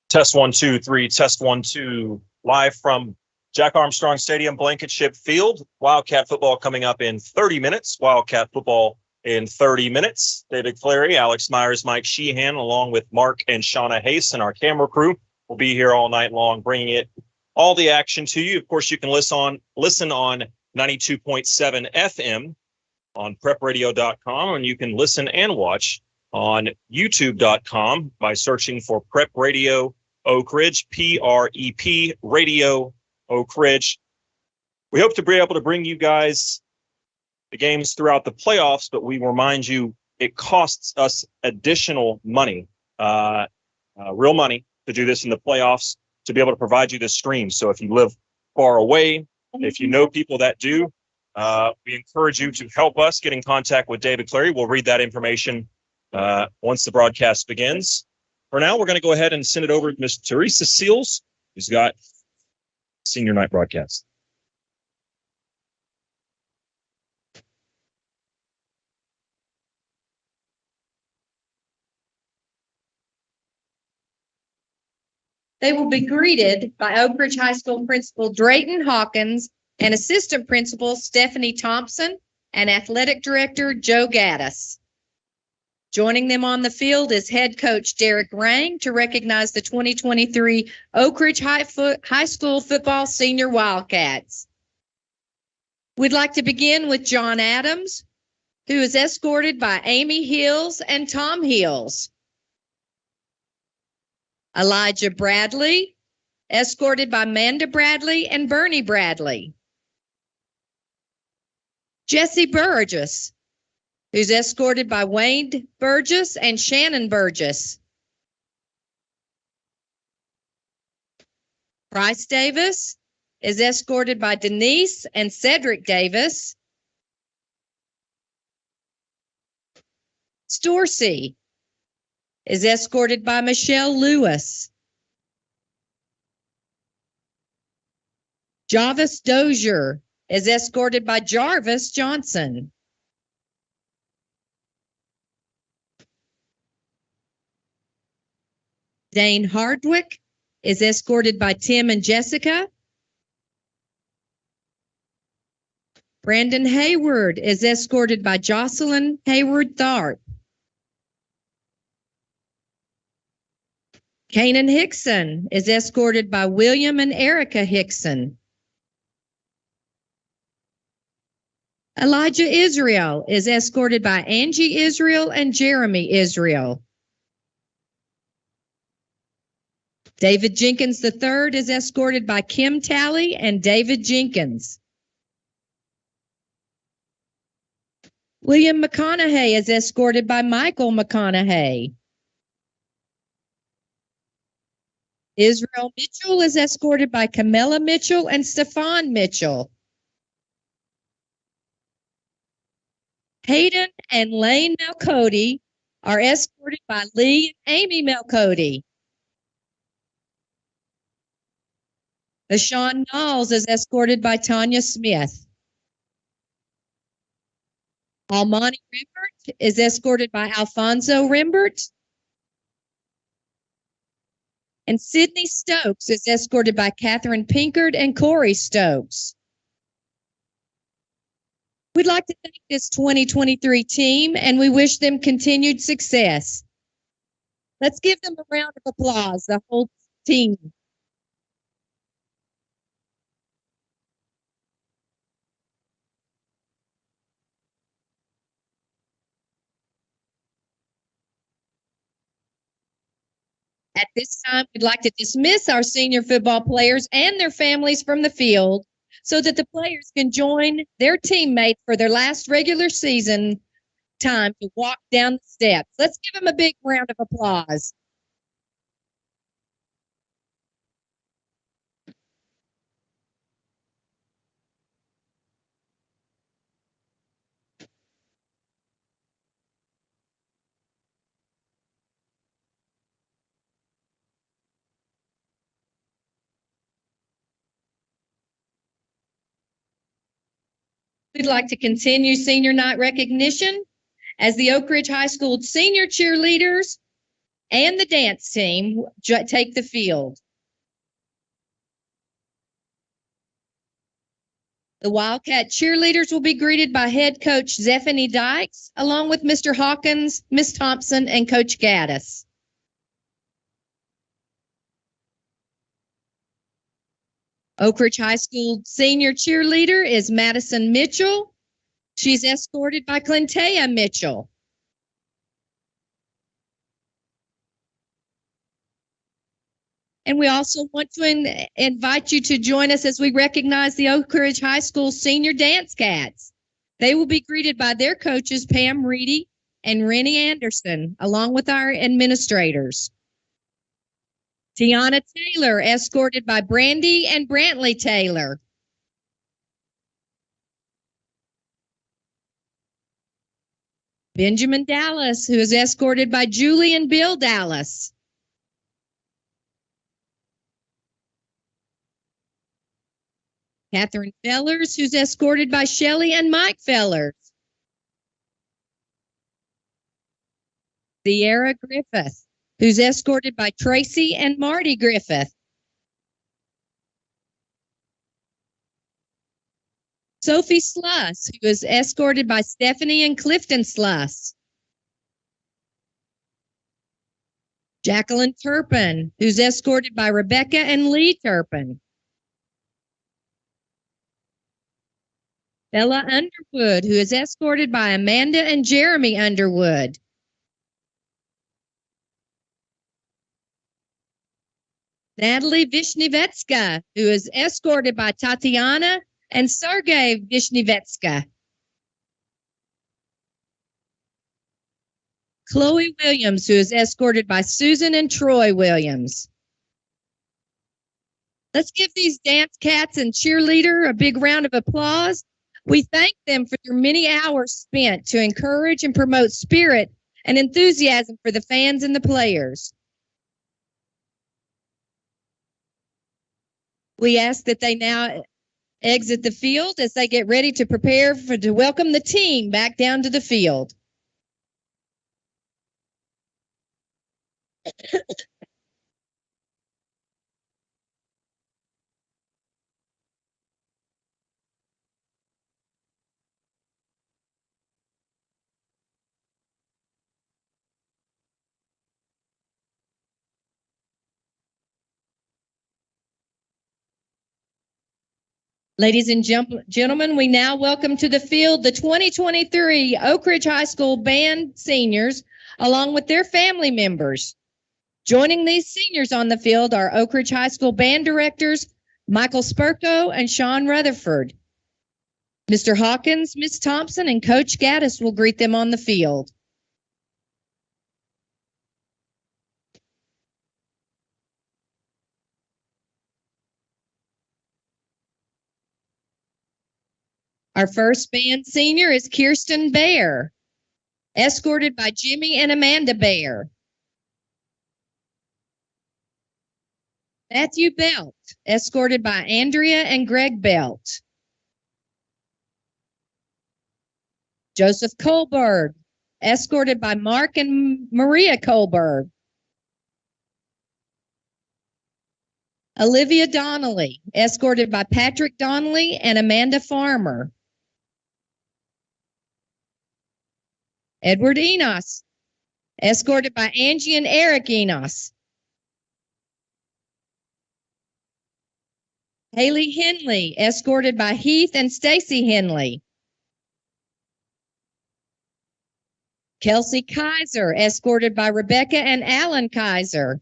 Test 1 2 3. Test 1 2. Live from Jack Armstrong Stadium, Blankenship Field. Wildcat football coming up in 30 minutes. Wildcat football in 30 minutes. David Clary, Alex Myers, Mike Sheehan, along with Mark and Shauna Hayes and our camera crew will be here all night long, bringing it all the action to you. Of course, you can listen on 92.7 FM on prepradio.com, and you can listen and watch on youtube.com by searching for Prep Radio Oak Ridge, PREP Radio Oak Ridge. We hope to be able to bring you guys the games throughout the playoffs, but we remind you it costs us additional money, real money, to do this in the playoffs, to be able to provide you this stream. So if you live far away, if you know people that do, we encourage you to help us get in contact with David Clary. We'll read that information once the broadcast begins. For now, we're going to go ahead and send it over to Ms. Teresa Seals, who's got senior night broadcast. They will be greeted by Oak Ridge High School Principal Drayton Hawkins and Assistant Principal Stephanie Thompson and Athletic Director Joe Gaddis. Joining them on the field is head coach Derek Rang to recognize the 2023 Oak Ridge High School Football Senior Wildcats. We'd like to begin with John Adams, who is escorted by Amy Hills and Tom Hills. Elijah Bradley, escorted by Manda Bradley and Bernie Bradley. Jesse Burgess, who's escorted by Wayne Burgess and Shannon Burgess. Bryce Davis is escorted by Denise and Cedric Davis. Storsey is escorted by Michelle Lewis. Jarvis Dozier is escorted by Jarvis Johnson. Dane Hardwick is escorted by Tim and Jessica. Brandon Hayward is escorted by Jocelyn Hayward Tharp. Kanan Hickson is escorted by William and Erica Hickson. Elijah Israel is escorted by Angie Israel and Jeremy Israel. David Jenkins III is escorted by Kim Talley and David Jenkins. William McConaughey is escorted by Michael McConaughey. Israel Mitchell is escorted by Camilla Mitchell and Stefan Mitchell. Hayden and Lane Melcody are escorted by Lee and Amy Melcody. LaShawn Knowles is escorted by Tanya Smith. Almani Rimbert is escorted by Alfonso Rimbert. And Sydney Stokes is escorted by Catherine Pinkard and Corey Stokes. We'd like to thank this 2023 team, and we wish them continued success. Let's give them a round of applause, the whole team. At this time, we'd like to dismiss our senior football players and their families from the field so that the players can join their teammates for their last regular season time to walk down the steps. Let's give them a big round of applause. We'd like to continue senior night recognition as the Oak Ridge High School senior cheerleaders and the dance team take the field. The Wildcat cheerleaders will be greeted by head coach Zephanie Dykes, along with Mr. Hawkins, Miss Thompson, and Coach Gaddis. Oak Ridge High School senior cheerleader is Madison Mitchell. She's escorted by Clintea Mitchell. And we also want to invite you to join us as we recognize the Oak Ridge High School senior dance cats. They will be greeted by their coaches, Pam Reedy and Rennie Anderson, along with our administrators. Tiana Taylor, escorted by Brandy and Brantley Taylor. Benjamin Dallas, who is escorted by Julie and Bill Dallas. Catherine Fellers, who's escorted by Shelley and Mike Fellers. Sierra Griffith, who's escorted by Tracy and Marty Griffith. Sophie Sluss, who is escorted by Stephanie and Clifton Sluss. Jacqueline Turpin, who's escorted by Rebecca and Lee Turpin. Bella Underwood, who is escorted by Amanda and Jeremy Underwood. Natalie Vishnevitska, who is escorted by Tatiana and Sergey Vishnevitska. Chloe Williams, who is escorted by Susan and Troy Williams. Let's give these dance cats and cheerleader a big round of applause. We thank them for their many hours spent to encourage and promote spirit and enthusiasm for the fans and the players. We ask that they now exit the field as they get ready to prepare to welcome the team back down to the field. Ladies and gentlemen, we now welcome to the field the 2023 Oak Ridge High School Band seniors, along with their family members. Joining these seniors on the field are Oak Ridge High School Band directors Michael Spurko and Sean Rutherford. Mr. Hawkins, Ms. Thompson, and Coach Gaddis will greet them on the field. Our first band senior is Kirsten Bear, escorted by Jimmy and Amanda Bear. Matthew Belt, escorted by Andrea and Greg Belt. Joseph Kohlberg, escorted by Mark and Maria Kohlberg. Olivia Donnelly, escorted by Patrick Donnelly and Amanda Farmer. Edward Enos, escorted by Angie and Eric Enos. Haley Henley, escorted by Heath and Stacy Henley. Kelsey Kaiser, escorted by Rebecca and Alan Kaiser.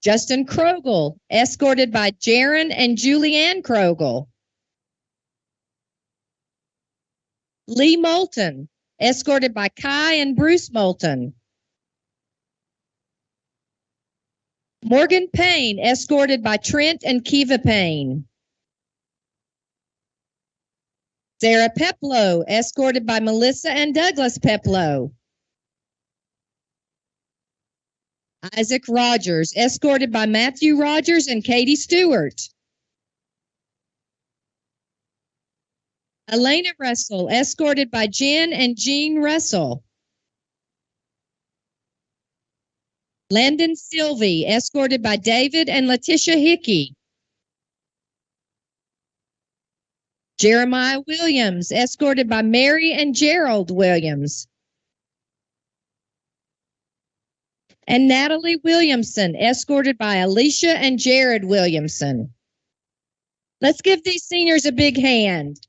Justin Krogel, escorted by Jaron and Julianne Krogel. Lee Moulton, escorted by Kai and Bruce Moulton. Morgan Payne, escorted by Trent and Kiva Payne. Sarah Peplow, escorted by Melissa and Douglas Peplow. Isaac Rogers, escorted by Matthew Rogers and Katie Stewart. Elena Russell, escorted by Jen and Jean Russell. Landon Sylvie, escorted by David and Letitia Hickey. Jeremiah Williams, escorted by Mary and Gerald Williams. And Natalie Williamson, escorted by Alicia and Jared Williamson. Let's give these seniors a big hand.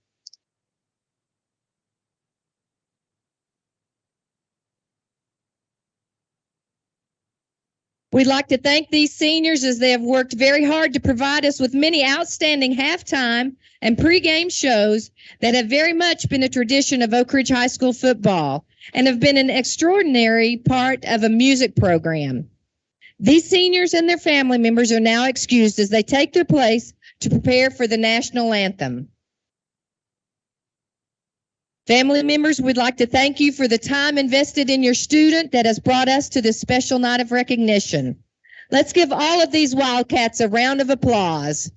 We'd like to thank these seniors as they have worked very hard to provide us with many outstanding halftime and pregame shows that have very much been a tradition of Oak Ridge High School football and have been an extraordinary part of a music program. These seniors and their family members are now excused as they take their place to prepare for the national anthem. Family members, we'd like to thank you for the time invested in your student that has brought us to this special night of recognition. Let's give all of these Wildcats a round of applause.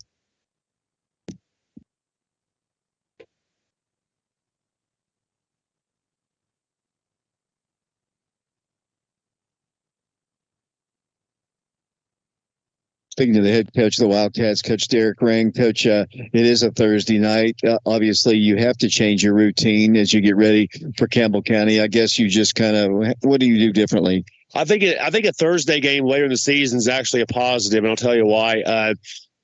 Speaking to the head coach of the Wildcats, Coach Derek Ring. Coach, it is a Thursday night. Obviously, you have to change your routine as you get ready for Campbell County. I guess you just kind of, what do you do differently? I think a Thursday game later in the season is actually a positive, and I'll tell you why.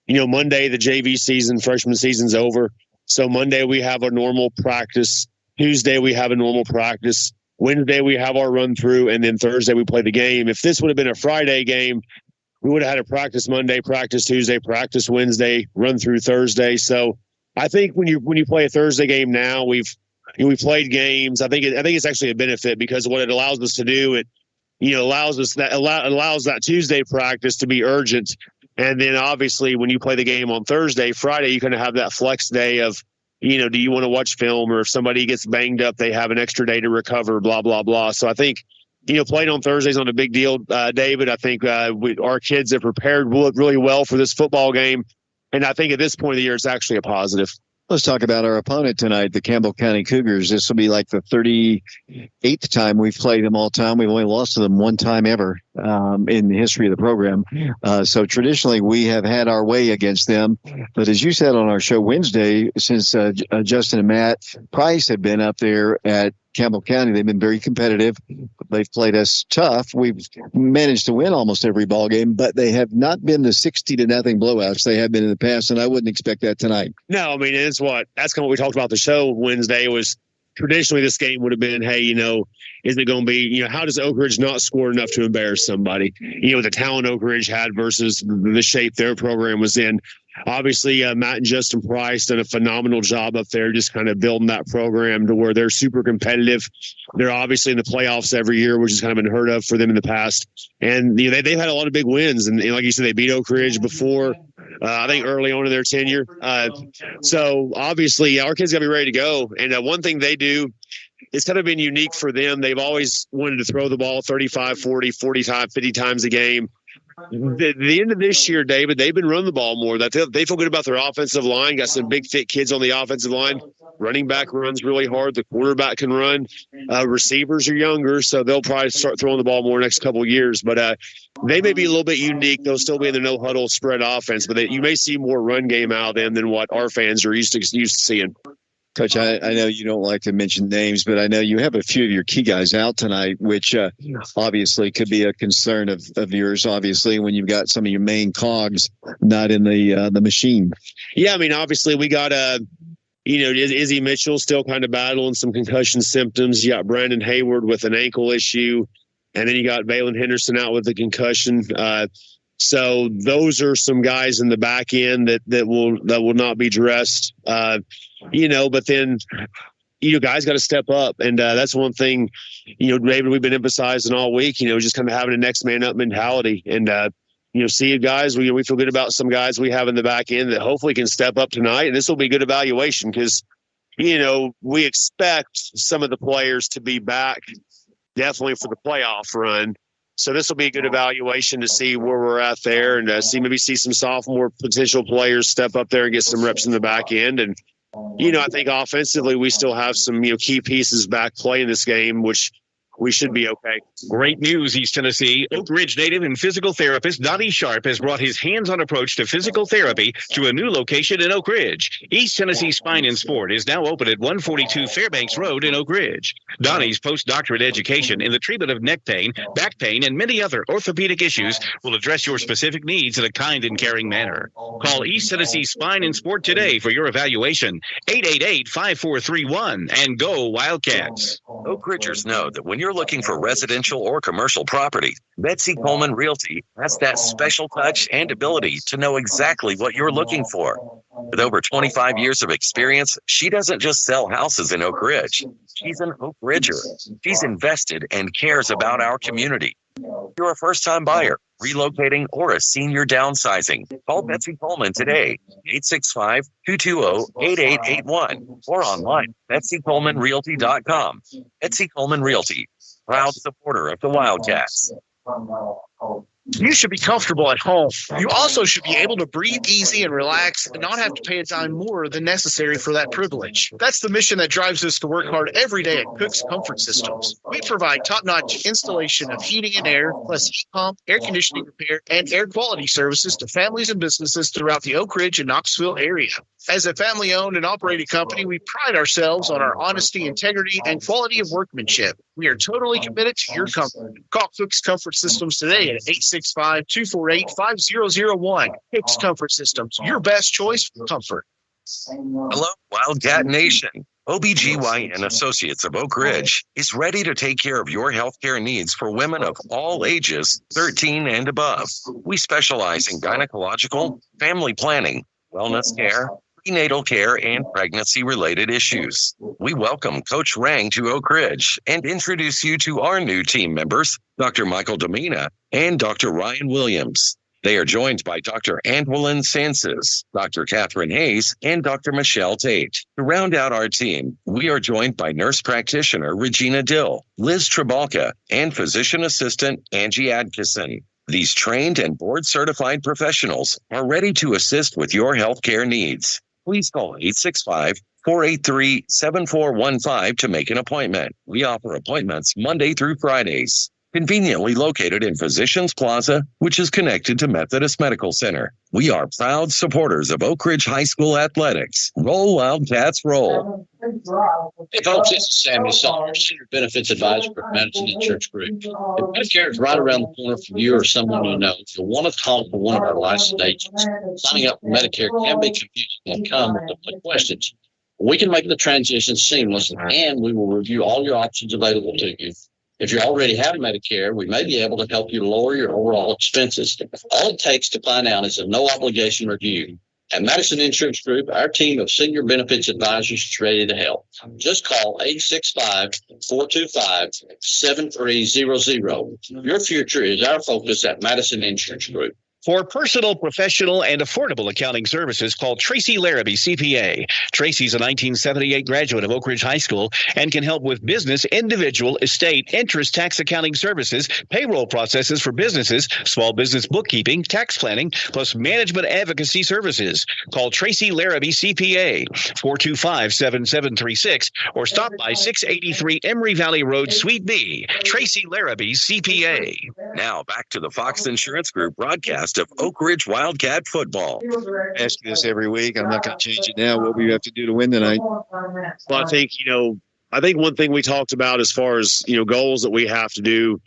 Monday, the JV season, freshman season's over. So Monday, we have a normal practice. Tuesday, we have a normal practice. Wednesday, we have our run through, and then Thursday, we play the game. If this would have been a Friday game, we would have had a practice Monday, practice Tuesday, practice Wednesday, run through Thursday. So I think when you play a Thursday game now, we've played games. I think it's actually a benefit because what it allows us to do, allows that Tuesday practice to be urgent. And then obviously when you play the game on Friday, you kind of have that flex day of, do you want to watch film, or if somebody gets banged up, they have an extra day to recover, blah, blah, blah. So I think, playing on Thursdays not a big deal, David. I think our kids have prepared really well for this football game. And I think at this point of the year, it's actually a positive. Let's talk about our opponent tonight, the Campbell County Cougars. This will be like the 38th time we've played them all time. We've only lost to them one time ever in the history of the program. So traditionally, we have had our way against them. But as you said on our show Wednesday, since Justin and Matt Price have been up there at Campbell County, they've been very competitive. They've played us tough. We've managed to win almost every ball game, but they have not been the 60-0 blowouts they have been in the past, and I wouldn't expect that tonight. No, I mean, that's kind of what we talked about the show Wednesday. Was traditionally this game would have been, hey, is it going to be, how does Oak Ridge not score enough to embarrass somebody? The talent Oak Ridge had versus the shape their program was in. Obviously, Matt and Justin Price done a phenomenal job up there, just kind of building that program to where they're super competitive. They're obviously in the playoffs every year, which is kind of unheard of for them in the past. And they've had a lot of big wins. And like you said, they beat Oak Ridge before, I think early on in their tenure. So obviously, our kids got to be ready to go. And one thing they do, it's kind of been unique for them. They've always wanted to throw the ball 35, 40, 40 times, 50 times a game. The end of this year, David, they've been running the ball more. That they feel good about their offensive line. Got some big, fit kids on the offensive line. Running back runs really hard. The quarterback can run. Receivers are younger, so they'll probably start throwing the ball more next couple of years. But they may be a little bit unique. They'll still be in the no-huddle spread offense, but you may see more run game out of them than what our fans are used to seeing. Coach, I know you don't like to mention names, but I know you have a few of your key guys out tonight, which obviously could be a concern of yours, obviously, when you've got some of your main cogs not in the machine. Yeah, I mean, obviously we got Izzy Mitchell still kind of battling some concussion symptoms. You got Brandon Hayward with an ankle issue, and then you got Valen Henderson out with a concussion. So those are some guys in the back end that will not be dressed. But then, guys got to step up. And that's one thing, David, we've been emphasizing all week, just kind of having a next man up mentality. And, see guys, we feel good about some guys we have in the back end that hopefully can step up tonight. And this will be good evaluation because, we expect some of the players to be back definitely for the playoff run. So this will be a good evaluation to see where we're at there and see some sophomore potential players step up there and get some reps in the back end. And, I think offensively we still have some, key pieces back playing this game, which we should be okay. Great news, East Tennessee. Oak Ridge native and physical therapist Donnie Sharp has brought his hands-on approach to physical therapy to a new location in Oak Ridge. East Tennessee Spine and Sport is now open at 142 Fairbanks Road in Oak Ridge. Donnie's postdoctorate education in the treatment of neck pain, back pain, and many other orthopedic issues will address your specific needs in a kind and caring manner. Call East Tennessee Spine and Sport today for your evaluation. 888-5431 and go Wildcats. Oak Ridgers know that when you're looking for residential or commercial property, Betsy Coleman Realty has that special touch and ability to know exactly what you're looking for. With over 25 years of experience, she doesn't just sell houses in Oak Ridge. She's an Oak Ridger. She's invested and cares about our community. If you're a first-time buyer, relocating, or a senior downsizing, call Betsy Coleman today, 865-220-8881, or online, BetsyColemanRealty.com. Betsy Coleman Realty, proud supporter of the Wildcats. You should be comfortable at home. You also should be able to breathe easy and relax and not have to pay a dime more than necessary for that privilege. That's the mission that drives us to work hard every day at Cook's Comfort Systems. We provide top-notch installation of heating and air, plus heat pump, air conditioning repair, and air quality services to families and businesses throughout the Oak Ridge and Knoxville area. As a family-owned and operated company, we pride ourselves on our honesty, integrity, and quality of workmanship. We are totally committed to your comfort. Call Cook's Comfort Systems today at 865-248-5001. Cook's Comfort Systems, your best choice for comfort. Hello, Wildcat Nation. OBGYN Associates of Oak Ridge is ready to take care of your healthcare needs for women of all ages, 13 and above. We specialize in gynecological, family planning, wellness care, prenatal care, and pregnancy-related issues. We welcome Coach Rang to Oak Ridge and introduce you to our new team members, Dr. Michael Domina and Dr. Ryan Williams. They are joined by Dr. Antwilin Sanses, Dr. Catherine Hayes, and Dr. Michelle Tate. To round out our team, we are joined by nurse practitioner Regina Dill, Liz Trabalka, and physician assistant Angie Adkison. These trained and board-certified professionals are ready to assist with your healthcare needs. Please call 865-483-7415 to make an appointment. We offer appointments Monday through Fridays. Conveniently located in Physicians Plaza, which is connected to Methodist Medical Center. We are proud supporters of Oak Ridge High School athletics. Roll Wildcats, roll. Hey folks, this is Sammy Saunders, Senior Benefits Advisor for Madison Insurance Group. If Medicare is right around the corner for you or someone you know, you'll want to call for one of our licensed agents. Signing up for Medicare can be confusing and come with the questions. We can make the transition seamless, and we will review all your options available to you. If you already have Medicare, we may be able to help you lower your overall expenses. All it takes to find out is a no-obligation review. At Madison Insurance Group, our team of senior benefits advisors is ready to help. Just call 865-425-7300. Your future is our focus at Madison Insurance Group. For personal, professional, and affordable accounting services, call Tracy Larrabee, CPA. Tracy's a 1978 graduate of Oak Ridge High School and can help with business, individual, estate, interest, tax accounting services, payroll processes for businesses, small business bookkeeping, tax planning, plus management advocacy services. Call Tracy Larrabee, CPA, 425-7736, or stop by 683 Emory Valley Road, Suite B. Tracy Larrabee, CPA. Now back to the Fox Insurance Group broadcast of Oak Ridge Wildcat football. I ask you this every week. I'm not going to change it now. What we have to do to win tonight? Well, I think, one thing we talked about as far as, goals that we have to do,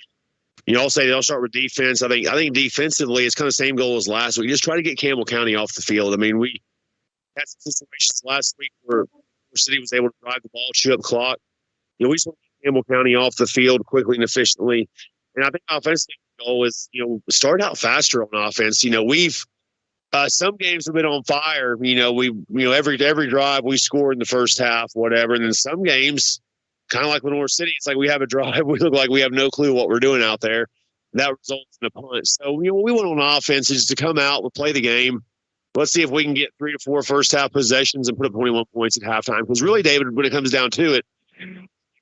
I'll start with defense. I think defensively, it's kind of the same goal as last week. Just try to get Campbell County off the field. I mean, we had some situations last week where City was able to drive the ball, chew up clock. We just want to get Campbell County off the field quickly and efficiently. And I think offensively, the goal is, start out faster on offense. We've some games have been on fire. Every drive we score in the first half, whatever. And then some games, kind of like Lenore City, it's like we have a drive. We look like we have no clue what we're doing out there. That results in a punt. So, what we want on offense is to come out, we'll play the game. Let's see if we can get 3 to 4 first half possessions and put up 21 points at halftime. Because really, David, when it comes down to it, if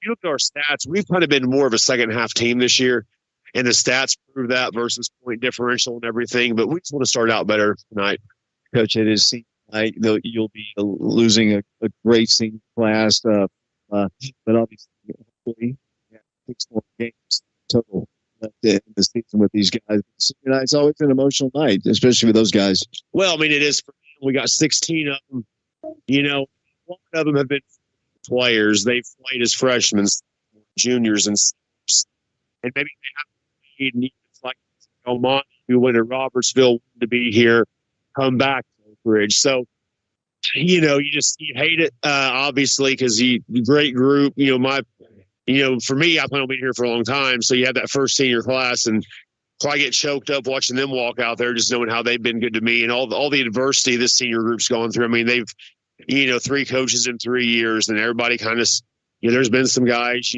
you look at our stats, we've kind of been more of a second half team this year. And the stats prove that versus point differential and everything. But we just want to start out better tonight. Coach, it is tonight. You'll be losing a great senior class. But obviously, hopefully, 6 more games total in the season with these guys. Senior night's always an emotional night, especially with those guys. Well, it is. We got 16 of them. One of them have been players. They've played as freshmen, juniors, and maybe they have like Oman, who went to Robertsville to be here, come back to Oak Ridge. So, you hate it, obviously, because great group. For me, I plan on being here for a long time. So you have that first senior class, and probably get choked up watching them walk out there, just knowing how they've been good to me and all the adversity this senior group's gone through. They've, 3 coaches in 3 years, and everybody kind of. There's been some guys,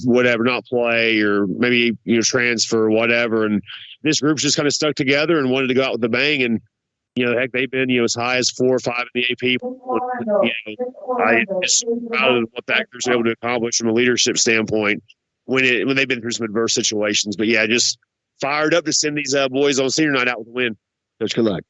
whatever, not play or maybe, transfer or whatever. And this group's just kind of stuck together and wanted to go out with a bang. And, heck, they've been, as high as 4 or 5 in the AP. I just proud of what that group's able to accomplish from a leadership standpoint when they've been through some adverse situations. But, yeah, just fired up to send these boys on senior night out with a win. Coach, good luck.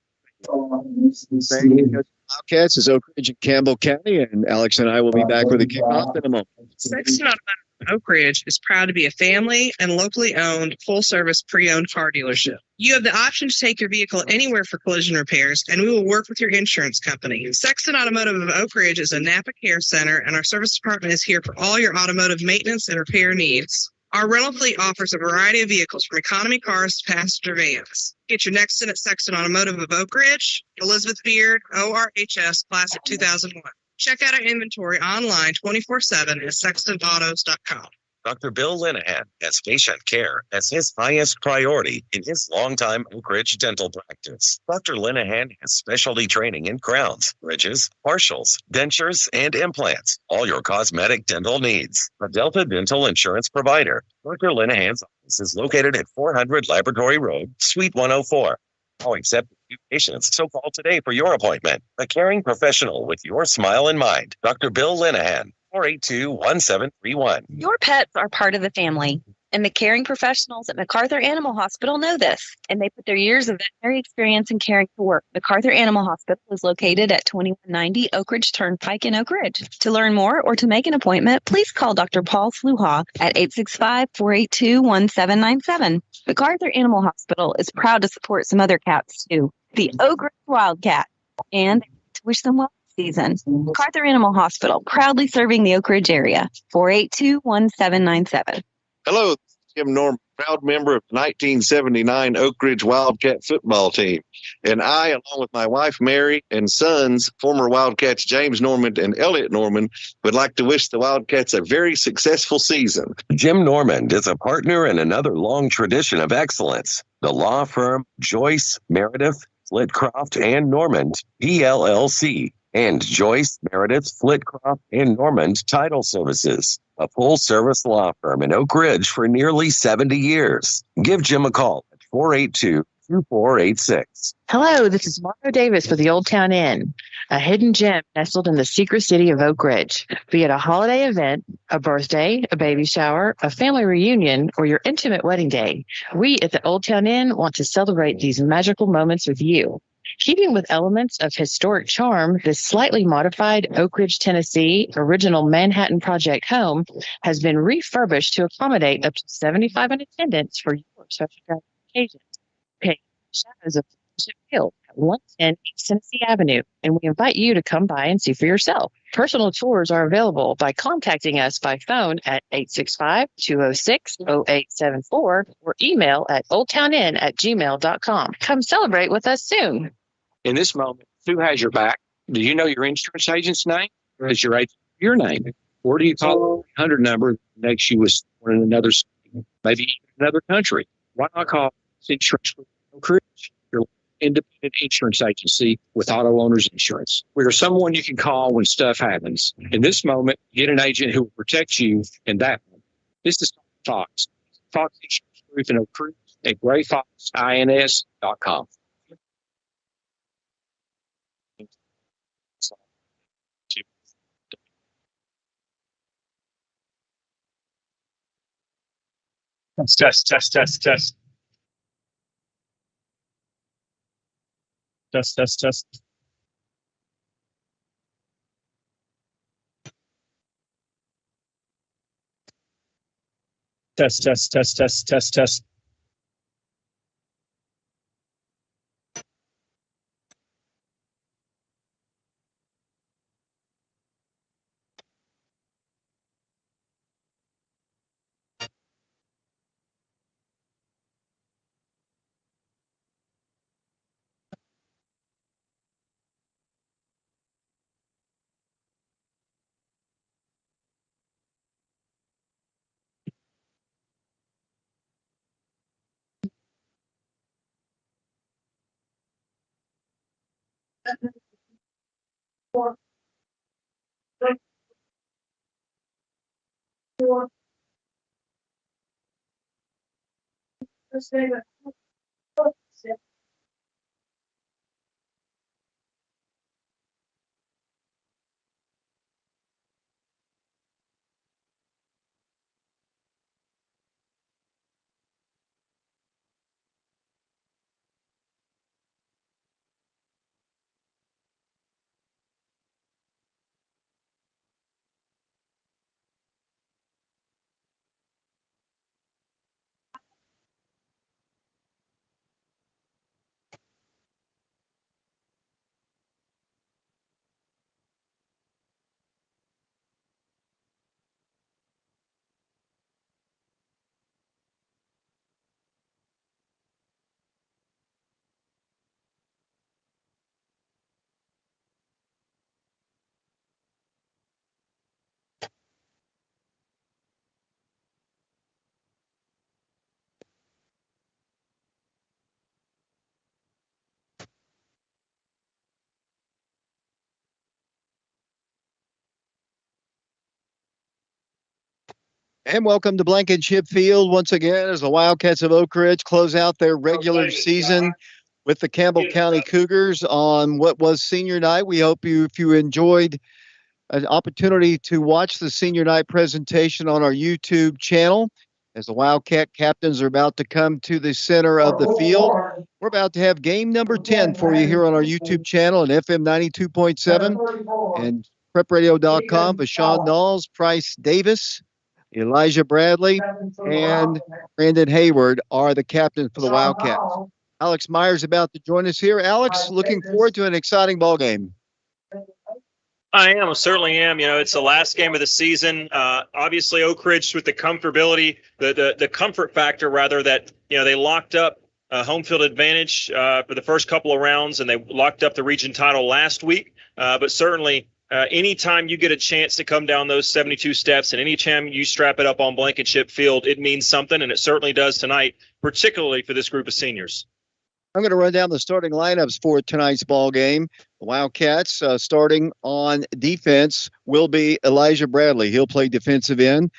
Wildcats is Oak Ridge and Campbell County, and Alex and I will be back with a kickoff in a moment. Sexton Automotive Oak Ridge is proud to be a family and locally owned full-service pre-owned car dealership. You have the option to take your vehicle anywhere for collision repairs, and we will work with your insurance company. Sexton Automotive of Oak Ridge is a Napa Care Center, and our service department is here for all your automotive maintenance and repair needs. Our rental fleet offers a variety of vehicles from economy cars to passenger vans. Get your next in at Sexton Automotive of Oak Ridge, Elizabeth Beard, ORHS, Class of 2001. Check out our inventory online 24/7 at sextonautos.com. Dr. Bill Linehan has patient care as his highest priority in his longtime Oak Ridge dental practice. Dr. Linehan has specialty training in crowns, bridges, partials, dentures, and implants. All your cosmetic dental needs. A Delta Dental Insurance provider. Dr. Linehan's office is located at 400 Laboratory Road, Suite 104. All accept new patients, so call today for your appointment. A caring professional with your smile in mind. Dr. Bill Linehan. 482-1731. Your pets are part of the family, and the caring professionals at MacArthur Animal Hospital know this, and they put their years of veterinary experience in caring to work. MacArthur Animal Hospital is located at 2190 Oak Ridge Turnpike in Oak Ridge. To learn more or to make an appointment, please call Dr. Paul Sluha at 865-482-1797. MacArthur Animal Hospital is proud to support some other cats too, the Oak Ridge Wildcat, and to wish them well season. MacArthur Animal Hospital, proudly serving the Oak Ridge area. 482-1797. Hello, Tim Norman, proud member of the 1979 Oak Ridge Wildcat football team. And I, along with my wife, Mary, and sons, former Wildcats James Norman and Elliot Norman, would like to wish the Wildcats a very successful season. Jim Normand is a partner in another long tradition of excellence. The law firm Joyce, Meredith, Flitcroft, and Normand, PLLC. And Joyce, Meredith, Flitcroft, and Normand Title Services, a full-service law firm in Oak Ridge for nearly 70 years. Give Jim a call at 482-2486. Hello, this is Margo Davis for the Old Town Inn, a hidden gem nestled in the secret city of Oak Ridge. Be it a holiday event, a birthday, a baby shower, a family reunion, or your intimate wedding day, we at the Old Town Inn want to celebrate these magical moments with you. Keeping with elements of historic charm, this slightly modified Oak Ridge, Tennessee original Manhattan Project home has been refurbished to accommodate up to 75 in attendance for your special occasions. Okay, Shadows of Friendship Hill at 110 East Tennessee Avenue, and we invite you to come by and see for yourself. Personal tours are available by contacting us by phone at 865-206-0874 or email at oldtowninn@gmail.com. Come celebrate with us soon. In this moment, who has your back? Do you know your insurance agent's name? Or is your agent your name? Or do you call the 100 number that makes you was born in another state, maybe another country? Why not call Insurance Group Oak Ridge, your independent insurance agency with auto owner's insurance? We are someone you can call when stuff happens. In this moment, get an agent who will protect you in that moment. This is Fox. Fox Insurance Group in Oak Ridge at grayfoxins.com. Test. Test. And welcome to Blankenship Field once again as the Wildcats of Oak Ridge close out their regular season with the Campbell County Cougars on what was senior night. We hope if you enjoyed an opportunity to watch the senior night presentation on our YouTube channel as the Wildcat captains are about to come to the center of the field. We're about to have game number 10 for you here on our YouTube channel and FM 92.7 and prepradio.com. Vashawn Knowles, Price Davis, Elijah Bradley, and Brandon Hayward are the captains for the Wildcats. Alex Myers about to join us here. Alex, looking forward to an exciting ball game. I certainly am. It's the last game of the season. Obviously, Oak Ridge with the comfortability, the comfort factor rather that they locked up home field advantage for the first couple of rounds, and they locked up the region title last week. But certainly, anytime you get a chance to come down those 72 steps, and anytime you strap it up on Blankenship Field, it means something, and it certainly does tonight, particularly for this group of seniors. I'm going to run down the starting lineups for tonight's ball game. The Wildcats starting on defense will be Elijah Bradley. He'll play defensive end.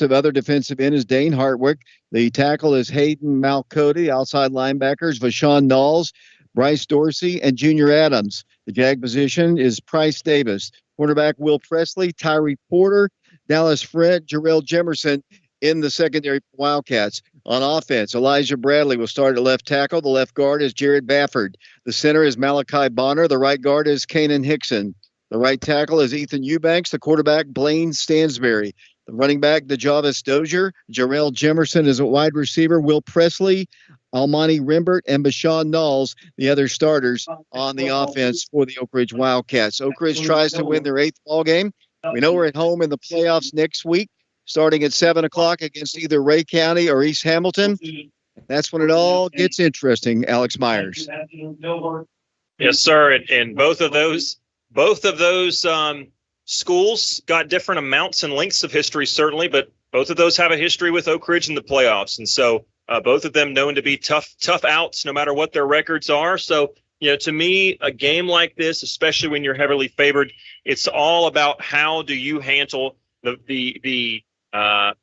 Other defensive end is Dane Hartwick. The tackle is Hayden Malcody. Outside linebackers, Vashawn Knowles, Bryce Dorsey, and Junior Adams. The jag position is Price Davis. Quarterback Will Presley, Tyree Porter, Dallas Fred, Jarrell Jemerson in the secondary for Wildcats. On offense, Elijah Bradley will start at left tackle. The left guard is Jared Bafford. The center is Malachi Bonner. The right guard is Kanan Hickson. The right tackle is Ethan Eubanks. The quarterback, Blaine Stansberry. The running back, DeJavis Dozier. Jarrell Jemerson is a wide receiver. Will Presley, Almani Rimbert, and Bashawn Knowles, the other starters on the offense for the Oak Ridge Wildcats. Oak Ridge tries to win their 8th ball game. We know we're at home in the playoffs next week, starting at 7 o'clock against either Ray County or East Hamilton. That's when it all gets interesting, Alex Myers. Yes, sir. And both of those schools got different amounts and lengths of history, certainly, but both of those have a history with Oak Ridge in the playoffs. And so both of them known to be tough outs, no matter what their records are. So, to me, a game like this, especially when you're heavily favored, it's all about how do you handle the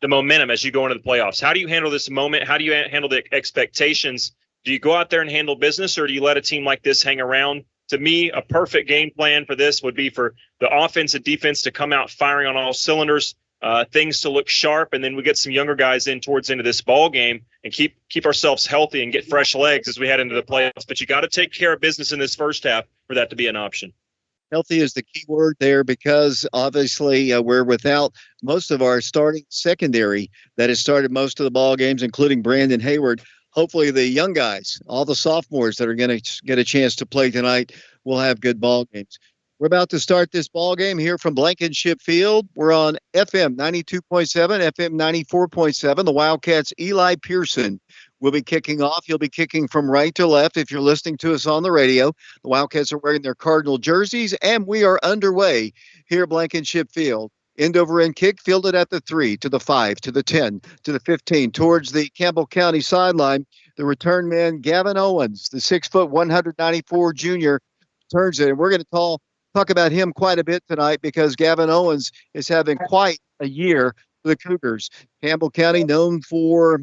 momentum as you go into the playoffs. How do you handle this moment? How do you handle the expectations? Do you go out there and handle business, or do you let a team like this hang around? To me, a perfect game plan for this would be for the offense and defense to come out firing on all cylinders, things to look sharp, and then we get some younger guys in towards the end of this ball game and keep ourselves healthy and get fresh legs as we head into the playoffs. But you got to take care of business in this first half for that to be an option. Healthy is the key word there, because obviously we're without most of our starting secondary that has started most of the ball games, including Brandon Hayward. Hopefully the young guys, all the sophomores that are going to get a chance to play tonight, will have good ball games. We're about to start this ball game here from Blankenship Field. We're on FM 92.7, FM 94.7. The Wildcats' Eli Pearson will be kicking off. He'll be kicking from right to left if you're listening to us on the radio. The Wildcats are wearing their Cardinal jerseys, and we are underway here at Blankenship Field. End over end kick, fielded at the 3, to the 5, to the 10, to the 15, towards the Campbell County sideline. The return man, Gavin Owens, the 6', 194 junior, turns it. And we're going to talk about him quite a bit tonight, because Gavin Owens is having quite a year for the Cougars. Campbell County known for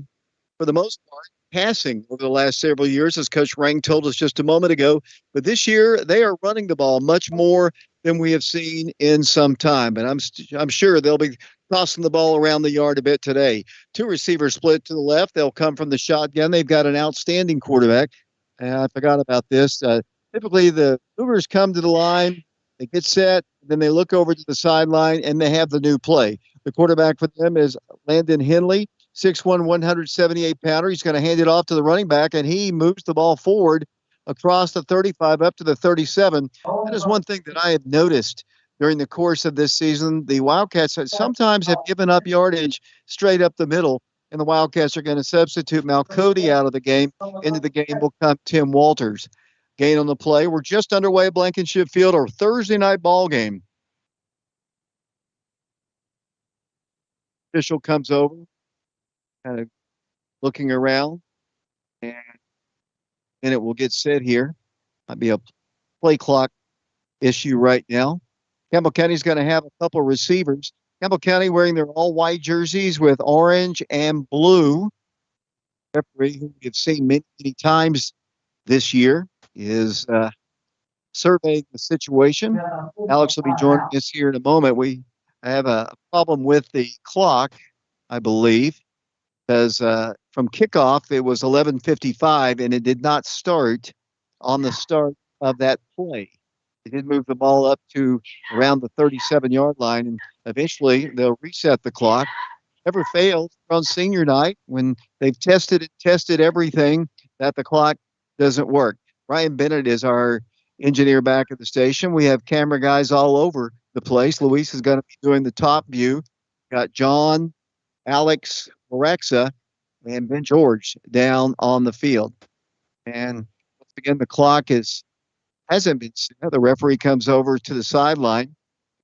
the most part, passing over the last several years, as Coach Rang told us just a moment ago. But this year, they are running the ball much more than we have seen in some time. And I'm sure they'll be tossing the ball around the yard a bit today. 2 receivers split to the left. They'll come from the shotgun. They've got an outstanding quarterback. And I forgot about this. Typically, the Cougars come to the line, they get set, then they look over to the sideline, and they have the new play. The quarterback for them is Landon Henley, 6'1", 178-pounder. He's going to hand it off to the running back, and he moves the ball forward across the 35 up to the 37. That is one thing that I have noticed during the course of this season. The Wildcats sometimes have given up yardage straight up the middle, and the Wildcats are going to substitute Malcody out of the game. Into the game will come Tim Walters. Gain on the play. We're just underway at Blankenship Field, our Thursday night ball game. Official comes over, kind of looking around, and it will get set here. Might be a play clock issue right now. Campbell County's going to have a couple receivers. Campbell County wearing their all-white jerseys with orange and blue. Referee, who we've seen many, many times this year, is surveying the situation. Alex will be joining us here in a moment. We have a problem with the clock, I believe, because from kickoff it was 11:55 and it did not start on the start of that play. They did move the ball up to around the 37-yard line, and eventually they'll reset the clock. Never fails on senior night when they've tested everything that the clock doesn't work. Ryan Bennett is our engineer back at the station. We have camera guys all over the place. Luis is going to be doing the top view. Got John, Alex, Lorexa, and Ben George down on the field. And once again, the clock hasn't been set. The referee comes over to the sideline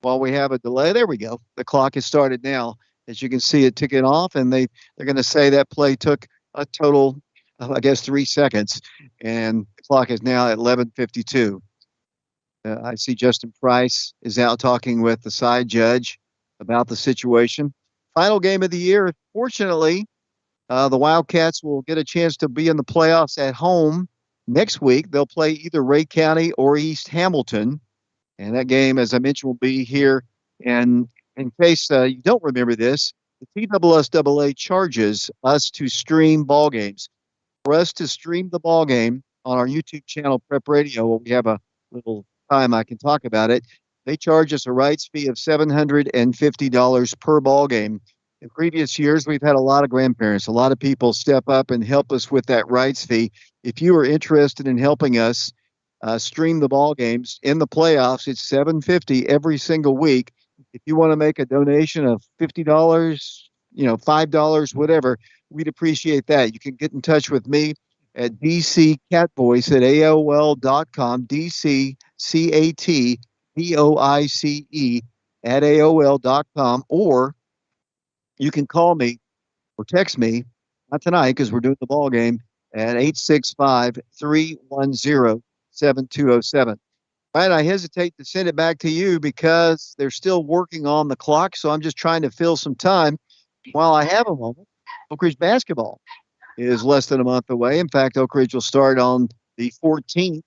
while we have a delay. There we go. The clock has started now. As you can see it ticking off, and they're going to say that play took a total of, I guess, 3 seconds. And the clock is now at 11:52. I see Justin Price is out talking with the side judge about the situation. Final game of the year. Fortunately, the Wildcats will get a chance to be in the playoffs at home next week. They'll play either Ray County or East Hamilton. And that game, as I mentioned, will be here. And in case you don't remember this, the TSSAA charges us to stream ball games. For us to stream the ball game on our YouTube channel, Prep Radio, where we have a little time I can talk about it, they charge us a rights fee of $750 per ball game. In previous years, we've had a lot of grandparents, a lot of people step up and help us with that rights fee. If you are interested in helping us stream the ball games in the playoffs, it's $750 every single week. If you want to make a donation of $50, $5, whatever, we'd appreciate that. You can get in touch with me at dccatvoice@aol.com, dccatvoice@aol.com, or you can call me or text me, not tonight because we're doing the ball game, at 865-310-7207. Right, I hesitate to send it back to you because they're still working on the clock, so I'm just trying to fill some time while I have a moment. Oak Ridge basketball is less than a month away. In fact, Oak Ridge will start on the 14th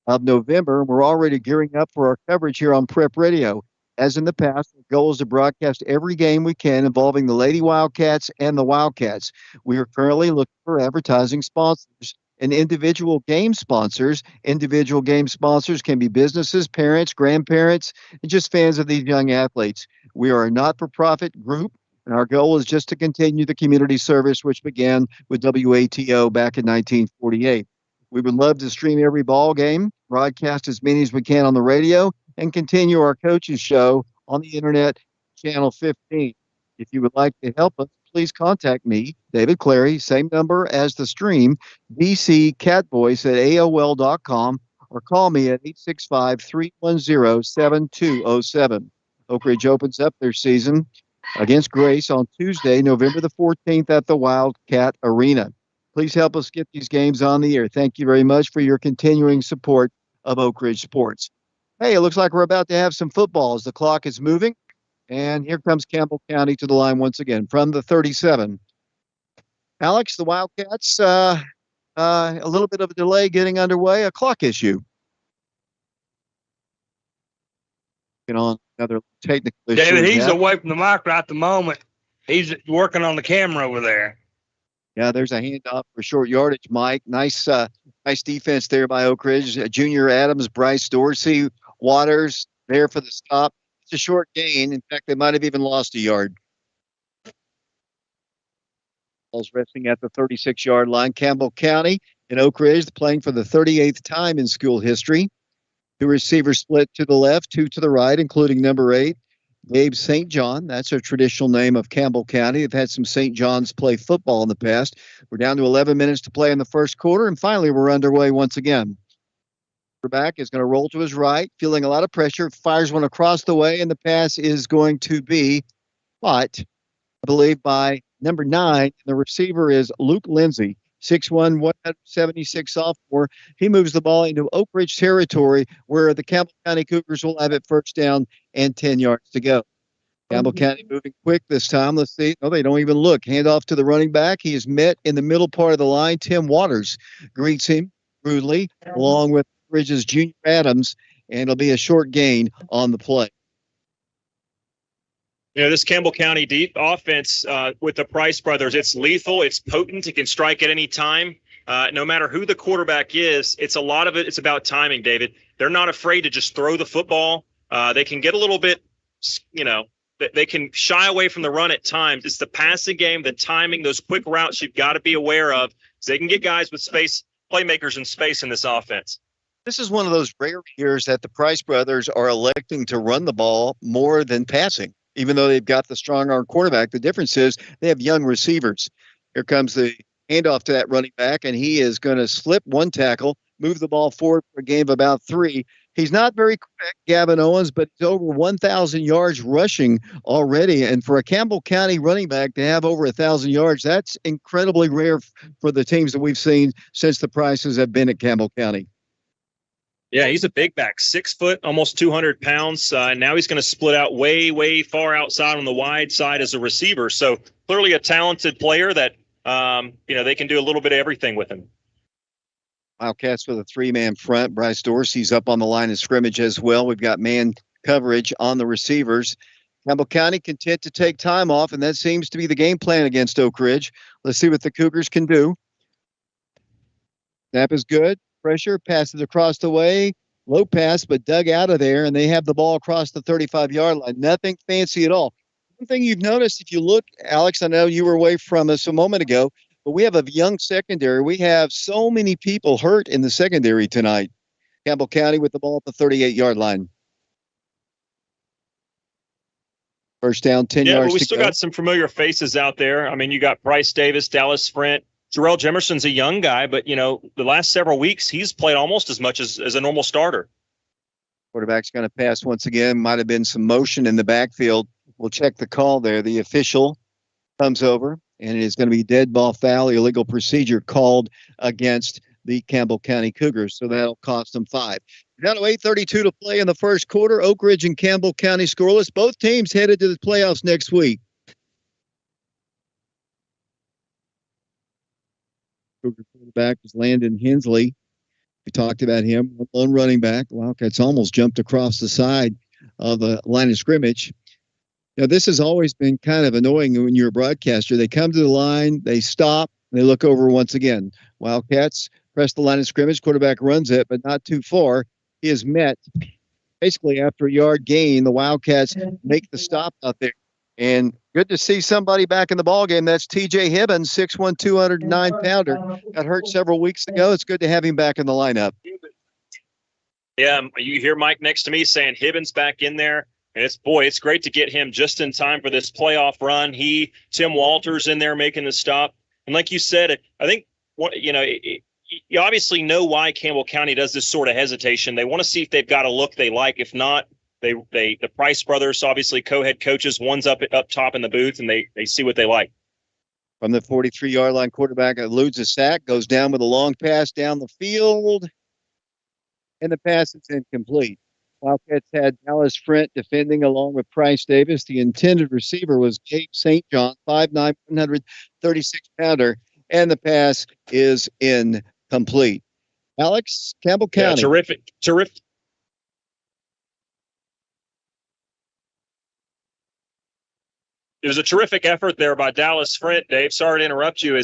of November. We're already gearing up for our coverage here on Prep Radio. As in the past, the goal is to broadcast every game we can involving the Lady Wildcats and the Wildcats. We are currently looking for advertising sponsors and individual game sponsors. Individual game sponsors can be businesses, parents, grandparents, and just fans of these young athletes. We are a not-for-profit group, and our goal is just to continue the community service which began with WATO back in 1948. We would love to stream every ball game, broadcast as many as we can on the radio, and continue our coaches show on the internet, channel 15. If you would like to help us, please contact me, David Clary, same number as the stream, dccatvoice@aol.com, or call me at 865-310-7207. Oak Ridge opens up their season against Grace on Tuesday, November the 14th at the Wildcat Arena. Please help us get these games on the air. Thank you very much for your continuing support of Oak Ridge Sports. Hey, it looks like we're about to have some football as the clock is moving. And here comes Campbell County to the line once again from the 37. Alex, the Wildcats, a little bit of a delay getting underway, a clock issue. On another technical issue. David, he's away from the mic right at the moment. He's working on the camera over there. Yeah, there's a handoff for short yardage, Mike. Nice defense there by Oak Ridge. Junior Adams, Bryce Dorsey, Waters there for the stop. It's a short gain. In fact, they might have even lost a yard. Ball's resting at the 36-yard line. Campbell County and Oak Ridge playing for the 38th time in school history. Two receivers split to the left, two to the right, including number 8, Gabe St. John. That's a traditional name of Campbell County. They've had some St. John's play football in the past. We're down to 11 minutes to play in the first quarter, and finally we're underway once again. Quarterback is going to roll to his right, feeling a lot of pressure, fires one across the way, and the pass is going to be caught, I believe, by number 9. The receiver is Luke Lindsay, 6'1", 176 sophomore. He moves the ball into Oak Ridge territory where the Campbell County Cougars will have it first down and 10 yards to go. Campbell County moving quick this time. Let's see. No, they don't even look. Handoff to the running back. He is met in the middle part of the line. Tim Waters greets him rudely, along with Bridges Junior Adams, and it'll be a short gain on the play. This Campbell County deep offense with the Price brothers, it's lethal. It's potent. It can strike at any time. No matter who the quarterback is, it's a lot of it. It's about timing, David. They're not afraid to just throw the football. They can get a little bit, they can shy away from the run at times. It's the passing game, the timing, those quick routes you've got to be aware of. So they can get guys with space, playmakers in space in this offense. This is one of those rare years that the Price brothers are electing to run the ball more than passing, even though they've got the strong arm quarterback. The difference is they have young receivers. Here comes the handoff to that running back, and he is going to slip one tackle, move the ball forward for a gain of about 3. He's not very quick, Gavin Owens, but he's over 1,000 yards rushing already. And for a Campbell County running back to have over 1,000 yards, that's incredibly rare for the teams that we've seen since the Prices have been at Campbell County. Yeah, he's a big back, 6 foot, almost 200 pounds. Now he's going to split out way, way far outside on the wide side as a receiver. So clearly a talented player that, they can do a little bit of everything with him. Wildcats with a 3-man front. Bryce Dorsey's up on the line of scrimmage as well. We've got man coverage on the receivers. Campbell County content to take time off, and that seems to be the game plan against Oak Ridge. Let's see what the Cougars can do. Snap is good. Pressure, passes across the way. Low pass, but dug out of there, and they have the ball across the 35-yard line. Nothing fancy at all. One thing you've noticed, if you look, Alex, I know you were away from us a moment ago, but we have a young secondary. We have so many people hurt in the secondary tonight. Campbell County with the ball at the 38-yard line. First down, 10 yards to go. Yeah, but we still got some familiar faces out there. I mean, you got Bryce Davis, Dallas Frent. Jarrell Jemerson's a young guy, but, the last several weeks, he's played almost as much as a normal starter. Quarterback's going to pass once again. Might have been some motion in the backfield. We'll check the call there. The official comes over, and it is going to be dead ball foul, illegal procedure called against the Campbell County Cougars. So that'll cost them 5. Down to 8:32 to play in the first quarter. Oak Ridge and Campbell County scoreless. Both teams headed to the playoffs next week. Cougar quarterback was Landon Hensley. We talked about him. Lone running back. Wildcats almost jumped across the side of the line of scrimmage. This has always been kind of annoying when you're a broadcaster. They come to the line, they stop, and they look over once again. Wildcats press the line of scrimmage. Quarterback runs it, but not too far. He is met basically after a yard gain. The Wildcats make the stop out there. And good to see somebody back in the ballgame. That's TJ Hibbins, 6'1", 209-pounder. Got hurt several weeks ago. It's good to have him back in the lineup. Yeah, you hear Mike next to me saying Hibbins back in there. And it's great to get him just in time for this playoff run. Tim Walters in there making the stop. And like you said, I think, you obviously know why Campbell County does this sort of hesitation. They want to see if they've got a look they like. If not, the Price brothers, obviously co-head coaches, one's up top in the booth, and they see what they like. From the 43-yard line, quarterback eludes a sack, goes down with a long pass down the field, and the pass is incomplete. Wildcats had Dallas Frent defending along with Price Davis. The intended receiver was Gabe St. John, 5'9", 136-pounder, and the pass is incomplete. Alex, Campbell County. Yeah, terrific. It was a terrific effort there by Dallas Frent, Dave. Sorry to interrupt you.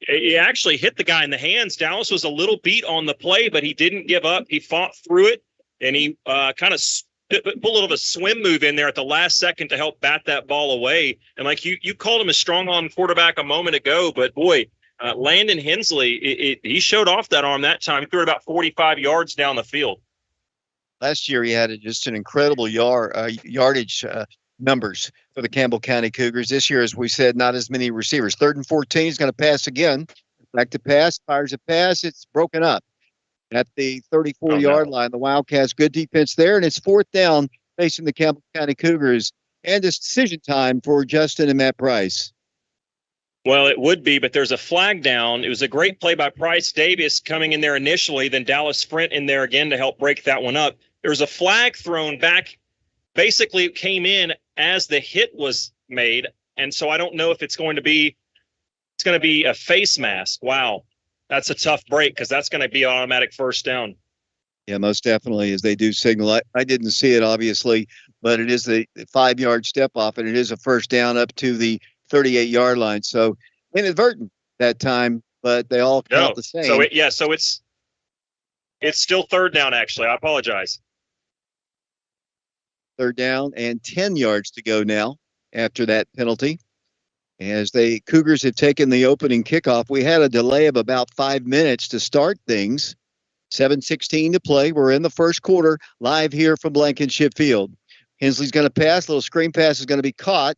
He actually hit the guy in the hands. Dallas was a little beat on the play, but he didn't give up. He fought through it. And he kind of put a little of a swim move in there at the last second to help bat that ball away. And like you called him a strong arm quarterback a moment ago, but boy, Landon Hensley, he showed off that arm that time. He threw it about 45 yards down the field. Last year, he had just an incredible yardage numbers for the Campbell County Cougars. This year, as we said, not as many receivers. 3rd and 14, he's going to pass again. Back to pass, fires a pass. It's broken up. At the 34-yard line, the Wildcats, good defense there, and it's 4th down facing the Campbell County Cougars. And it's decision time for Justin and Matt Price. Well, it would be, but there's a flag down. It was a great play by Price Davis coming in there initially, then Dallas Frent in there again to help break that one up. There was a flag thrown back. Basically, it came in as the hit was made, and so I don't know if it's going to be a face mask. Wow, that's a tough break because that's going to be automatic first down. Yeah, most definitely, as they do signal. I didn't see it, obviously, but it is the 5-yard step off, and it is a first down up to the 38-yard line. So inadvertent that time, but they all count the same. So it's still third down, actually. I apologize. Third down and 10 yards to go now after that penalty. As the Cougars have taken the opening kickoff, we had a delay of about 5 minutes to start things. 7:16 to play. We're in the first quarter, live here from Blankenship Field. Hensley's going to pass. Little screen pass is going to be caught.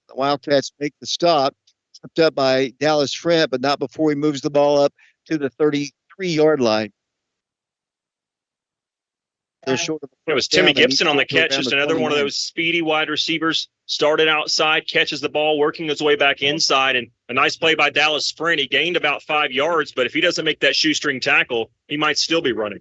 The Wildcats make the stop. Tripped up by Dallas Trent, but not before he moves the ball up to the 33-yard line. It was Timmy Gibson on the catch, just another one of those speedy wide receivers. Started outside, catches the ball, working his way back inside, and a nice play by Dallas Sprint. He gained about 5 yards, but if he doesn't make that shoestring tackle, he might still be running.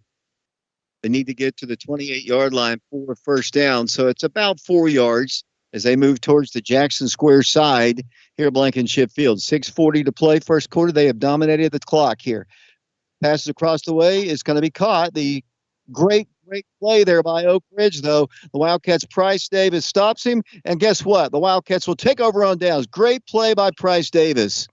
They need to get to the 28-yard line for a first down, so it's about 4 yards as they move towards the Jackson Square side here at Blankenship Field. 6:40 to play, first quarter. They have dominated the clock here. Passes across the way is going to be caught. The great play there by Oak Ridge, though. The Wildcats' Price Davis stops him, and guess what? The Wildcats will take over on downs. Great play by Price Davis.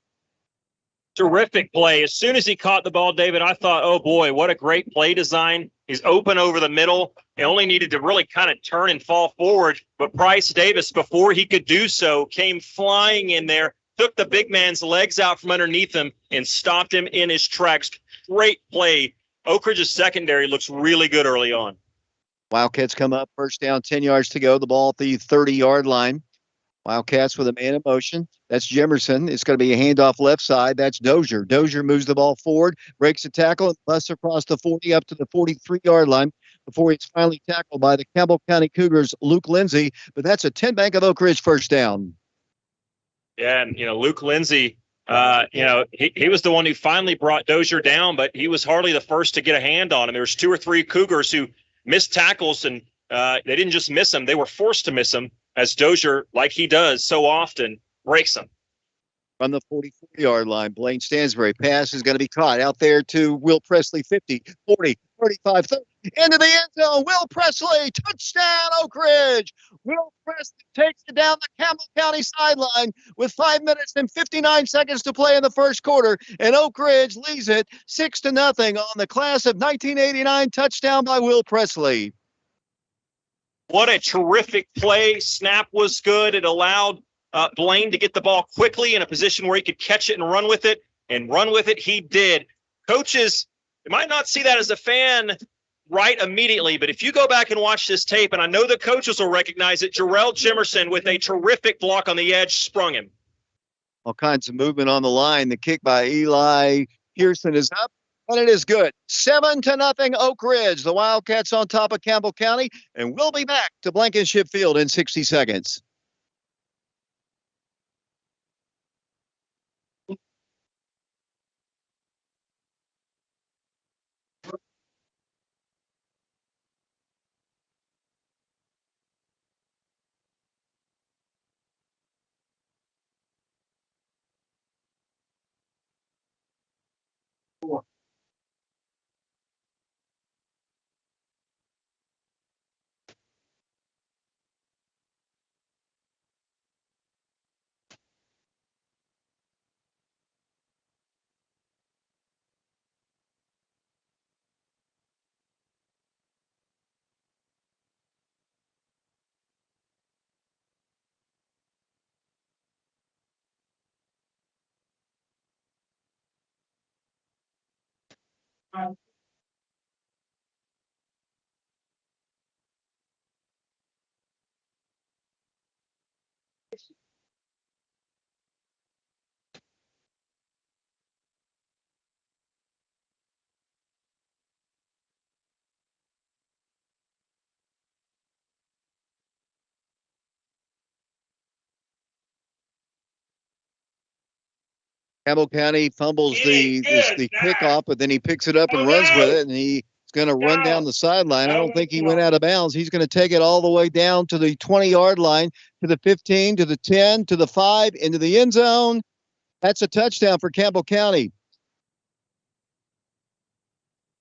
Terrific play. As soon as he caught the ball, David, I thought, oh, boy, what a great play design. He's open over the middle. He only needed to really kind of turn and fall forward, but Price Davis, before he could do so, came flying in there, took the big man's legs out from underneath him, and stopped him in his tracks. Great play. Oak Ridge's secondary looks really good early on. Wildcats come up, first down, 10 yards to go. The ball at the 30-yard line. Wildcats with a man in motion. That's Jemerson. It's going to be a handoff left side. That's Dozier. Dozier moves the ball forward, breaks the tackle, and busts across the 40 up to the 43-yard line before he's finally tackled by the Campbell County Cougars' Luke Lindsay. But that's a 10 Bank of Oak Ridge first down. Yeah, and, Luke Lindsay, he was the one who finally brought Dozier down, but he was hardly the first to get a hand on him. There was 2 or 3 Cougars who missed tackles, and they didn't just miss him. They were forced to miss him, as Dozier, like he does so often, breaks them. From the 44-yard line, Blaine Stansbury pass is going to be caught out there to Will Presley, 50, 40, 35, 30, into the end zone. Will Presley, touchdown, Oak Ridge. Will Presley takes it down the Campbell County sideline with 5 minutes and 59 seconds to play in the first quarter, and Oak Ridge leads it 6-0 on the class of 1989 touchdown by Will Presley. What a terrific play. Snap was good. It allowed Blaine to get the ball quickly in a position where he could catch it and run with it. And run with it he did. Coaches, you might not see that as a fan right immediately, but if you go back and watch this tape, and I know the coaches will recognize it, Jarrell Jemerson with a terrific block on the edge sprung him. All kinds of movement on the line. The kick by Eli Pearson is up. And it is good. 7-0 Oak Ridge. The Wildcats on top of Campbell County. And we'll be back to Blankenship Field in 60 seconds. Campbell County fumbles the kickoff, but then he picks it up and runs with it, and he going to run down the sideline. I don't think he went out of bounds. He's going to take it all the way down to the 20-yard line, to the 15, to the 10, to the 5, into the end zone. That's a touchdown for Campbell County.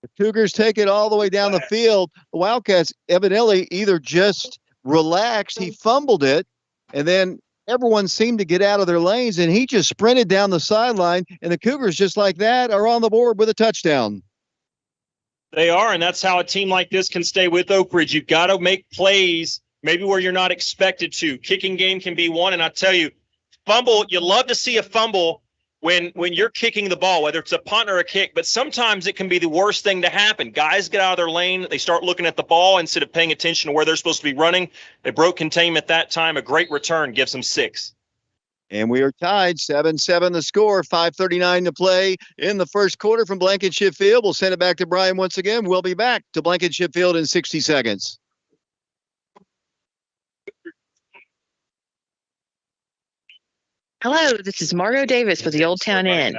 The Cougars take it all the way down the field. The Wildcats evidently either just relaxed, he fumbled it, and then everyone seemed to get out of their lanes, and he just sprinted down the sideline, and the Cougars, just like that, are on the board with a touchdown. They are, and that's how a team like this can stay with Oak Ridge. You've got to make plays maybe where you're not expected to. Kicking game can be one, and I tell you, fumble, you love to see a fumble when you're kicking the ball, whether it's a punt or a kick, but sometimes it can be the worst thing to happen. Guys get out of their lane. They start looking at the ball instead of paying attention to where they're supposed to be running. They broke containment that time. A great return gives them 6. And we are tied, 7-7 the score, 5:39 to play in the first quarter from Blankenship Field. We'll send it back to Brian once again. We'll be back to Blankenship Field in 60 seconds. Hello, this is Margot Davis with the Old Town Inn,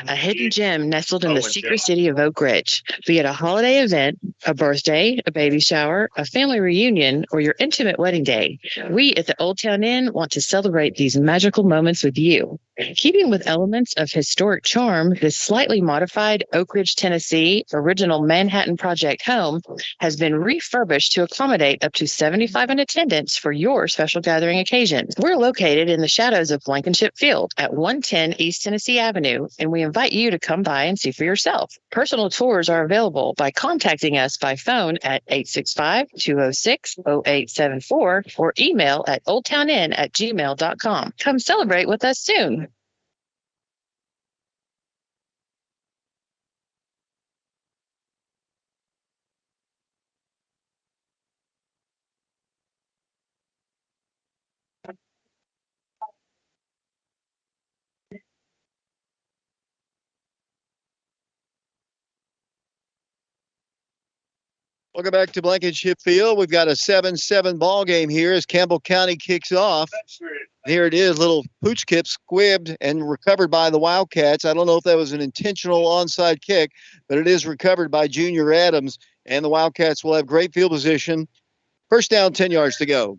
a hidden gem nestled in the secret city of Oak Ridge. Be it a holiday event, a birthday, a baby shower, a family reunion, or your intimate wedding day, we at the Old Town Inn want to celebrate these magical moments with you. Keeping with elements of historic charm, this slightly modified Oak Ridge, Tennessee original Manhattan Project home has been refurbished to accommodate up to 75 in attendance for your special gathering occasion. We're located in the shadows of Blankenship Field at 110 East Tennessee Avenue, and we invite you to come by and see for yourself. Personal tours are available by contacting us by phone at 865-206-0874 or email at oldtowninn@gmail.com. Come celebrate with us soon. Welcome back to Blankenship Field. We've got a 7-7 ball game here as Campbell County kicks off. Here it is, little pooch kip squibbed and recovered by the Wildcats. I don't know if that was an intentional onside kick, but it is recovered by Junior Adams, and the Wildcats will have great field position. First down, 10 yards to go.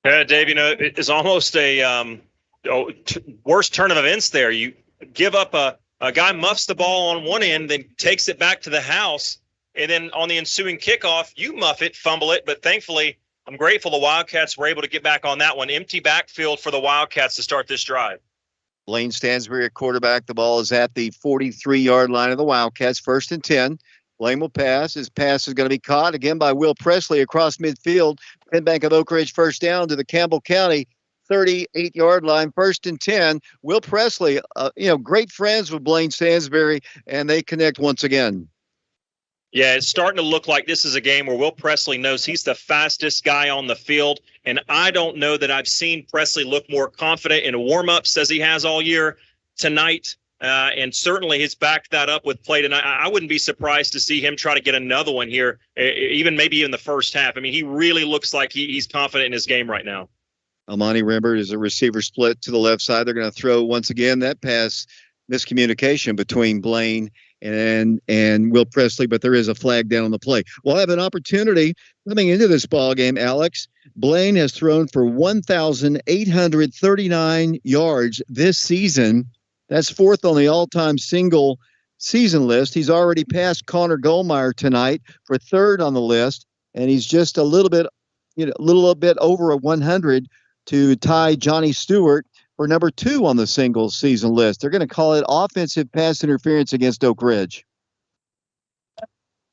Yeah, Dave, it's almost a worst turn of events there. You give up a guy muffs the ball on one end, then takes it back to the house, and then on the ensuing kickoff, you muff it, fumble it, but thankfully, I'm grateful the Wildcats were able to get back on that one. Empty backfield for the Wildcats to start this drive. Blaine Stansbury at quarterback. The ball is at the 43-yard line of the Wildcats, 1st and 10. Blaine will pass. His pass is going to be caught again by Will Presley across midfield. Penbank of Oak Ridge first down to the Campbell County 38-yard line, 1st and 10. Will Presley, great friends with Blaine Stansbury, and they connect once again. Yeah, it's starting to look like this is a game where Will Presley knows he's the fastest guy on the field, and I don't know that I've seen Presley look more confident in warm-ups as he has all year tonight, and certainly he's backed that up with play tonight. I wouldn't be surprised to see him try to get another one here, maybe in the first half. I mean, he really looks like he's confident in his game right now. Almani Rembert is a receiver split to the left side. They're going to throw once again. That pass, miscommunication between Blaine and Will Presley, but there is a flag down on the play. We'll have an opportunity coming into this ball game, Alex. Blaine has thrown for 1,839 yards this season. That's 4th on the all-time single season list. He's already passed Connor Goldmeyer tonight for 3rd on the list, and he's just a little bit over 100 to tie Johnny Stewart for number 2 on the singles season list. They're going to call it offensive pass interference against Oak Ridge.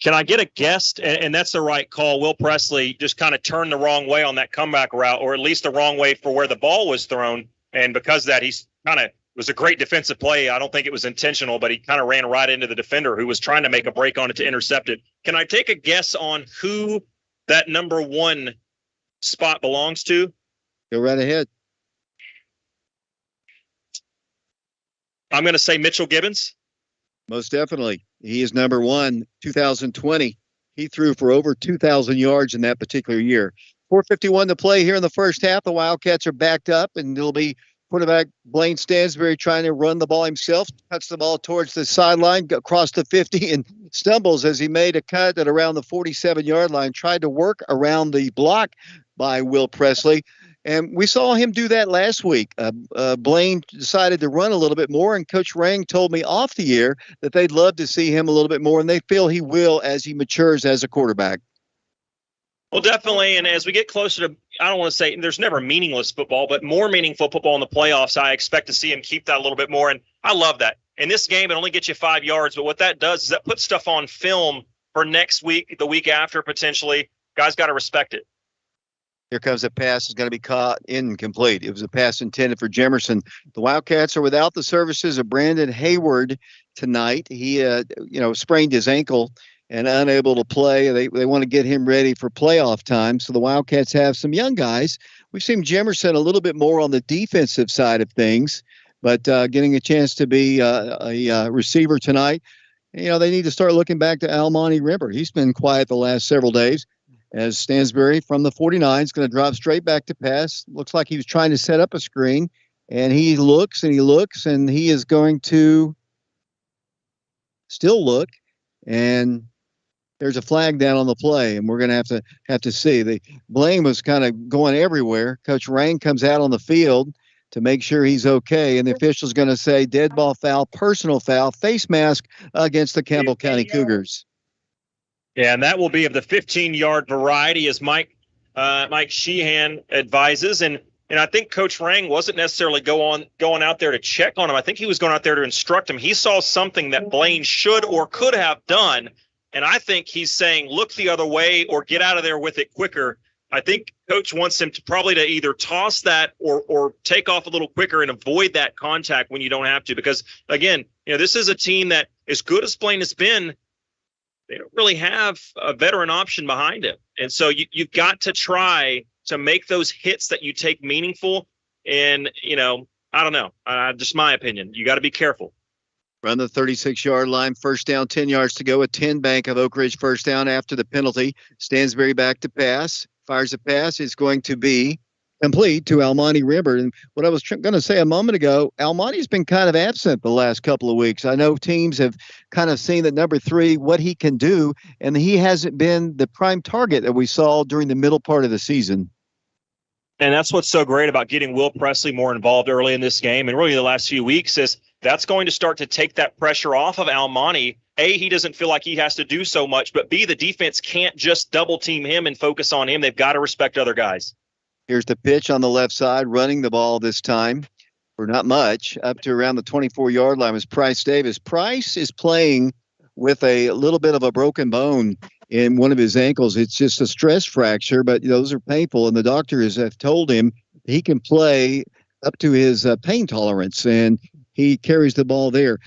Can I get a guess? And that's the right call. Will Presley just kind of turned the wrong way on that comeback route, or at least the wrong way for where the ball was thrown. And because of that, he's kind of was a great defensive play. I don't think it was intentional, but he kind of ran right into the defender who was trying to make a break on it to intercept it. Can I take a guess on who that number 1 spot belongs to? Go right ahead. I'm going to say Mitchell Gibbons. Most definitely. He is number 1, 2020. He threw for over 2,000 yards in that particular year. 4:51 to play here in the first half. The Wildcats are backed up, and it'll be Quarterback Blaine Stansbury trying to run the ball himself, cuts the ball towards the sideline, across the 50, and stumbles as he made a cut at around the 47-yard line, tried to work around the block by Will Presley. And we saw him do that last week. Blaine decided to run a little bit more, and Coach Rang told me off the air that they'd love to see him a little bit more, and they feel he will as he matures as a quarterback. Well, definitely. And as we get closer to, I don't want to say there's never meaningless football, but more meaningful football in the playoffs, I expect to see him keep that a little bit more. And I love that. In this game, it only gets you 5 yards, but what that does is that puts stuff on film for next week, the week after, potentially. Guys got to respect it. Here comes a pass. Is going to be caught incomplete. It was a pass intended for Jemerson. The Wildcats are without the services of Brandon Hayward tonight. He, sprained his ankle and unable to play. They want to get him ready for playoff time. So the Wildcats have some young guys. We've seen Jemerson a little bit more on the defensive side of things, but getting a chance to be a receiver tonight. They need to start looking back to Almonte Rimper. He's been quiet the last several days. As Stansbury from the 49 is going to drop straight back to pass. Looks like he was trying to set up a screen, and he looks, and he is going to still look, and there's a flag down on the play, and we're going to have to see. The blame was kind of going everywhere. Coach Rang comes out on the field to make sure he's okay, and the official's going to say dead ball foul, personal foul, face mask against the Campbell County Cougars. Yeah, and that will be of the 15-yard variety, as Mike Sheehan advises. And I think Coach Rang wasn't necessarily going out there to check on him. I think he was going out there to instruct him. He saw something that Blaine should or could have done, and I think he's saying, look the other way or get out of there with it quicker. I think Coach wants him to probably to either toss that or take off a little quicker and avoid that contact when you don't have to. Because, again, this is a team that, as good as Blaine has been, they don't really have a veteran option behind him. And so you've got to try to make those hits that you take meaningful. And, I don't know. Just my opinion. You got to be careful. Run the 36-yard line, first down, 10 yards to go. A 10 bank of Oak Ridge first down after the penalty. Stansbury back to pass. Fires a pass. It's going to be complete to Almonte Rimper. And what I was going to say a moment ago, Almonte's been kind of absent the last couple of weeks. I know teams have kind of seen that number 3, what he can do, and he hasn't been the prime target that we saw during the middle part of the season. And that's what's so great about getting Will Presley more involved early in this game and really the last few weeks is that's going to start to take that pressure off of Almonte. A, he doesn't feel like he has to do so much, but B, the defense can't just double team him and focus on him. They've got to respect other guys. Here's the pitch on the left side, running the ball this time for not much, up to around the 24-yard line was Price Davis. Price is playing with a little bit of a broken bone in one of his ankles. It's just a stress fracture, but those are painful, and the doctors have told him he can play up to his pain tolerance, and he carries the ball there.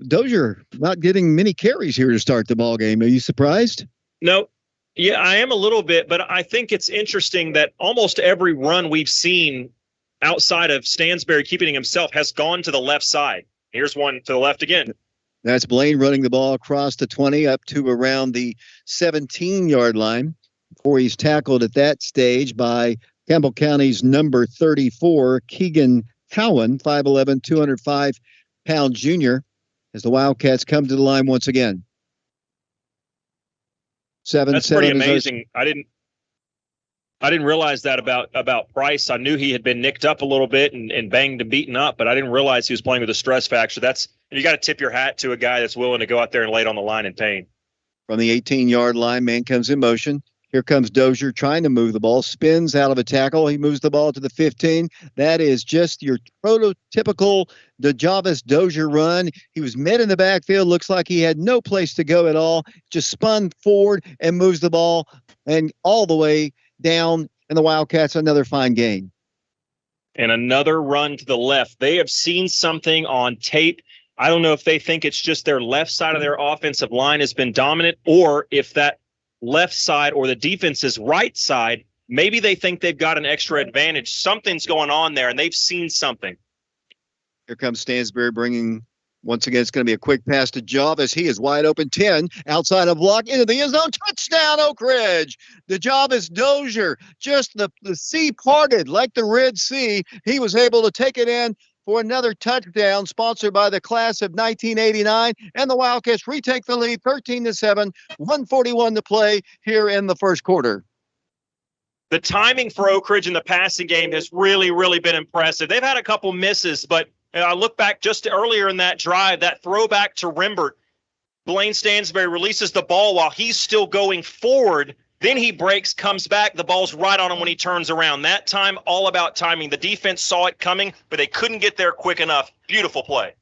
Dozier not getting many carries here to start the ball game. Are you surprised? No. Yeah, I am a little bit, but I think it's interesting that almost every run we've seen outside of Stansbury keeping himself has gone to the left side. Here's one to the left again. That's Blaine running the ball across the 20 up to around the 17-yard line before he's tackled at that stage by Campbell County's number 34, Keegan Cowan, 5'11", 205-pound junior, as the Wildcats come to the line once again. That's pretty amazing. I didn't realize that about Price. I knew he had been nicked up a little bit and banged and beaten up, but I didn't realize he was playing with a stress fracture. You got to tip your hat to a guy that's willing to go out there and lay it on the line in pain. From the 18-yard line, man comes in motion. Here comes Dozier trying to move the ball, spins out of a tackle. He moves the ball to the 15. That is just your prototypical DeJavis Dozier run. He was met in the backfield. Looks like he had no place to go at all. Just spun forward and moves the ball and all the way down. And the Wildcats, another fine gain. And another run to the left. They have seen something on tape. I don't know if they think it's just their left side of their offensive line has been dominant, or if that left side or the defense's right side, maybe they think they've got an extra advantage. Something's going on there, and they've seen something. Here comes Stansbury bringing Once again, it's going to be a quick pass to Jarvis. He is wide open, 10, outside of block, into the end zone. Touchdown, Oak Ridge. The Jarvis Dozier, just the sea parted like the Red Sea. He was able to take it in for another touchdown, sponsored by the class of 1989. And the Wildcats retake the lead 13-7, 1:41 to play here in the first quarter. The timing for Oak Ridge in the passing game has really, really been impressive. They've had a couple misses, but I look back just earlier in that drive, that throwback to Rimbert. Blaine Stansberry releases the ball while he's still going forward. Then he breaks, comes back. The ball's right on him when he turns around. That time, all about timing. The defense saw it coming, but they couldn't get there quick enough. Beautiful play.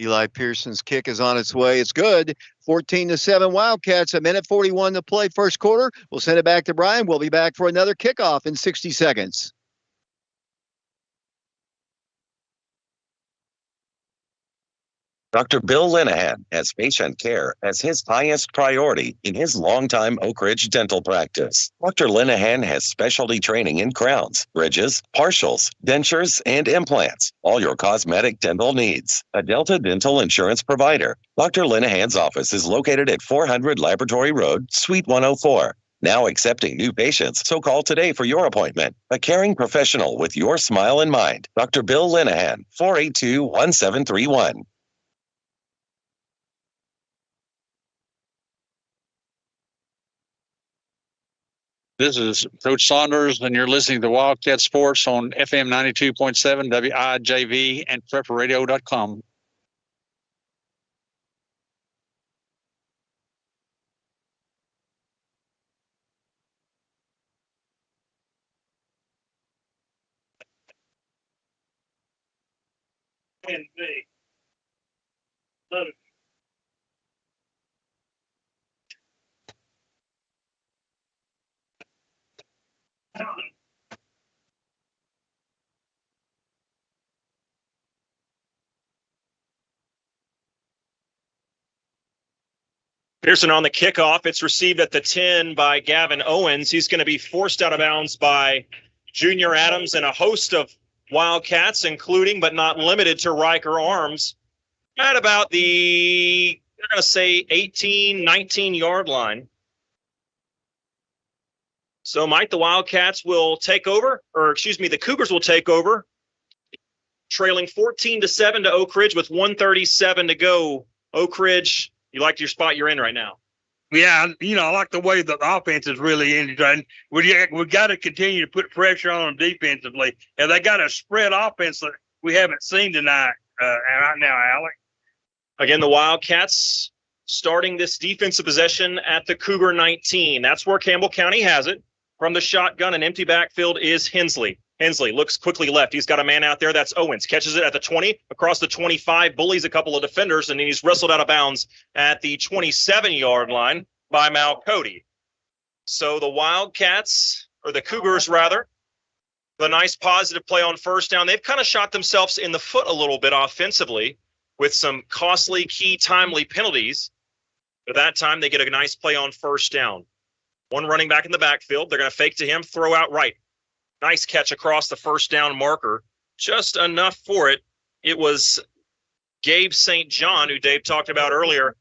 Eli Pearson's kick is on its way. It's good. 14-7 Wildcats. 1:41 to play first quarter. We'll send it back to Brian. We'll be back for another kickoff in 60 seconds. Dr. Bill Linehan has patient care as his highest priority in his longtime Oak Ridge dental practice. Dr. Linehan has specialty training in crowns, bridges, partials, dentures, and implants. All your cosmetic dental needs. A Delta Dental Insurance provider. Dr. Linehan's office is located at 400 Laboratory Road, Suite 104. Now accepting new patients, so call today for your appointment. A caring professional with your smile in mind. Dr. Bill Linehan, 482-1731. This is Coach Saunders, and you're listening to Wildcat Sports on FM 92.7 WIJV and PrepRadio.com. Pearson on the kickoff. It's received at the 10 by Gavin Owens. He's going to be forced out of bounds by Junior Adams and a host of Wildcats, including but not limited to Riker Arms, at about the, they're going to say 18, 19-yard line. So, Mike, the Wildcats will take over, or excuse me, the Cougars will take over, trailing 14-7 to Oak Ridge with 1:37 to go. Oak Ridge, you like your spot you're in right now? Yeah, I like the way the offense is really integrating. We got to continue to put pressure on them defensively. And they got a spread offense that we haven't seen tonight right now, Alec. Again, the Wildcats starting this defensive possession at the Cougar 19. That's where Campbell County has it. From the shotgun, an empty backfield is Hensley. Hensley looks quickly left. He's got a man out there. That's Owens. Catches it at the 20, across the 25, bullies a couple of defenders, and then he's wrestled out of bounds at the 27-yard line by Mal Cody. So the Wildcats, or the Cougars rather, the nice positive play on first down. They've kind of shot themselves in the foot a little bit offensively with some costly, key, timely penalties. But that time they get a nice play on first down. One running back in the backfield. They're going to fake to him, throw out right. Nice catch across the first down marker. Just enough for it. It was Gabe St. John, who Dave talked about earlier,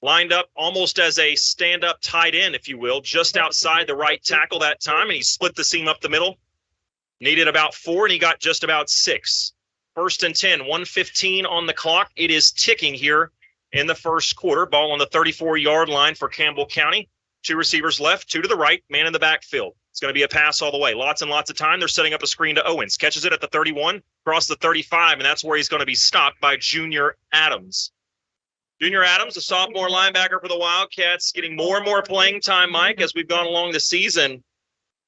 lined up almost as a stand-up tight end, if you will, just outside the right tackle that time, and he split the seam up the middle. Needed about 4, and he got just about 6. 1st and 10, 1:15 on the clock. It is ticking here in the first quarter. Ball on the 34-yard line for Campbell County. 2 receivers left, 2 to the right, man in the backfield. It's going to be a pass all the way. Lots and lots of time. They're setting up a screen to Owens. Catches it at the 31, across the 35, and that's where he's going to be stopped by Junior Adams. Junior Adams, a sophomore linebacker for the Wildcats, getting more and more playing time, Mike, as we've gone along the season.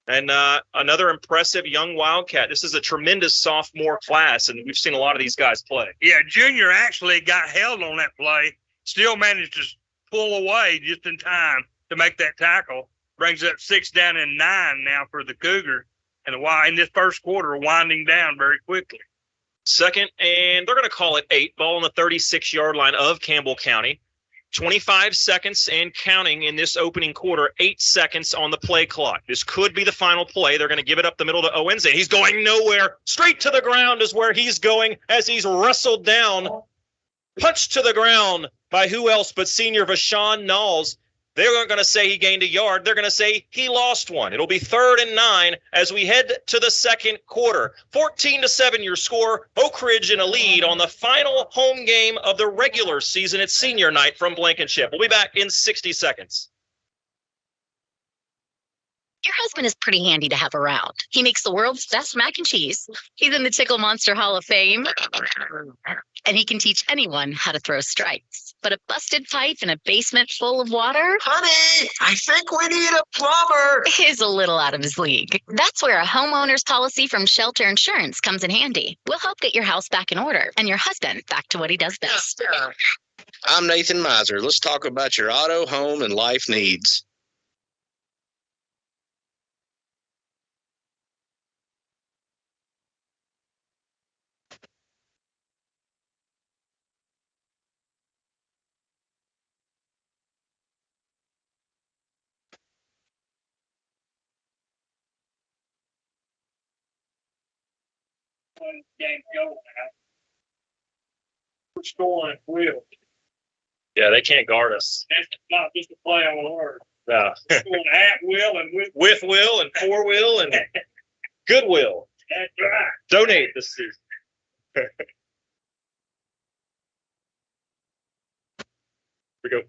And another impressive young Wildcat. This is a tremendous sophomore class, and we've seen a lot of these guys play. Yeah, Junior actually got held on that play, still managed to pull away just in time to make that tackle. Brings up 6 down and 9 now for the Cougar. And in this first quarter, winding down very quickly. Second, and they're going to call it 8. Ball on the 36-yard line of Campbell County. 25 seconds and counting in this opening quarter. 8 seconds on the play clock. This could be the final play. They're going to give it up the middle to Owens, and he's going nowhere. Straight to the ground is where he's going as he's wrestled down punched to the ground by who else but senior Vashawn Knowles. They're not going to say he gained a yard. They're going to say he lost one. It'll be 3rd and 9 as we head to the second quarter. 14-7 your score. Oak Ridge in a lead on the final home game of the regular season. It's senior night from Blankenship. We'll be back in 60 seconds. Your husband is pretty handy to have around. He makes the world's best mac and cheese. He's in the Tickle Monster Hall of Fame. And he can teach anyone how to throw strikes. But a busted pipe in a basement full of water? Honey, I think we need a plumber. Is a little out of his league. That's where a homeowner's policy from Shelter Insurance comes in handy. We'll help get your house back in order and your husband back to what he does best. I'm Nathan Miser. Let's talk about your auto, home, and life needs. Game go now. We're scoring will. Yeah, they can't guard us. That's not just a play on word. No. Scoring at will and With will and for will and goodwill. That's right. Donate this season. Here we go.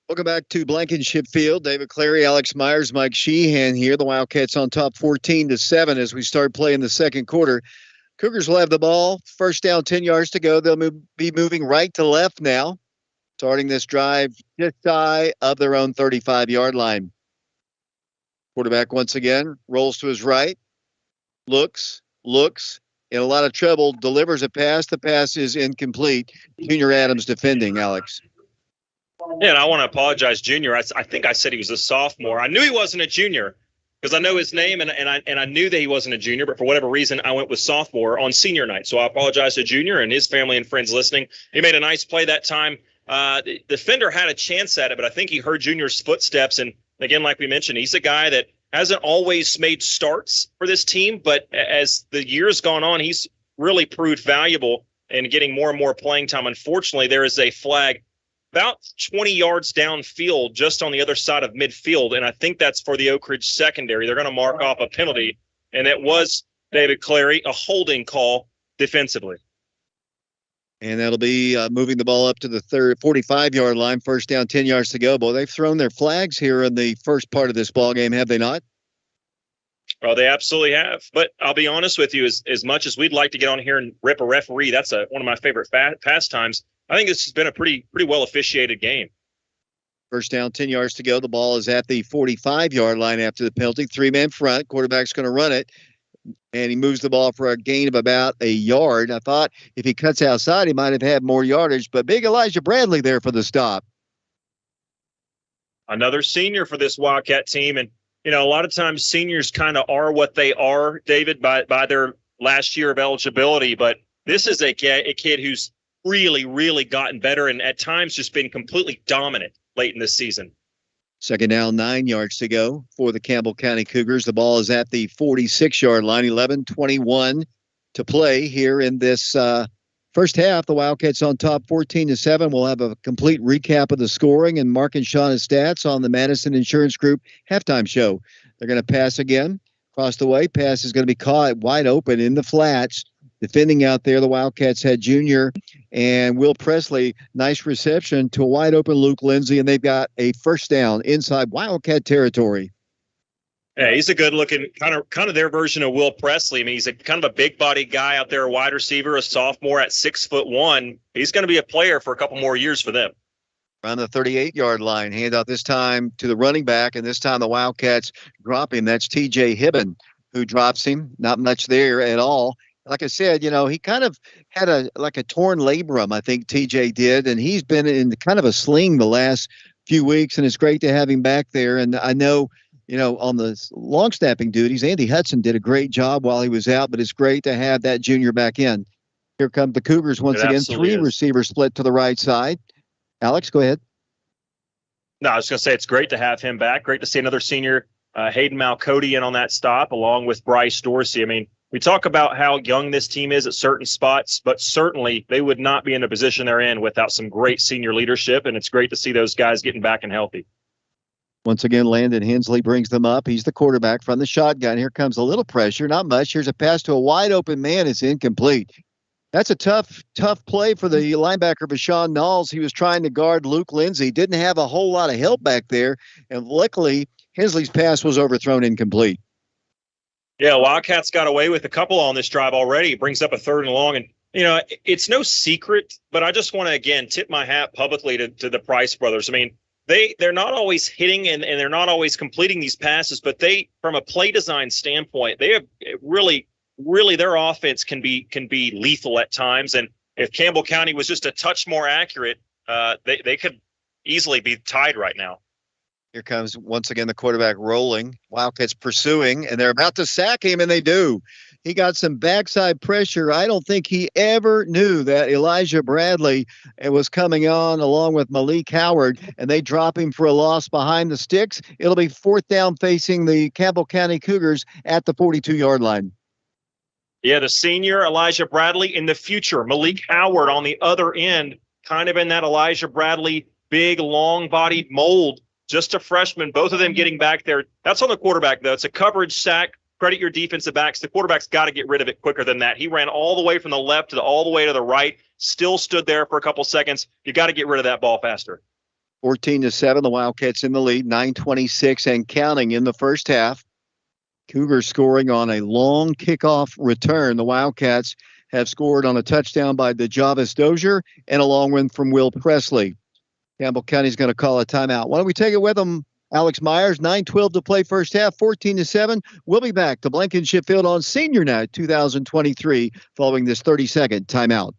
Welcome back to Blankenship Field. David Clary, Alex Myers, Mike Sheehan here. The Wildcats on top 14-7 as we start playing the second quarter. Cougars will have the ball. First down, 10 yards to go. They'll be moving right to left now, starting this drive just shy of their own 35-yard line. Quarterback once again rolls to his right, looks, in a lot of trouble, delivers a pass. The pass is incomplete. Junior Adams defending, Alex. Yeah, and I want to apologize, Junior. I think I said he was a sophomore. I knew he wasn't a junior because I know his name, and I knew that he wasn't a junior, but for whatever reason, I went with sophomore on senior night. So I apologize to Junior and his family and friends listening. He made a nice play that time. The defender had a chance at it, but I think he heard Junior's footsteps. And again, like we mentioned, he's a guy that hasn't always made starts for this team, but as the years gone on, he's really proved valuable in getting more and more playing time. Unfortunately, there is a flag about 20 yards downfield, just on the other side of midfield. And I think that's for the Oak Ridge secondary. They're going to mark off a penalty. And it was, David Clary, a holding call defensively. And that'll be moving the ball up to the 45-yard line. First down, 10 yards to go. Boy, they've thrown their flags here in the first part of this ball game, have they not? Well, they absolutely have. But I'll be honest with you, as much as we'd like to get on here and rip a referee, that's one of my favorite pastimes. I think this has been a pretty well officiated game. First down, 10 yards to go. The ball is at the 45-yard line after the penalty. Three-man front. Quarterback's going to run it, and he moves the ball for a gain of about a yard. I thought if he cuts outside, he might have had more yardage, but big Elijah Bradley there for the stop. Another senior for this Wildcat team. And, a lot of times seniors kind of are what they are, David, by their last year of eligibility. But this is a kid who's really gotten better and at times just been completely dominant late in this season. Second down, 9 yards to go for the Campbell County Cougars. The ball is at the 46-yard line, 11:21 to play here in this first half. The Wildcats on top 14-7. We'll have a complete recap of the scoring and Mark and Shauna's stats on the Madison Insurance Group halftime show. They're going to pass again. Across the way, pass is going to be caught wide open in the flats. Defending out there, the Wildcats had Junior and Will Presley. Nice reception to a wide open Luke Lindsay, and they've got a first down inside Wildcat territory. Yeah, he's a good-looking, kind of their version of Will Presley. I mean, he's a kind of a big-bodied guy out there, a wide receiver, a sophomore at 6'1". He's going to be a player for a couple more years for them. Around the 38-yard line, handout this time to the running back, and this time the Wildcats drop him. That's T.J. Hibben who drops him. Not much there at all. Like I said, he kind of had a torn labrum, I think TJ did, and he's been in kind of a sling the last few weeks, and it's great to have him back there. And I know, on the long snapping duties, Andy Hudson did a great job while he was out, but it's great to have that junior back in. Here come the Cougars once again, three receivers split to the right side. Alex, go ahead. No, I was going to say it's great to have him back. Great to see another senior, Hayden Malcody, in on that stop, along with Bryce Dorsey. I mean, We talk about how young this team is at certain spots, but certainly they would not be in the position they're in without some great senior leadership, and it's great to see those guys getting back and healthy. Once again, Landon Hensley brings them up. He's the quarterback from the shotgun. Here comes a little pressure, not much. Here's a pass to a wide open man. It's incomplete. That's a tough play for the linebacker, Bashawn Knowles. He was trying to guard Luke Lindsay. Didn't have a whole lot of help back there, and luckily Hensley's pass was overthrown incomplete. Yeah, Wildcats got away with a couple on this drive already. It brings up a 3rd and long. And, it's no secret, but I just want to, again, tip my hat publicly to the Price brothers. I mean, they're not always hitting and they're not always completing these passes, but they, from a play design standpoint, they have really their offense can be lethal at times. And if Campbell County was just a touch more accurate, they could easily be tied right now. Here comes, once again, the quarterback rolling. Wildcats pursuing, and they're about to sack him, and they do. He got some backside pressure. I don't think he ever knew that Elijah Bradley was coming on along with Malik Howard, and they drop him for a loss behind the sticks. It'll be 4th down facing the Campbell County Cougars at the 42-yard line. Yeah, the senior Elijah Bradley in the future. Malik Howard on the other end, kind of in that Elijah Bradley big, long-bodied mold. Just a freshman, both of them getting back there. That's on the quarterback, though. It's a coverage sack. Credit your defensive backs. The quarterback's got to get rid of it quicker than that. He ran all the way from the left to all the way to the right, still stood there for a couple seconds. You got to get rid of that ball faster. 14-7, the Wildcats in the lead, 9:26 and counting in the first half. Cougars scoring on a long kickoff return. The Wildcats have scored on a touchdown by DeJavis Dozier and a long one from Will Presley. Campbell County's going to call a timeout. Why don't we take it with them, Alex Myers? 9:12 to play first half, 14-7. We'll be back to Blankenship Field on Senior Night 2023 following this 30-second timeout.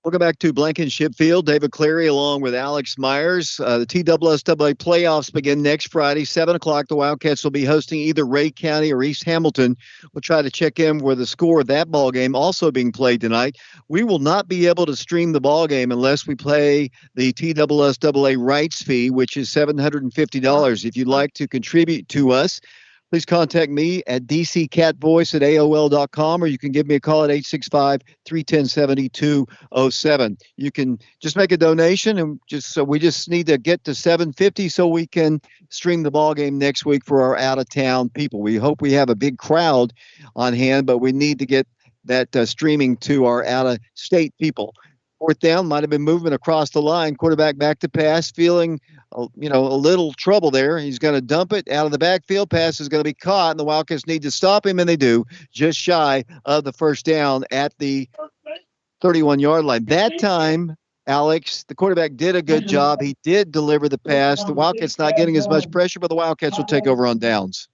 Welcome back to Blankenship Field. David Clary along with Alex Myers. The TSSAA playoffs begin next Friday, 7 o'clock. The Wildcats will be hosting either Ray County or East Hamilton. We'll try to check in with the score of that ball game also being played tonight. We will not be able to stream the ball game unless we pay the TSSAA rights fee, which is $750. If you'd like to contribute to us, please contact me at dccatvoice@aol.com, or you can give me a call at 865-310-7207. You can just make a donation, and we just need to get to $750 so we can stream the ball game next week for our out-of-town people. We hope we have a big crowd on hand, but we need to get that streaming to our out-of-state people. 4th down, might have been movement across the line. Quarterback back to pass, feeling a little trouble there. He's going to dump it out of the backfield. Pass is going to be caught, and the Wildcats need to stop him, and they do, just shy of the 1st down at the 31-yard line. That time, Alex, the quarterback did a good job. He did deliver the pass. The Wildcats not getting as much pressure, but the Wildcats will take over on downs.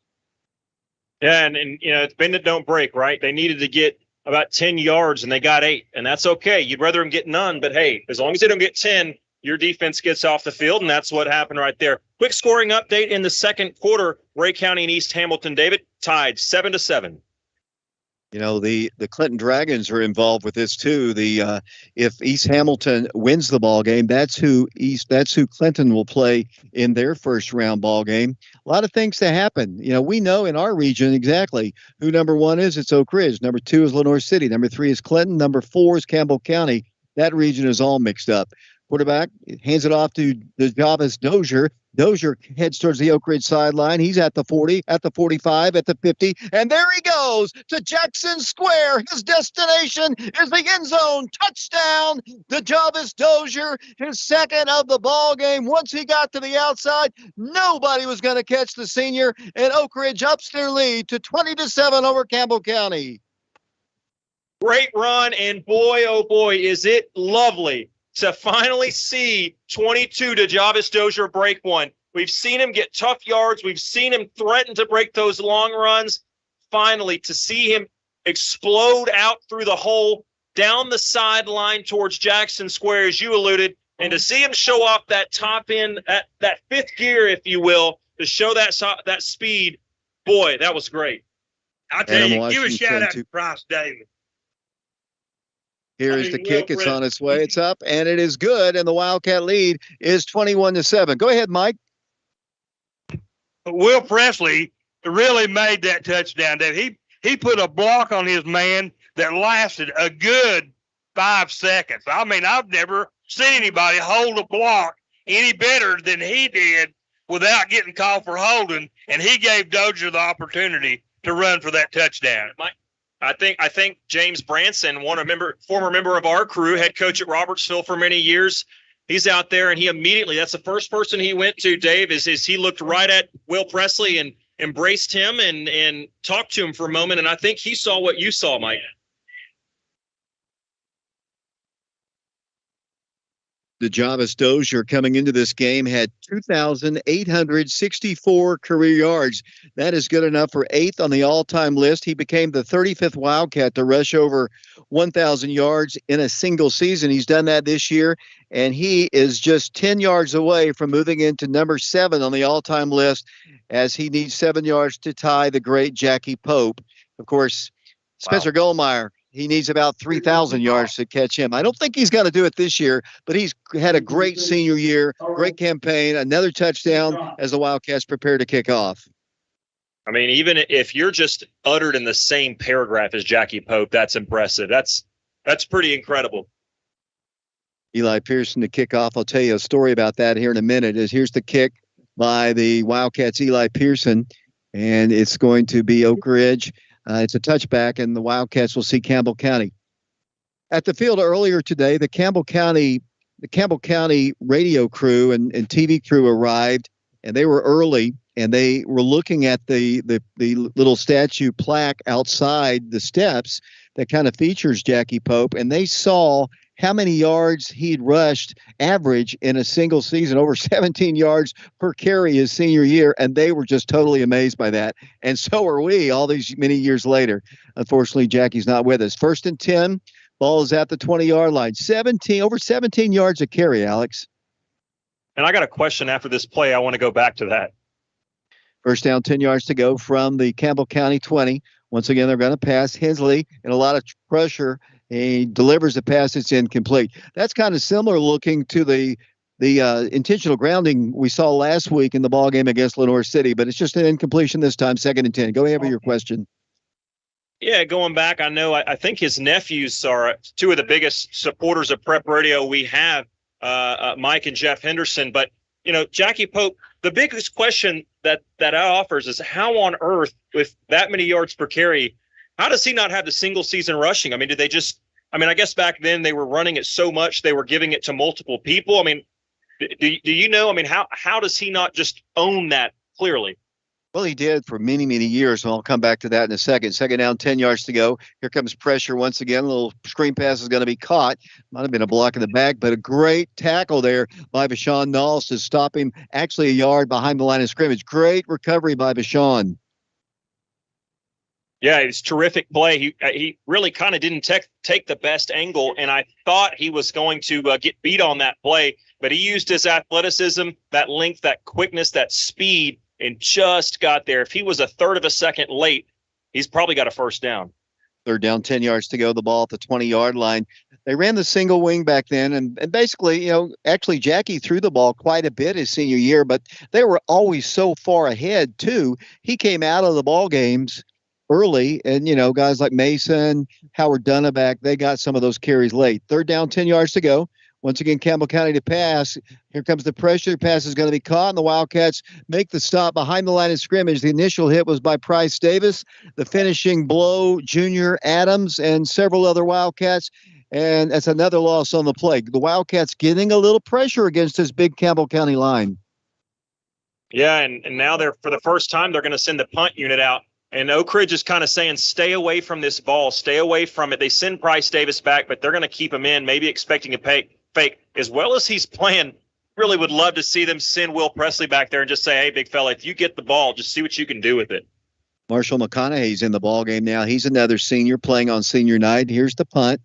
Yeah, and it's bend it, don't break, right? They needed to get about 10 yards, and they got 8, and that's okay. You'd rather them get none, but hey, as long as they don't get 10, your defense gets off the field, and that's what happened right there. Quick scoring update in the second quarter. Ray County and East Hamilton, David, tied 7-7. The Clinton Dragons are involved with this too. If East Hamilton wins the ball game, that's who Clinton will play in their first round ball game. A lot of things to happen. We know in our region exactly who number 1 is. It's Oak Ridge. Number 2 is Lenoir City. Number 3 is Clinton. Number 4 is Campbell County. That region is all mixed up. Quarterback hands it off to DeJavis Dozier. Dozier heads towards the Oak Ridge sideline. He's at the 40, at the 45, at the 50, and there he goes to Jackson Square. His destination is the end zone. Touchdown, DeJavis Dozier, his second of the ball game. Once he got to the outside, nobody was going to catch the senior, and Oak Ridge ups their lead to 20-7 over Campbell County. Great run, and boy, oh boy, is it lovely to finally see 22 to Javis Dozier break one. We've seen him get tough yards. We've seen him threaten to break those long runs. Finally, to see him explode out through the hole, down the sideline towards Jackson Square, as you alluded, and to see him show off that top end, that fifth gear, if you will, to show that speed, boy, that was great. I'll tell you, give a shout out to Price Davis. Here is the kick. It's on its way. It's up, and it is good. And the Wildcat lead is 21-7. Go ahead, Mike. Will Presley really made that touchdown. That he put a block on his man that lasted a good 5 seconds. I mean, I've never seen anybody hold a block any better than he did without getting called for holding, and he gave Dozier the opportunity to run for that touchdown. I think James Branson, former member of our crew, head coach at Robertsville for many years, he's out there, and he immediately, that's the first person he went to, Dave, is he looked right at Will Presley and embraced him and talked to him for a moment, and I think he saw what you saw, Mike. The Javis Dozier coming into this game had 2,864 career yards. That is good enough for 8th on the all-time list. He became the 35th Wildcat to rush over 1,000 yards in a single season. He's done that this year, and he is just 10 yards away from moving into number 7 on the all-time list, as he needs 7 yards to tie the great Jackie Pope. Of course, Spencer Goldmeyer, he needs about 3,000 yards to catch him. I don't think he's going to do it this year, but he's had a great senior year, great campaign, another touchdown as the Wildcats prepare to kick off. I mean, even if you're just uttered in the same paragraph as Jackie Pope, that's impressive. That's pretty incredible. Eli Pearson to kick off. I'll tell you a story about that here in a minute. Here's the kick by the Wildcats, Eli Pearson, and it's going to be Oak Ridge. It's a touchback, and the Wildcats will see Campbell County. At the field earlier today, the Campbell County radio crew and TV crew arrived, and they were early, and they were looking at the little statue plaque outside the steps that kind of features Jackie Pope, and they saw how many yards he'd rushed average in a single season, over 17 yards per carry his senior year, and they were just totally amazed by that. And so are we all these many years later. Unfortunately, Jackie's not with us. 1st and 10, ball is at the 20-yard line. Over 17 yards a carry, Alex. And I got a question after this play. I want to go back to that. 1st down, 10 yards to go from the Campbell County 20. Once again, they're going to pass Hensley and a lot of pressure. He delivers the pass. It's incomplete. That's kind of similar looking to the intentional grounding we saw last week in the ball game against Lenore City, but it's just an incompletion this time, 2nd and 10. Go ahead with your question. Yeah, going back, I think his nephews are two of the biggest supporters of Prep Radio we have, Mike and Jeff Henderson. But, Jackie Pope, the biggest question that offers is how on earth, with that many yards per carry, how does he not have the single season rushing? I mean, I guess back then they were running it so much they were giving it to multiple people. I mean, do you know? I mean, how does he not just own that clearly? Well, he did for many, many years. And I'll come back to that in a second. 2nd down, 10 yards to go. Here comes pressure once again. A little screen pass is going to be caught. Might have been a block in the back, but a great tackle there by Bashan Knowles to stop him actually a yard behind the line of scrimmage. Great recovery by Bashan. Yeah, it was terrific play. He really kind of didn't take the best angle, and I thought he was going to get beat on that play, but he used his athleticism, that length, that quickness, that speed, and just got there. If he was a third of a second late, he's probably got a 1st down. 3rd down, 10 yards to go, the ball at the 20-yard line. They ran the single wing back then, and basically, actually Jackie threw the ball quite a bit his senior year, but they were always so far ahead, too. He came out of the ball games early, and guys like Mason, Howard Dunaback, they got some of those carries late. 3rd down, 10 yards to go. Once again, Campbell County to pass. Here comes the pressure. Pass is going to be caught, and the Wildcats make the stop behind the line of scrimmage. The initial hit was by Price Davis. The finishing blow, Junior Adams, and several other Wildcats. And that's another loss on the play. The Wildcats getting a little pressure against this big Campbell County line. Yeah, and now for the first time, they're going to send the punt unit out. And Oak Ridge is kind of saying, stay away from this ball, stay away from it. They send Price Davis back, but they're going to keep him in, maybe expecting to fake. As well as he's playing, really would love to see them send Will Presley back there and just say, hey, big fella, if you get the ball, just see what you can do with it. Marshall McConaughey's in the ball game now. He's another senior playing on senior night. Here's the punt.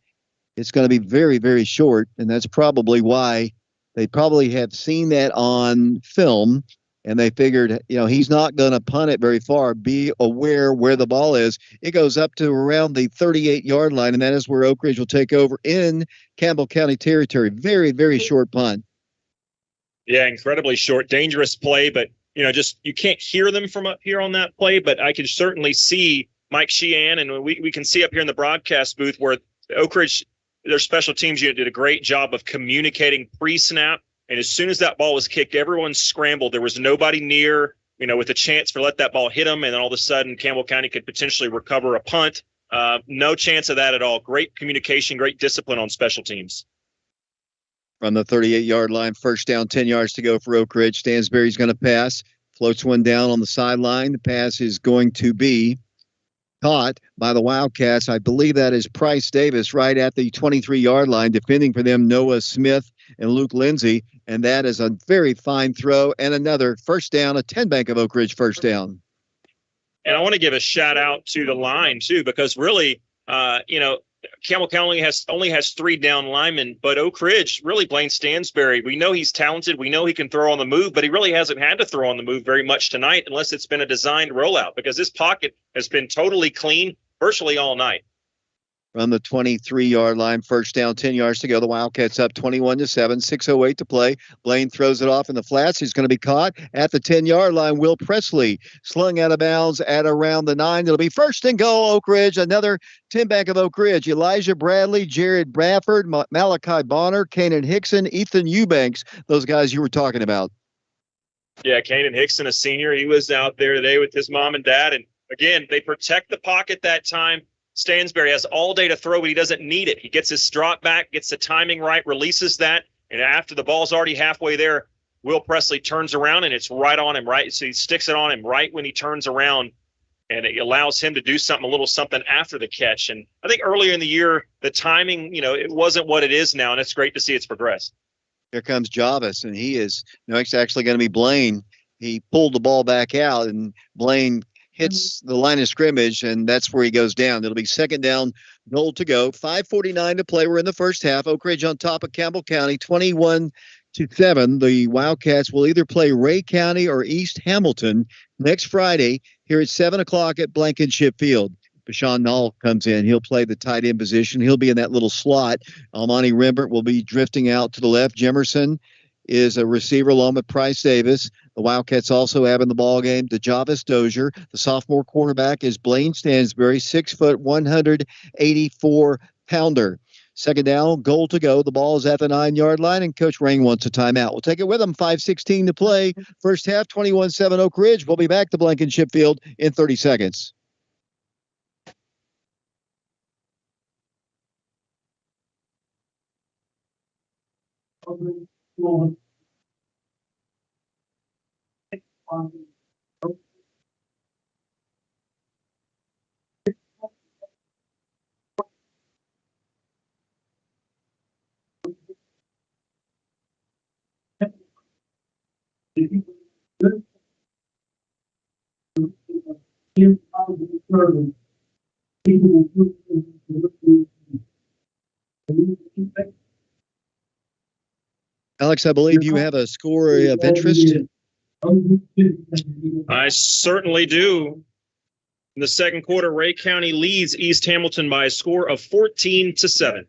It's going to be very, very short, and that's probably why they probably have seen that on film, and they figured, he's not going to punt it very far. Be aware where the ball is. It goes up to around the 38-yard line, and that is where Oak Ridge will take over in Campbell County territory. Very, very short punt. Yeah, incredibly short, dangerous play, but just you can't hear them from up here on that play, but I can certainly see Mike Sheehan, and we can see up here in the broadcast booth where Oak Ridge, their special teams unit, did a great job of communicating pre-snap. And as soon as that ball was kicked, everyone scrambled. There was nobody near, with a chance for let that ball hit them, and then all of a sudden Campbell County could potentially recover a punt. No chance of that at all. Great communication, great discipline on special teams. From the 38-yard line, first down, 10 yards to go for Oak Ridge. Stansberry's going to pass, floats one down on the sideline. The pass is going to be caught by the Wildcats. I believe that is Price Davis right at the 23-yard line, defending for them Noah Smith and Luke Lindsay, and that is a very fine throw and another first down, a 10 Bank of Oak Ridge first down. And I want to give a shout out to the line too, because really, Campbell County only has 3 down linemen, but Oak Ridge, really Blaine Stansberry, we know he's talented. We know he can throw on the move, but he really hasn't had to throw on the move very much tonight unless it's been a designed rollout, because this pocket has been totally clean virtually all night. From the 23-yard line, first down, 10 yards to go. The Wildcats up 21-7, 6:08 to play. Blaine throws it off in the flats. He's going to be caught at the 10-yard line. Will Presley slung out of bounds at around the 9. It'll be first and goal, Oak Ridge. Another 10 Bank of Oak Ridge. Elijah Bradley, Jared Bradford, Malachi Bonner, Kanan Hickson, Ethan Eubanks. Those guys you were talking about. Yeah, Kanan Hickson, a senior. He was out there today with his mom and dad. And again, they protect the pocket that time. Stansberry has all day to throw, but he doesn't need it. He gets his drop back, gets the timing right, releases that, and after the ball's already halfway there, Will Presley turns around, and it's right on him, right? So he sticks it on him right when he turns around, and it allows him to do a little something after the catch. And I think earlier in the year, the timing, it wasn't what it is now, and it's great to see it's progressed. Here comes Javis, and he is, it's actually going to be Blaine. He pulled the ball back out, and Blaine hits the line of scrimmage, and that's where he goes down. It'll be second down, goal to go. 5:49 to play. We're in the first half. Oak Ridge on top of Campbell County, 21-7. The Wildcats will either play Ray County or East Hamilton next Friday here at 7 o'clock at Blankenship Field. Bashan Nall comes in. He'll play the tight end position. He'll be in that little slot. Almani Rembert will be drifting out to the left. Jemerson is a receiver along with Price Davis. The Wildcats also have in the ball game DeJavis Dozier. The sophomore quarterback is Blaine Stansberry, 6 foot, 184-pounder. Second down, goal to go. The ball is at the 9-yard line, and Coach Rain wants a timeout. We'll take it with him. 5:16 to play. First half, 21-7 Oak Ridge. We'll be back to Blankenship Field in 30 seconds. Alex, I believe you have a score of interest. I certainly do. In the second quarter, Ray County leads East Hamilton by a score of 14-7.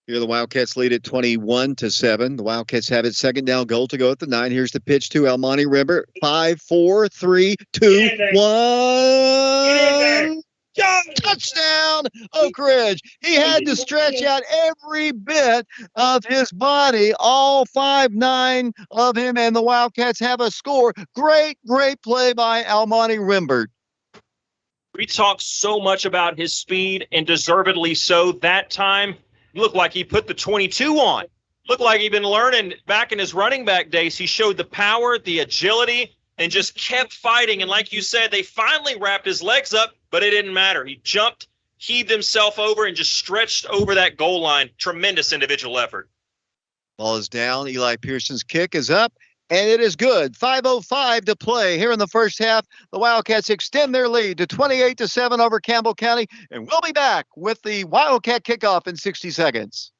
Here the Wildcats lead at 21-7. The Wildcats have it second down, goal to go at the 9. Here's the pitch to Almani Rembert. 5, 4, 3, 2, 1. Touchdown, Oak Ridge. He had to stretch out every bit of his body, all 5'9" of him, and the Wildcats have a score. Great play by Almani Rembert. We talk so much about his speed, and deservedly so. That time, looked like he put the 22 on. Looked like he'd been learning back in his running back days. He showed the power, the agility, and just kept fighting. And like you said, they finally wrapped his legs up, but it didn't matter. He jumped, heaved himself over and just stretched over that goal line. Tremendous individual effort. Ball is down. Eli Pearson's kick is up, and it is good. 5:05 to play here in the first half. The Wildcats extend their lead to 28-7 over Campbell County, and we'll be back with the Wildcat kickoff in 60 seconds.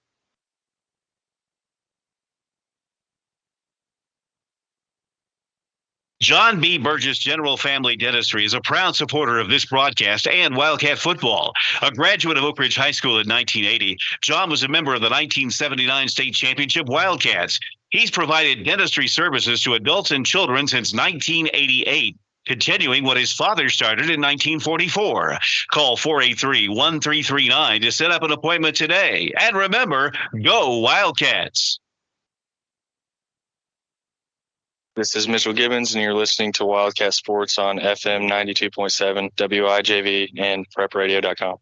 John B. Burgess General Family Dentistry is a proud supporter of this broadcast and Wildcat football. A graduate of Oak Ridge High School in 1980, John was a member of the 1979 state championship Wildcats. He's provided dentistry services to adults and children since 1988, continuing what his father started in 1944. Call 483-1339 to set up an appointment today. And remember, go Wildcats. This is Mitchell Gibbons, and you're listening to Wildcat Sports on FM 92.7 WIJV and prepradio.com.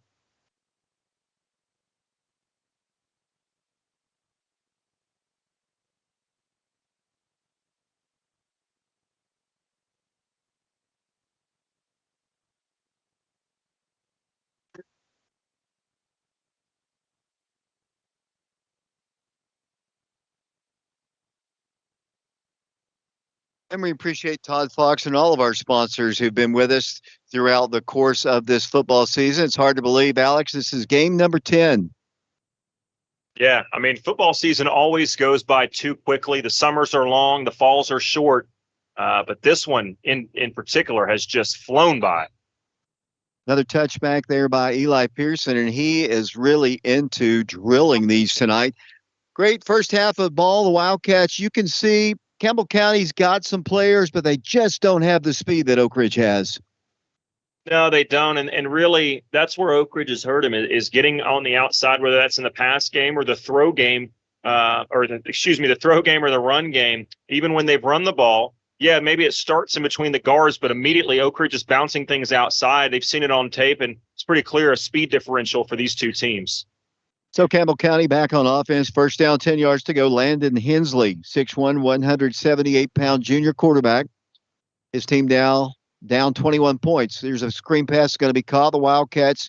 And we appreciate Todd Fox and all of our sponsors who've been with us throughout the course of this football season. It's hard to believe, Alex, this is game number 10. Yeah, I mean, football season always goes by too quickly. The summers are long, the falls are short, but this one in particular has just flown by. Another touchback there by Eli Pearson, and he is really into drilling these tonight. Great first half of ball. The Wildcats, you can see Campbell County's got some players, but they just don't have the speed that Oak Ridge has. No, they don't. And really, that's where Oak Ridge has hurt him is getting on the outside, whether that's in the pass game or the throw game, the throw game or the run game. Even when they've run the ball, yeah, maybe it starts in between the guards, but immediately Oak Ridge is bouncing things outside. They've seen it on tape, and it's pretty clear a speed differential for these two teams. So Campbell County back on offense. First down, 10 yards to go. Landon Hensley, 6'1", 178-pound junior quarterback. His team now down 21 points. There's a screen pass going to be caught. The Wildcats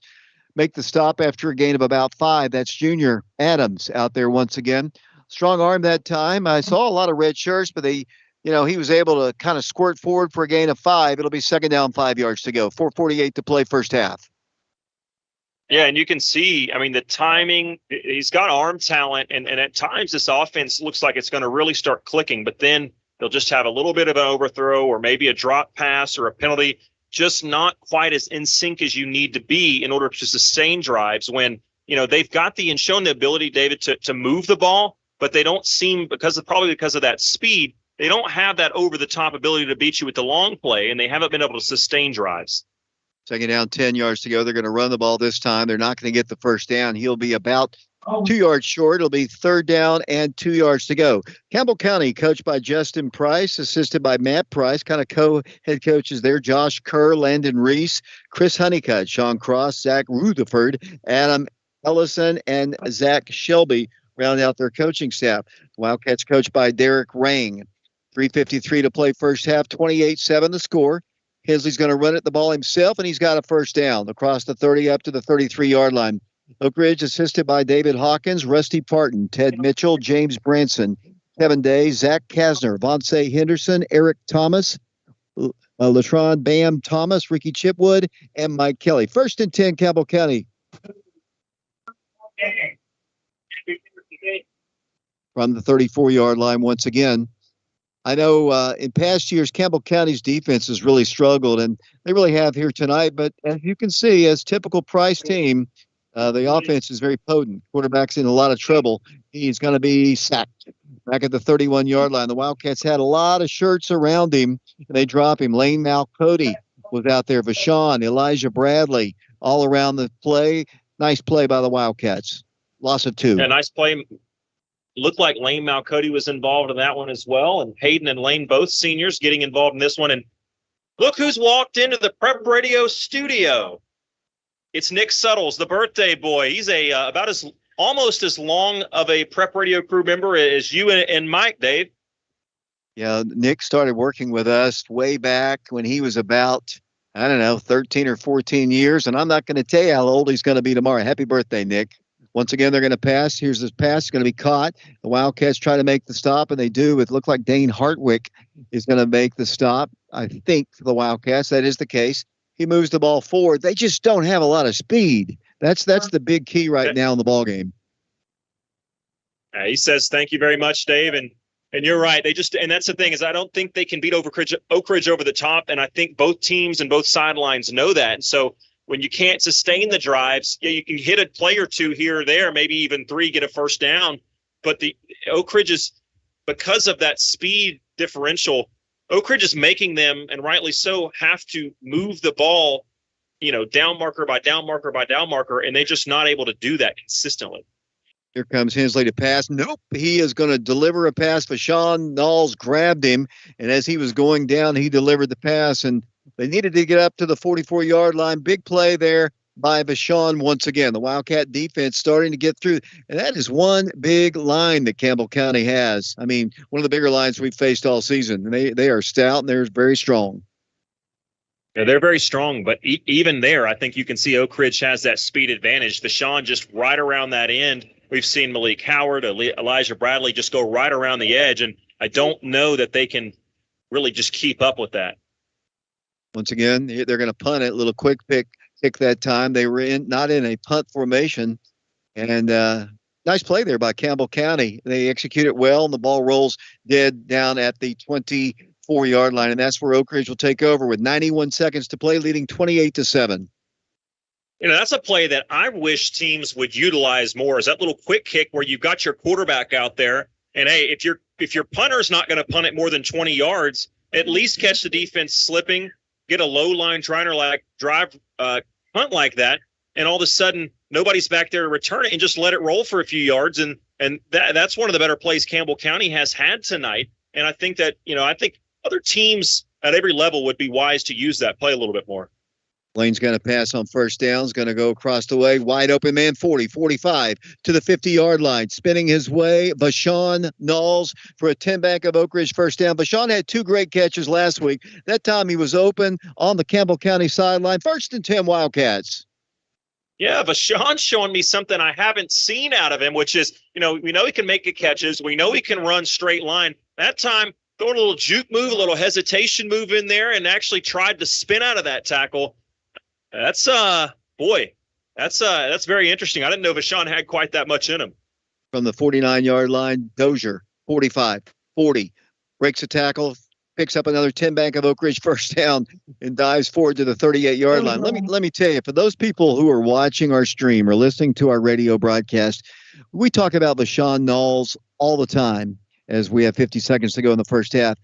make the stop after a gain of about 5. That's junior Adams out there once again. Strong arm that time. I saw a lot of red shirts, but he was able to kind of squirt forward for a gain of 5. It'll be second down, 5 yards to go. 4:48 to play first half. Yeah, and you can see, I mean, the timing, he's got arm talent, and at times this offense looks like it's going to really start clicking, but then they'll just have a little bit of an overthrow or maybe a drop pass or a penalty, just not quite as in sync as you need to be in order to sustain drives when, they've got and shown the ability, David, to move the ball, but they don't seem, because of that speed, they don't have that over-the-top ability to beat you with the long play, and they haven't been able to sustain drives. Second down, 10 yards to go. They're going to run the ball this time. They're not going to get the first down. He'll be about 2 yards short. It'll be third down and 2 yards to go. Campbell County, coached by Justin Price, assisted by Matt Price, kind of co-head coaches there. Josh Kerr, Landon Reese, Chris Honeycutt, Sean Cross, Zach Rutherford, Adam Ellison, and Zach Shelby round out their coaching staff. Wildcats coached by Derek Rang. 3:53 to play first half, 28-7 the score. Hensley's going to run it the ball himself, and he's got a first down across the 30 up to the 33-yard line. Oak Ridge assisted by David Hawkins, Rusty Parton, Ted Mitchell, James Branson, Kevin Day, Zach Kasner, Vonce Henderson, Eric Thomas, Latron Bam Thomas, Ricky Chipwood, and Mike Kelly. First and 10, Campbell County. From the 34-yard line once again. I know in past years, Campbell County's defense has really struggled, and they really have here tonight. But as you can see, as typical Price team, the offense is very potent. Quarterback's in a lot of trouble. He's going to be sacked back at the 31-yard line. The Wildcats had a lot of shirts around him, and they drop him. Lane Malcody was out there. Vashon, Elijah Bradley, all around the play. Nice play by the Wildcats. Loss of 2. Yeah, nice play. Looked like Lane Malcody was involved in that one as well. And Hayden and Lane, both seniors, getting involved in this one. And look who's walked into the Prep Radio studio. It's Nick Suttles, the birthday boy. He's almost as long of a Prep Radio crew member as you and Mike, Dave. Yeah, Nick started working with us way back when he was about I don't know, 13 or 14 years. And I'm not going to tell you how old he's going to be tomorrow. Happy birthday, Nick. Once again, they're going to pass. Here's this pass. It's going to be caught. The Wildcats try to make the stop, and they do. It looked like Dane Hartwick is going to make the stop. I think for the Wildcats, that is the case. He moves the ball forward. They just don't have a lot of speed. That's the big key right now in the ball game. He says, "Thank you very much, Dave." And you're right. And that's the thing is I don't think they can beat Oak Ridge over the top. And I think both teams and both sidelines know that. And so when you can't sustain the drives, yeah, you can hit a play or two here or there, maybe even 3, get a first down. But the Oak Ridge is, because of that speed differential, Oak Ridge is making them, and rightly so, have to move the ball, down marker by down marker by down marker, and they're just not able to do that consistently. Here comes Hensley to pass. Nope. He is going to deliver a pass. Vashon Knowles grabbed him, and as he was going down, he delivered the pass, and they needed to get up to the 44-yard line. Big play there by Vashon once again. The Wildcat defense starting to get through, and that is one big line that Campbell County has. I mean, one of the bigger lines we've faced all season. They are stout, and they're very strong. Yeah, they're very strong, but even there, I think you can see Oak Ridge has that speed advantage. Vashon just right around that end. We've seen Malik Howard, Elijah Bradley just go right around the edge, and I don't know that they can really just keep up with that. Once again, they're going to punt it. Little quick pick that time. They were not in a punt formation, and nice play there by Campbell County. They execute it well, and the ball rolls dead down at the 24-yard line, and that's where Oak Ridge will take over with 91 seconds to play, leading 28-7. That's a play that I wish teams would utilize more, is that little quick kick where you've got your quarterback out there. And, hey, if your punter's not going to punt it more than 20 yards, at least catch the defense slipping, get a low-line drive punt like that, and all of a sudden nobody's back there to return it and just let it roll for a few yards. And that's one of the better plays Campbell County has had tonight. And I think that, I think other teams at every level would be wise to use that play a little bit more. Lane's going to pass on first down. Is going to go across the way. Wide open man, 40, 45 to the 50-yard line. Spinning his way, Vashon Knowles for a 10-back of Oak Ridge first down. Vashon had 2 great catches last week. That time he was open on the Campbell County sideline. 1st and 10 Wildcats. Yeah, Vashon's showing me something I haven't seen out of him, which is, we know he can make good catches. We know he can run straight line. That time, throwing a little juke move, a little hesitation move in there, and actually tried to spin out of that tackle. That's very interesting. I didn't know Vashon had quite that much in him. From the 49-yard line, Dozier, 45, 40, breaks a tackle, picks up another 10-back of Oak Ridge first down, and dives forward to the 38-yard line. Let me tell you, for those people who are watching our stream or listening to our radio broadcast, we talk about Vashon Knowles all the time as we have 50 seconds to go in the first half.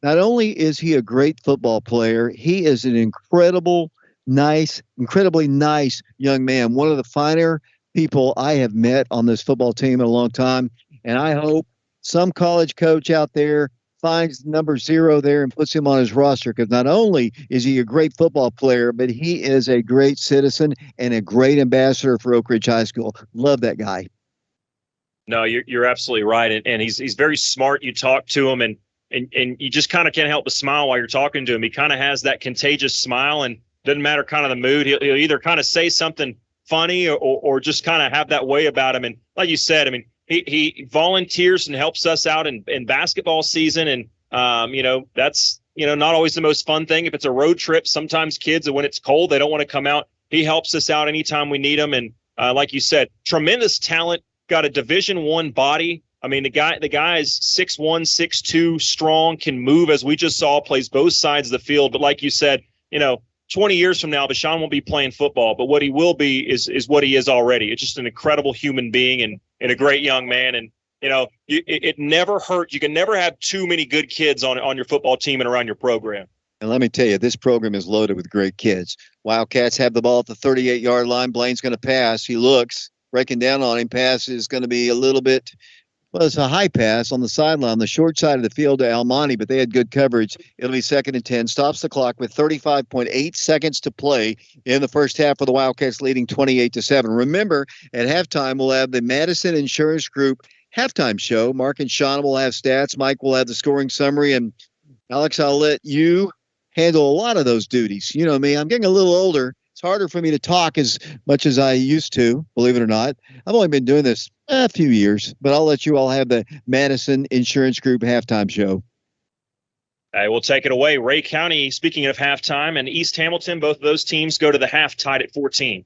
Not only is he a great football player, he is an incredibly nice young man. One of the finer people I have met on this football team in a long time. And I hope some college coach out there finds number 0 there and puts him on his roster, because not only is he a great football player, but he is a great citizen and a great ambassador for Oak Ridge High School. Love that guy. No, you're absolutely right. And he's very smart. You talk to him and you just kind of can't help but smile while you're talking to him. He kind of has that contagious smile, and doesn't matter kind of the mood. He'll either kind of say something funny or just kind of have that way about him. And like you said, I mean, he volunteers and helps us out in basketball season. And, that's, not always the most fun thing. If it's a road trip, sometimes kids, when it's cold, they don't want to come out. He helps us out anytime we need him. And like you said, tremendous talent, got a Division I body. I mean, the guy is 6'1", 6'2", strong, can move, as we just saw, plays both sides of the field. But like you said, 20 years from now, Vashon won't be playing football, but what he will be is what he is already. It's just an incredible human being and a great young man. And, it never hurts. You can never have too many good kids on your football team and around your program. And let me tell you, this program is loaded with great kids. Wildcats have the ball at the 38-yard line. Blaine's going to pass. He looks, breaking down on him. Pass is going to be a little bit – well, it's a high pass on the sideline, the short side of the field to Almonte, but they had good coverage. It'll be 2nd and 10. Stops the clock with 35.8 seconds to play in the first half for the Wildcats, leading 28-7. Remember, at halftime, we'll have the Madison Insurance Group halftime show. Mark and Sean will have stats. Mike will have the scoring summary. And Alex, I'll let you handle a lot of those duties. You know me, I'm getting a little older. It's harder for me to talk as much as I used to, believe it or not. I've only been doing this a few years, but I'll let you all have the Madison Insurance Group halftime show. I will take it away. Ray County, speaking of halftime, and East Hamilton, both of those teams go to the half tied at 14.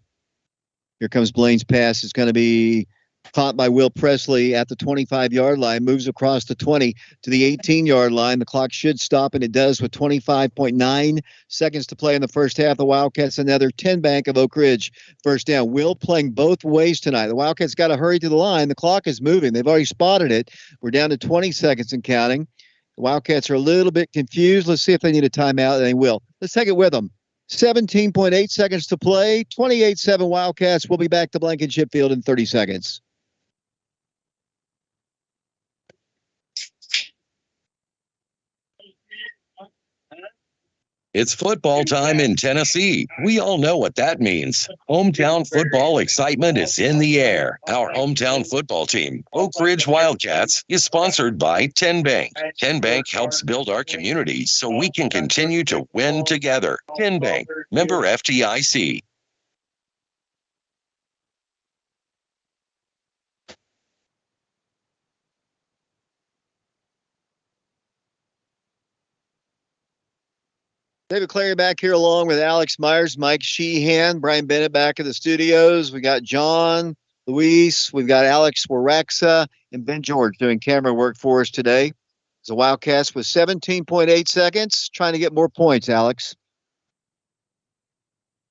Here comes Blaine's pass. It's going to be caught by Will Presley at the 25-yard line, moves across the 20 to the 18-yard line. The clock should stop, and it does with 25.9 seconds to play in the first half. The Wildcats another 10 bank of Oak Ridge first down. Will playing both ways tonight. The Wildcats got to hurry to the line. The clock is moving. They've already spotted it. We're down to 20 seconds and counting. The Wildcats are a little bit confused. Let's see if they need a timeout, and they will. Let's take it with them. 17.8 seconds to play. 28-7 Wildcats. We'll be back to Blankenship Field in 30 seconds. It's football time in Tennessee. We all know what that means. Hometown football excitement is in the air. Our hometown football team, Oak Ridge Wildcats, is sponsored by 10 Bank. 10 Bank helps build our community so we can continue to win together. 10 Bank, member FDIC. David Clary back here along with Alex Myers, Mike Sheehan, Brian Bennett back in the studios. We got John, Luis, we've got Alex Waraxa, and Ben George doing camera work for us today. The Wildcats with 17.8 seconds, trying to get more points, Alex.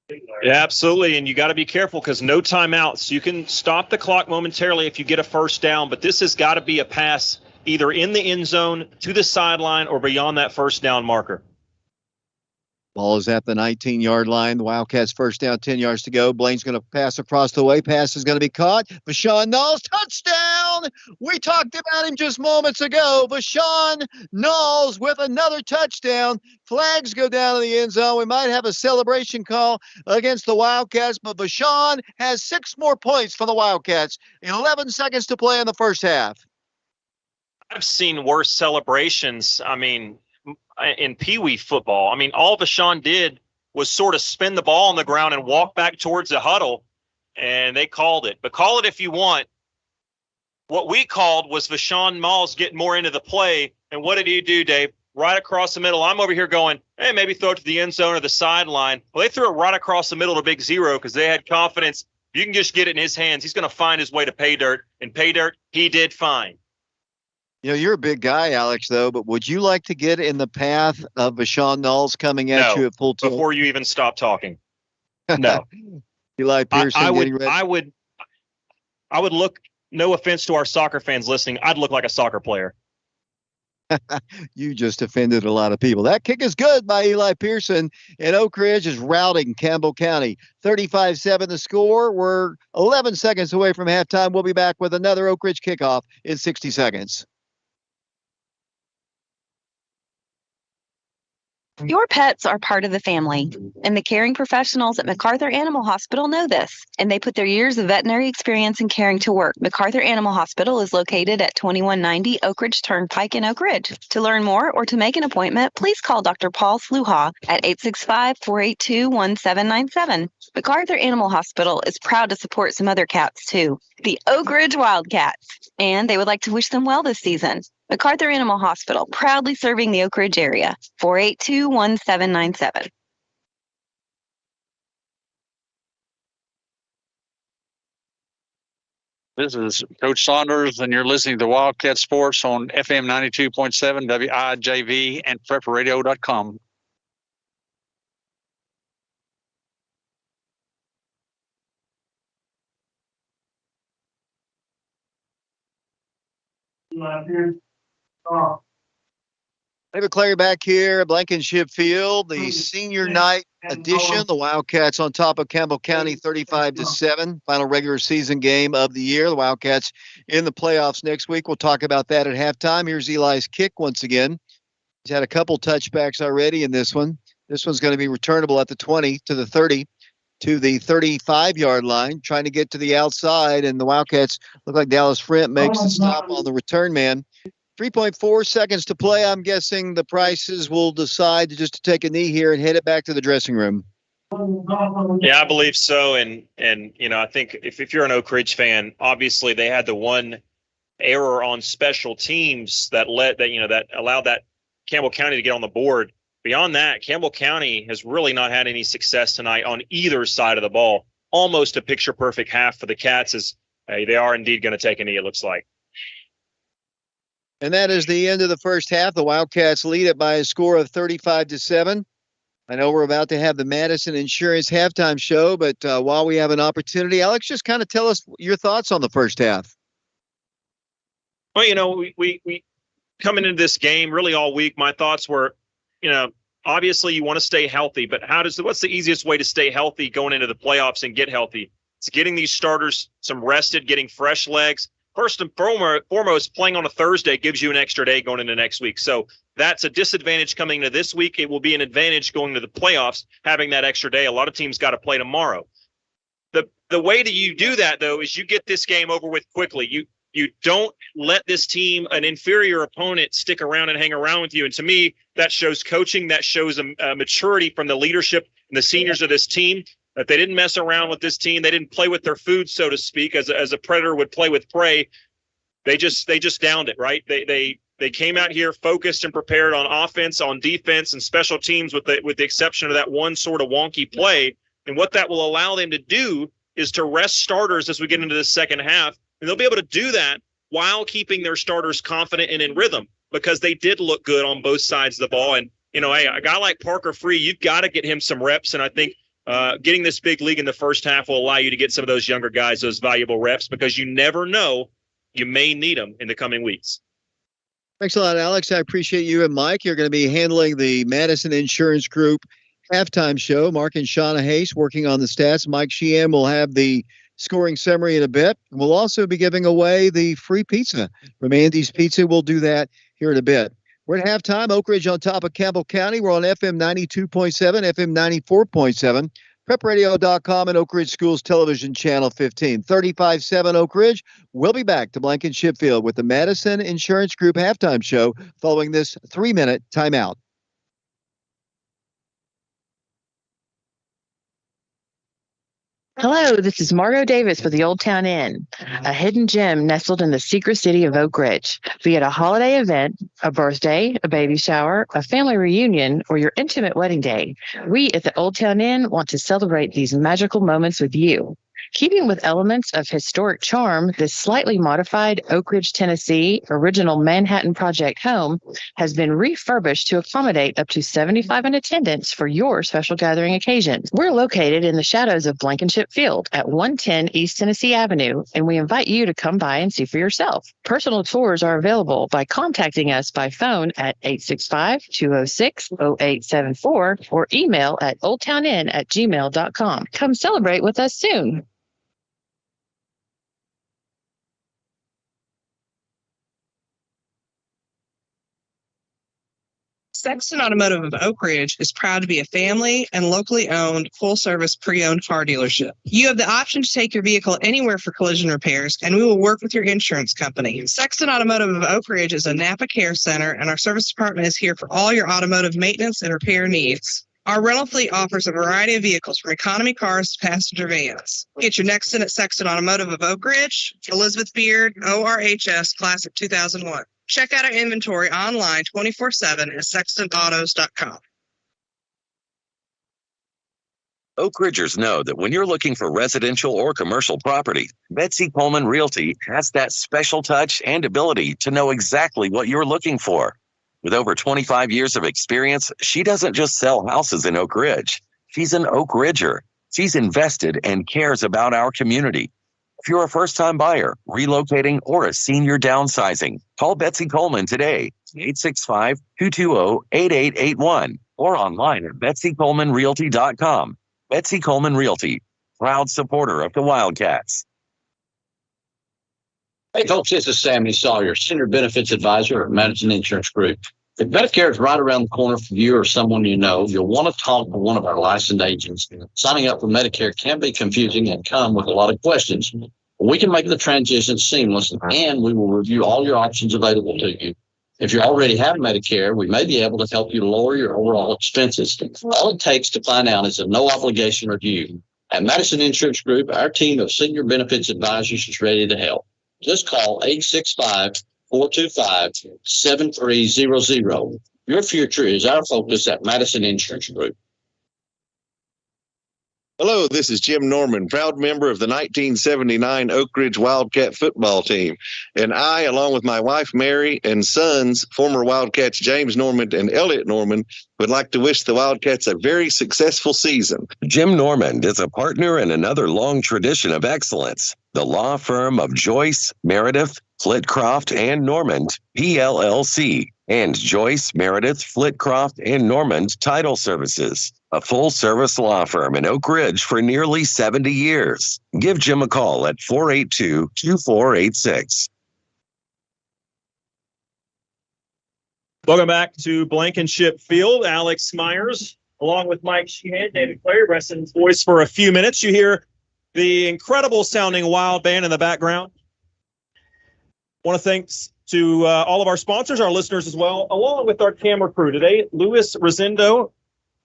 Yeah, absolutely. And you got to be careful because no timeouts. You can stop the clock momentarily if you get a first down, but this has got to be a pass either in the end zone, to the sideline, or beyond that first down marker. Ball is at the 19-yard line. The Wildcats first down, 10 yards to go. Blaine's going to pass across the way. Pass is going to be caught. Vashon Knowles, touchdown! We talked about him just moments ago. Vashon Knowles with another touchdown. Flags go down in the end zone. We might have a celebration call against the Wildcats, but Vashon has 6 more points for the Wildcats. 11 seconds to play in the first half. I've seen worse celebrations. I mean, in Pee Wee football. I mean, all Vashon did was sort of spin the ball on the ground and walk back towards the huddle, and they called it. But call it if you want. What we called was Vashon Knowles getting more into the play. And what did he do, Dave? Right across the middle. I'm over here going, hey, maybe throw it to the end zone or the sideline. Well, they threw it right across the middle to Big Zero because they had confidence. You can just get it in his hands. He's going to find his way to pay dirt. And pay dirt, he did fine. You know, you're a big guy, Alex, though, but would you like to get in the path of Vashon Knowles coming at you at full tilt? Before you even stop talking. No. Eli Pearson getting ready. I would look, no offense to our soccer fans listening, I'd look like a soccer player. You just offended a lot of people. That kick is good by Eli Pearson, and Oak Ridge is routing Campbell County. 35-7 the score. We're 11 seconds away from halftime. We'll be back with another Oak Ridge kickoff in 60 seconds. Your pets are part of the family, and the caring professionals at MacArthur Animal Hospital know this, and they put their years of veterinary experience in caring to work. MacArthur Animal Hospital is located at 2190 Oak Ridge Turnpike in Oak Ridge. To learn more or to make an appointment, please call Dr. Paul Sluha at 865-482-1797. MacArthur Animal Hospital is proud to support some other cats, too, the Oak Ridge Wildcats, and they would like to wish them well this season. MacArthur Animal Hospital, proudly serving the Oak Ridge area. 482-1797. This is Coach Saunders, and you're listening to Wildcat Sports on FM 92.7 WIJV and prepradio.com. David Clary back here at Blankenship Field, the senior night edition. The Wildcats on top of Campbell County 35-7. Final regular season game of the year. The Wildcats in the playoffs next week. We'll talk about that at halftime. Here's Eli's kick once again. He's had a couple touchbacks already in this one. This one's going to be returnable at the 20 to the 30 to the 35-yard line, trying to get to the outside, and the Wildcats look like Dallas Frent makes the stop on the return man. 3.4 seconds to play. I'm guessing the Prices will decide just to take a knee here and head it back to the dressing room. Yeah, I believe so. And I think if you're an Oak Ridge fan, obviously they had the one error on special teams that allowed that Campbell County to get on the board. Beyond that, Campbell County has really not had any success tonight on either side of the ball. Almost a picture perfect half for the Cats, as they are indeed going to take a knee, it looks like. And that is the end of the first half. The Wildcats lead it by a score of 35-7. I know we're about to have the Madison Insurance halftime show, but while we have an opportunity, Alex, just kind of tell us your thoughts on the first half. Well, we coming into this game really all week, my thoughts were, obviously you want to stay healthy, but what's the easiest way to stay healthy going into the playoffs and get healthy? It's getting these starters some rested, getting fresh legs. First and foremost, playing on a Thursday gives you an extra day going into next week. So that's a disadvantage coming into this week. It will be an advantage going to the playoffs, having that extra day. A lot of teams got to play tomorrow. The way that you do that, though, is you get this game over with quickly. You don't let this team, an inferior opponent, stick around and hang around with you. And to me, that shows coaching. That shows a maturity from the leadership and the seniors of this team, that they didn't mess around with this team. They didn't play with their food, so to speak, as a predator would play with prey. They just downed it, right? They came out here focused and prepared on offense, on defense, and special teams with the exception of that one sort of wonky play. And what that will allow them to do is to rest starters as we get into the second half. And they'll be able to do that while keeping their starters confident and in rhythm, because they did look good on both sides of the ball. And, hey, a guy like Parker Free, you've got to get him some reps. And I think getting this big league in the first half will allow you to get some of those younger guys those valuable reps, because you never know, you may need them in the coming weeks. Thanks a lot, Alex. I appreciate you and Mike. You're going to be handling the Madison Insurance Group halftime show. Mark and Shauna Hayes working on the stats. Mike Sheehan will have the scoring summary in a bit. We'll also be giving away the free pizza from Andy's Pizza. We'll do that here in a bit. We're at halftime. Oak Ridge on top of Campbell County. We're on FM 92.7, FM 94.7, prepradio.com, and Oak Ridge Schools Television Channel 15. 35-7 Oak Ridge. We'll be back to Blankenship Field with the Madison Insurance Group halftime show following this 3-minute timeout. Hello, this is Margot Davis for the Old Town Inn, a hidden gem nestled in the secret city of Oak Ridge. Be it a holiday event, a birthday, a baby shower, a family reunion, or your intimate wedding day, we at the Old Town Inn want to celebrate these magical moments with you. Keeping with elements of historic charm, this slightly modified Oak Ridge, Tennessee original Manhattan Project home has been refurbished to accommodate up to 75 in attendance for your special gathering occasions. We're located in the shadows of Blankenship Field at 110 East Tennessee Avenue, and we invite you to come by and see for yourself. Personal tours are available by contacting us by phone at 865-206-0874 or email at oldtowninn@gmail.com. Come celebrate with us soon. Sexton Automotive of Oak Ridge is proud to be a family and locally owned full-service pre-owned car dealership. You have the option to take your vehicle anywhere for collision repairs, and we will work with your insurance company. Sexton Automotive of Oak Ridge is a Napa Care Center, and our service department is here for all your automotive maintenance and repair needs. Our rental fleet offers a variety of vehicles from economy cars to passenger vans. Get your next in at Sexton Automotive of Oak Ridge, Elizabeth Beard, ORHS Classic 2001. Check out our inventory online 24/7 at sextonautos.com. Oak Ridgers know that when you're looking for residential or commercial property, Betsy Coleman Realty has that special touch and ability to know exactly what you're looking for. With over 25 years of experience, she doesn't just sell houses in Oak Ridge. She's an Oak Ridger. She's invested and cares about our community. If you're a first-time buyer, relocating, or a senior downsizing, call Betsy Coleman today, 865-220-8881, or online at betsycolemanrealty.com. Betsy Coleman Realty, proud supporter of the Wildcats. Hey, folks, this is Sammy Sawyer, Senior Benefits Advisor at Madison Insurance Group. If Medicare is right around the corner for you or someone you know, you'll want to talk to one of our licensed agents. Signing up for Medicare can be confusing and come with a lot of questions. We can make the transition seamless, and we will review all your options available to you. If you already have Medicare, we may be able to help you lower your overall expenses. All it takes to find out is a no obligation review. At Madison Insurance Group, our team of senior benefits advisors is ready to help. Just call 865-425-7300. Your future is our focus at Madison Insurance Group. Hello, this is Jim Norman, proud member of the 1979 Oak Ridge Wildcat football team. And I, along with my wife Mary and sons, former Wildcats James Norman and Elliot Norman, would like to wish the Wildcats a very successful season. Jim Normand is a partner in another long tradition of excellence, the law firm of Joyce, Meredith, Flitcroft, and Normand, PLLC, and Joyce, Meredith, Flitcroft, and Normand Title Services, a full-service law firm in Oak Ridge for nearly 70 years. Give Jim a call at 482-2486. Welcome back to Blankenship Field. Alex Myers, along with Mike Sheehan, David Clay, resting his voice for a few minutes. You hear the incredible sounding Wild band in the background. Want to thanks to all of our sponsors, our listeners as well, along with our camera crew today. Luis Rosendo,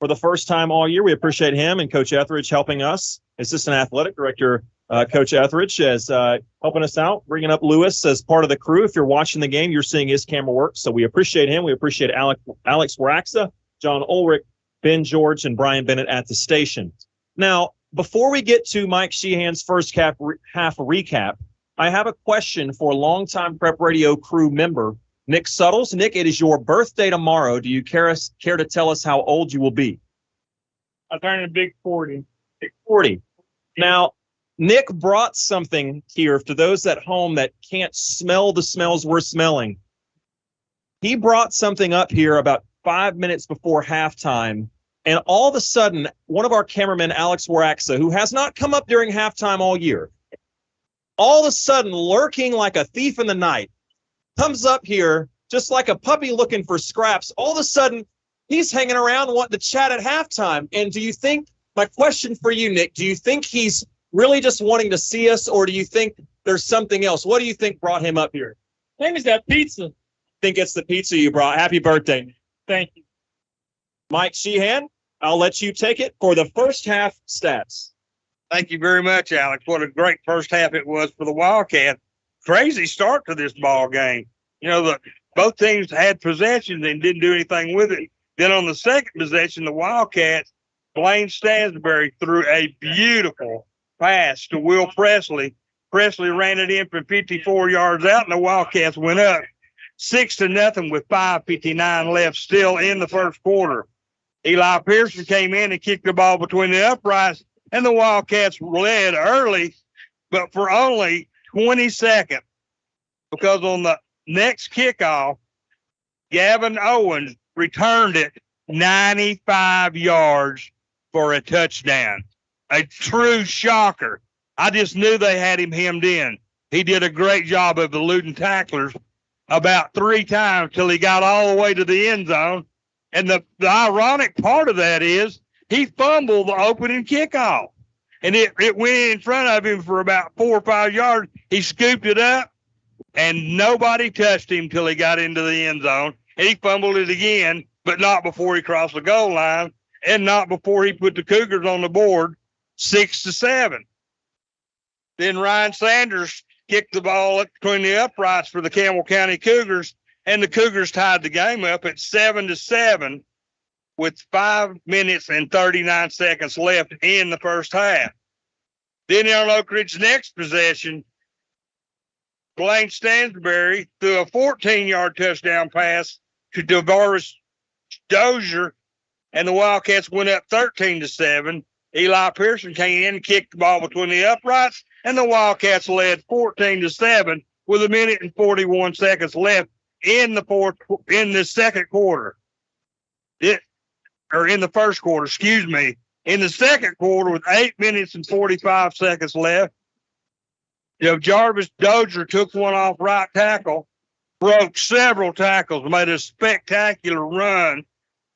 for the first time all year. We appreciate him and Coach Etheridge helping us. Assistant Athletic Director Coach Etheridge is helping us out, bringing up Lewis as part of the crew. If you're watching the game, you're seeing his camera work. So we appreciate him. We appreciate Alex Waraxa, John Ulrich, Ben George, and Brian Bennett at the station. Now, before we get to Mike Sheehan's first half recap, I have a question for longtime Prep Radio crew member, Nick Suttles. Nick, it is your birthday tomorrow. Do you care to tell us how old you will be? I turned a big 40. Big 40. Now, Nick brought something here to those at home that can't smell the smells we're smelling. He brought something up here about 5 minutes before halftime, and all of a sudden, one of our cameramen, Alex Waraxa, who has not come up during halftime all year, all of a sudden, lurking like a thief in the night, comes up here just like a puppy looking for scraps. All of a sudden, he's hanging around wanting to chat at halftime. And do you think, my question for you, Nick, do you think he's really just wanting to see us, or do you think there's something else? What do you think brought him up here? I think it's that pizza. Think it's the pizza you brought. Happy birthday. Thank you. Mike Sheehan, I'll let you take it for the first half stats. Thank you very much, Alex. What a great first half it was for the Wildcats. Crazy start to this ball game. You know, both teams had possessions and didn't do anything with it. Then on the second possession, the Wildcats, Blaine Stansbury threw a beautiful pass to Will Presley. Presley ran it in from 54 yards out, and the Wildcats went up 6-0 with 5:59 left still in the first quarter. Eli Pearson came in and kicked the ball between the uprights, and the Wildcats led early, but for only 20 seconds, because on the next kickoff, Gavin Owens returned it 95 yards for a touchdown. A true shocker. I just knew they had him hemmed in. He did a great job of eluding tacklers about 3 times till he got all the way to the end zone. And the ironic part of that is he fumbled the opening kickoff. And it went in front of him for about 4 or 5 yards. He scooped it up, and nobody touched him till he got into the end zone. And he fumbled it again, but not before he crossed the goal line, and not before he put the Cougars on the board 6-7. Then Ryan Sanders kicked the ball up between the uprights for the Campbell County Cougars, and the Cougars tied the game up at 7-7 with 5 minutes and 39 seconds left in the first half. Then on Oak Ridge's next possession, Blaine Stansbury threw a 14-yard touchdown pass to DeVaris Dozier, and the Wildcats went up 13-7. Eli Pearson came in and kicked the ball between the uprights, and the Wildcats led 14-7 with 1 minute and 41 seconds left in the second quarter. In the first quarter, excuse me. In the second quarter, with 8 minutes and 45 seconds left, Jarvis Dozier took one off right tackle, broke several tackles, made a spectacular run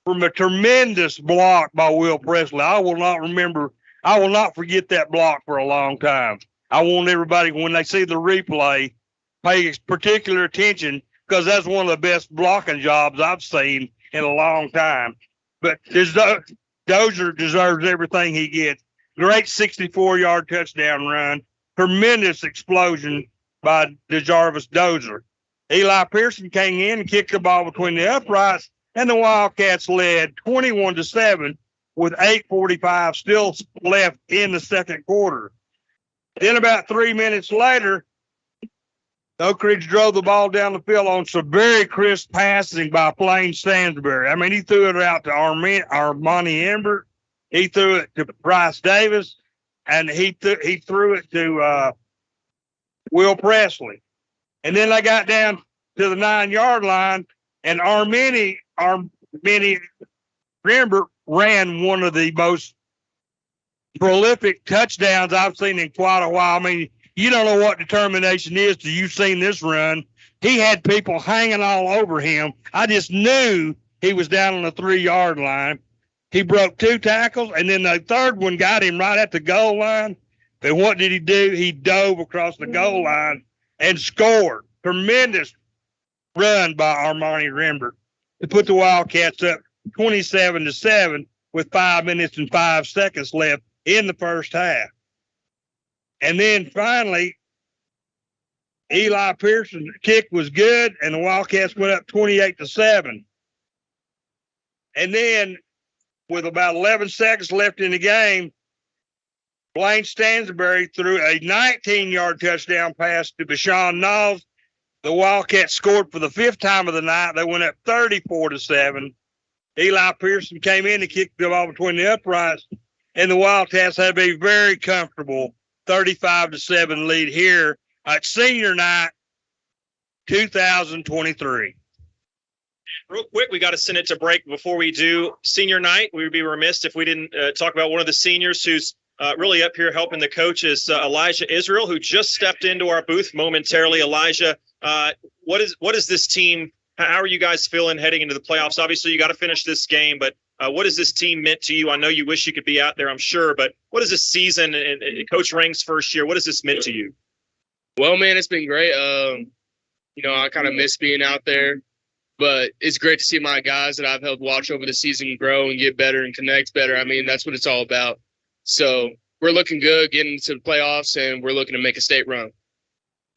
from a tremendous block by Will Presley. I will not forget that block for a long time. I want everybody, when they see the replay, pay particular attention because that's one of the best blocking jobs I've seen in a long time. But Dozier deserves everything he gets. Great 64-yard touchdown run. Tremendous explosion by DeJarvis Dozier. Eli Pearson came in and kicked the ball between the uprights, and the Wildcats led 21-7 with 8:45 still left in the second quarter. Then about 3 minutes later, Oak Ridge drove the ball down the field on some very crisp passing by Blaine Stansbury. I mean, he threw it out to Armani Embert. He threw it to Bryce Davis, and he threw it to Will Presley. And then they got down to the 9-yard line, and Armani Embert ran one of the most prolific touchdowns I've seen in quite a while. I mean, you don't know what determination is till you've seen this run. He had people hanging all over him. I just knew he was down on the 3-yard line. He broke 2 tackles, and then the third one got him right at the goal line. And what did he do? He dove across the goal line and scored. Tremendous run by Armani Embert to put the Wildcats up 27-7 with 5 minutes and 5 seconds left in the first half. And then finally, Eli Pearson's kick was good, and the Wildcats went up 28-7. And then, with about 11 seconds left in the game, Blaine Stansbury threw a 19-yard touchdown pass to Bashawn Knowles. The Wildcats scored for the 5th time of the night. They went up 34-7. Eli Pearson came in and kicked the ball between the uprights, and the Wildcats had a very comfortable 35-7 lead here at senior night 2023. Real quick, we got to send it to break. Before we do senior night, we would be remiss if we didn't talk about one of the seniors who's really up here helping the coaches, Elijah Israel, who just stepped into our booth momentarily. Elijah, what is this team? How are you guys feeling heading into the playoffs? Obviously, you got to finish this game, but what has this team meant to you? I know you wish you could be out there, I'm sure, but what is this season and Coach Rang's first year? What has this meant to you? Well, man, it's been great. I kind of miss being out there, but it's great to see my guys that I've helped watch over the season grow and get better and connect better. I mean, that's what it's all about. So we're looking good getting into the playoffs, and we're looking to make a state run.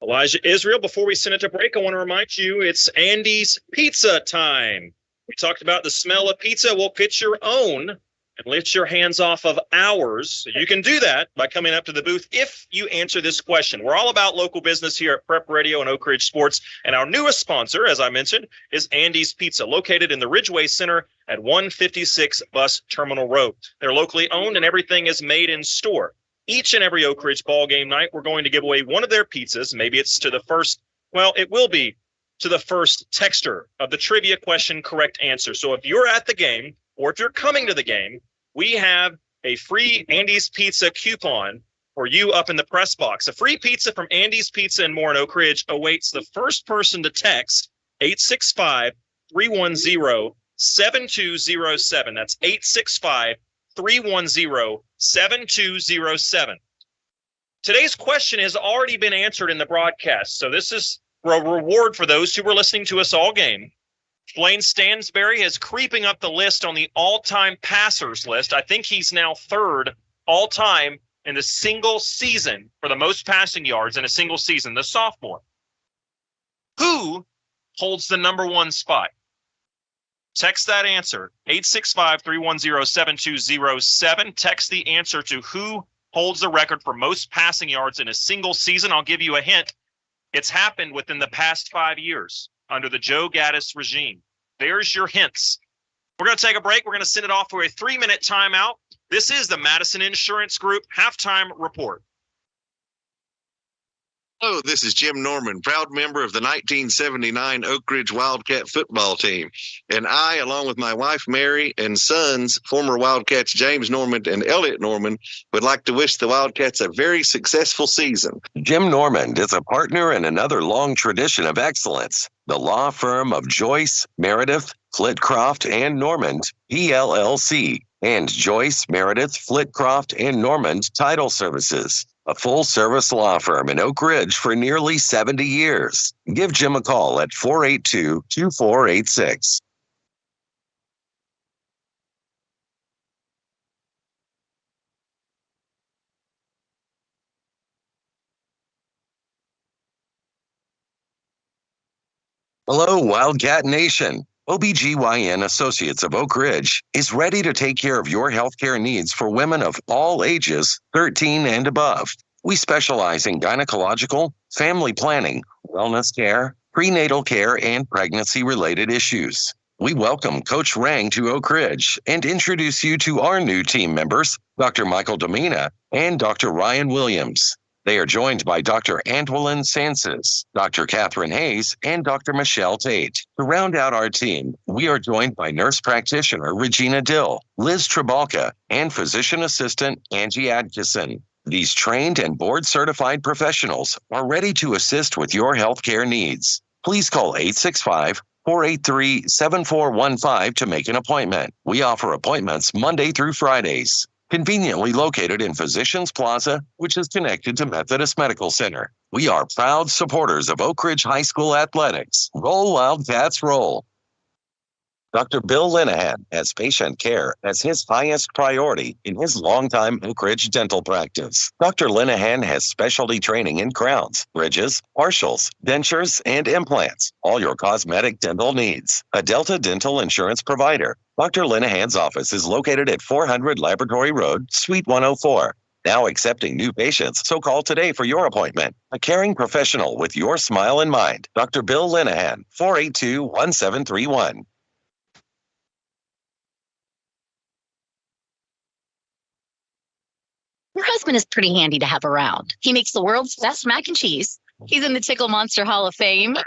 Elijah Israel, before we send it to break, I want to remind you it's Andy's Pizza time. We talked about the smell of pizza. Well, get your own and lift your hands off of ours. You can do that by coming up to the booth if you answer this question. We're all about local business here at Prep Radio and Oak Ridge Sports, and our newest sponsor, as I mentioned, is Andy's Pizza, located in the Ridgeway Center at 156 Bus Terminal Road. They're locally owned, and everything is made in store. Each and every Oak Ridge ball game night, we're going to give away one of their pizzas. Maybe it's to the first, well, it will be to the first texter of the trivia question correct answer. So if you're at the game or if you're coming to the game, we have a free Andy's Pizza coupon for you up in the press box. A free pizza from Andy's Pizza and more in Oak Ridge awaits the first person to text 865-310-7207. That's 865-310-7207. Today's question has already been answered in the broadcast, so this is a reward for those who were listening to us all game. Blaine Stansbury is creeping up the list on the all-time passers list. I think he's now third all-time in the single season for the most passing yards in a single season, the sophomore. Who holds the number one spot? Text that answer, 865-310-7207. Text the answer to who holds the record for most passing yards in a single season. I'll give you a hint. It's happened within the past 5 years under the Joe Gaddis regime. There's your hints. We're going to take a break. We're going to send it off for a 3-minute timeout. This is the Madison Insurance Group halftime report. Hello, this is Jim Norman, proud member of the 1979 Oak Ridge Wildcat football team. And I, along with my wife, Mary, and sons, former Wildcats James Norman and Elliot Norman, would like to wish the Wildcats a very successful season. Jim Norman is a partner in another long tradition of excellence, the law firm of Joyce, Meredith, Flitcroft, and Normand, PLLC, and Joyce, Meredith, Flitcroft, and Normand Title Services. a full-service law firm in Oak Ridge for nearly 70 years. Give Jim a call at 482-2486. Hello, Wildcat Nation. OBGYN Associates of Oak Ridge is ready to take care of your healthcare needs for women of all ages, 13 and above. We specialize in gynecological, family planning, wellness care, prenatal care, and pregnancy-related issues. We welcome Coach Rang to Oak Ridge and introduce you to our new team members, Dr. Michael Domina and Dr. Ryan Williams. They are joined by Dr. Antwilin Sansis, Dr. Catherine Hayes, and Dr. Michelle Tate. To round out our team, we are joined by nurse practitioner Regina Dill, Liz Trabalka, and physician assistant Angie Adkison. These trained and board-certified professionals are ready to assist with your healthcare needs. Please call 865-483-7415 to make an appointment. We offer appointments Monday through Fridays. Conveniently located in Physicians Plaza, which is connected to Methodist Medical Center. We are proud supporters of Oak Ridge High School athletics. Roll Wildcats, roll. Dr. Bill Linehan has patient care as his highest priority in his longtime Oak Ridge dental practice. Dr. Linehan has specialty training in crowns, bridges, partials, dentures, and implants. All your cosmetic dental needs. A Delta Dental Insurance provider. Dr. Linehan's office is located at 400 Laboratory Road, Suite 104. Now accepting new patients, so call today for your appointment. A caring professional with your smile in mind. Dr. Bill Linehan, 482-1731. Your husband is pretty handy to have around. He makes the world's best mac and cheese. He's in the Tickle Monster Hall of Fame.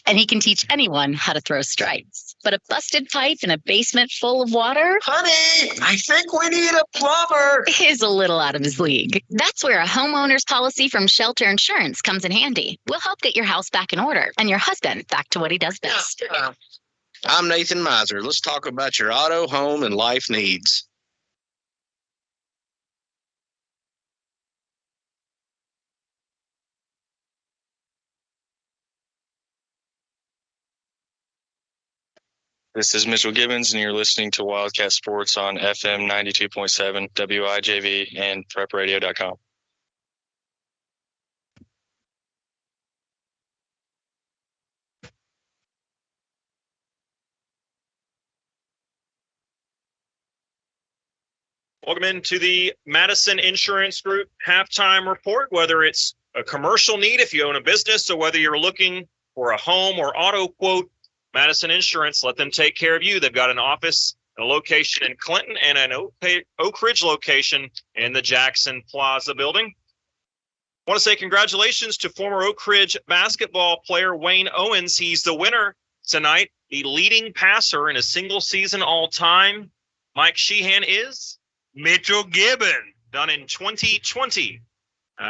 And he can teach anyone how to throw strikes. But a busted pipe in a basement full of water? Honey, I think we need a plumber. Is a little out of his league. That's where a homeowner's policy from Shelter Insurance comes in handy. We'll help get your house back in order and your husband back to what he does best. I'm Nathan Miser. Let's talk about your auto, home, and life needs. This is Mitchell Gibbons, and you're listening to Wildcat Sports on FM 92.7 WIJV and prepradio.com. Welcome into the Madison Insurance Group halftime report. Whether it's a commercial need, if you own a business, or whether you're looking for a home or auto quote, Madison Insurance, let them take care of you. They've got an office, a location in Clinton, and an Oak Ridge location in the Jackson Plaza building. I want to say congratulations to former Oak Ridge basketball player Wayne Owens. He's the winner tonight, the leading passer in a single season all time. Mike Sheehan is Mitchell Gibbon, done in 2020.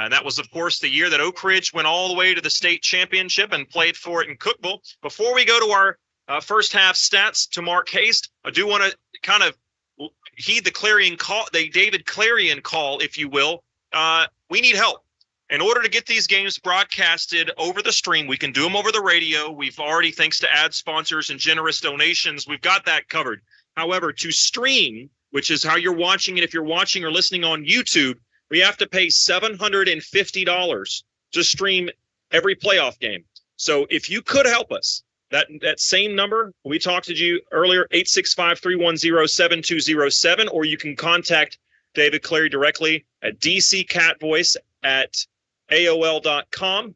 That was, of course, the year that Oak Ridge went all the way to the state championship and played for it in Cookeville. Before we go to our first half stats to Mark Haste, I do want to kind of heed the clarion call, the David Clarion call, if you will. We need help. In order to get these games broadcasted over the stream, we can do them over the radio. We've already, thanks to ad sponsors and generous donations, we've got that covered. However, to stream, which is how you're watching it, if you're watching or listening on YouTube, we have to pay $750 to stream every playoff game. So if you could help us, that same number, we talked to you earlier, 865-310-7207, or you can contact David Clary directly at dccatvoice@aol.com.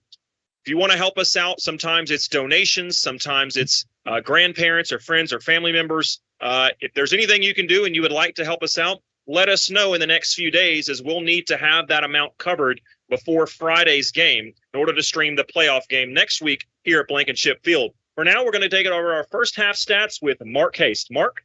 If you want to help us out, sometimes it's donations, sometimes it's grandparents or friends or family members. If there's anything you can do and you would like to help us out, let us know in the next few days, as we'll need to have that amount covered before Friday's game in order to stream the playoff game next week here at Blankenship Field. For now, we're going to take it over our first half stats with Mark Haste. Mark?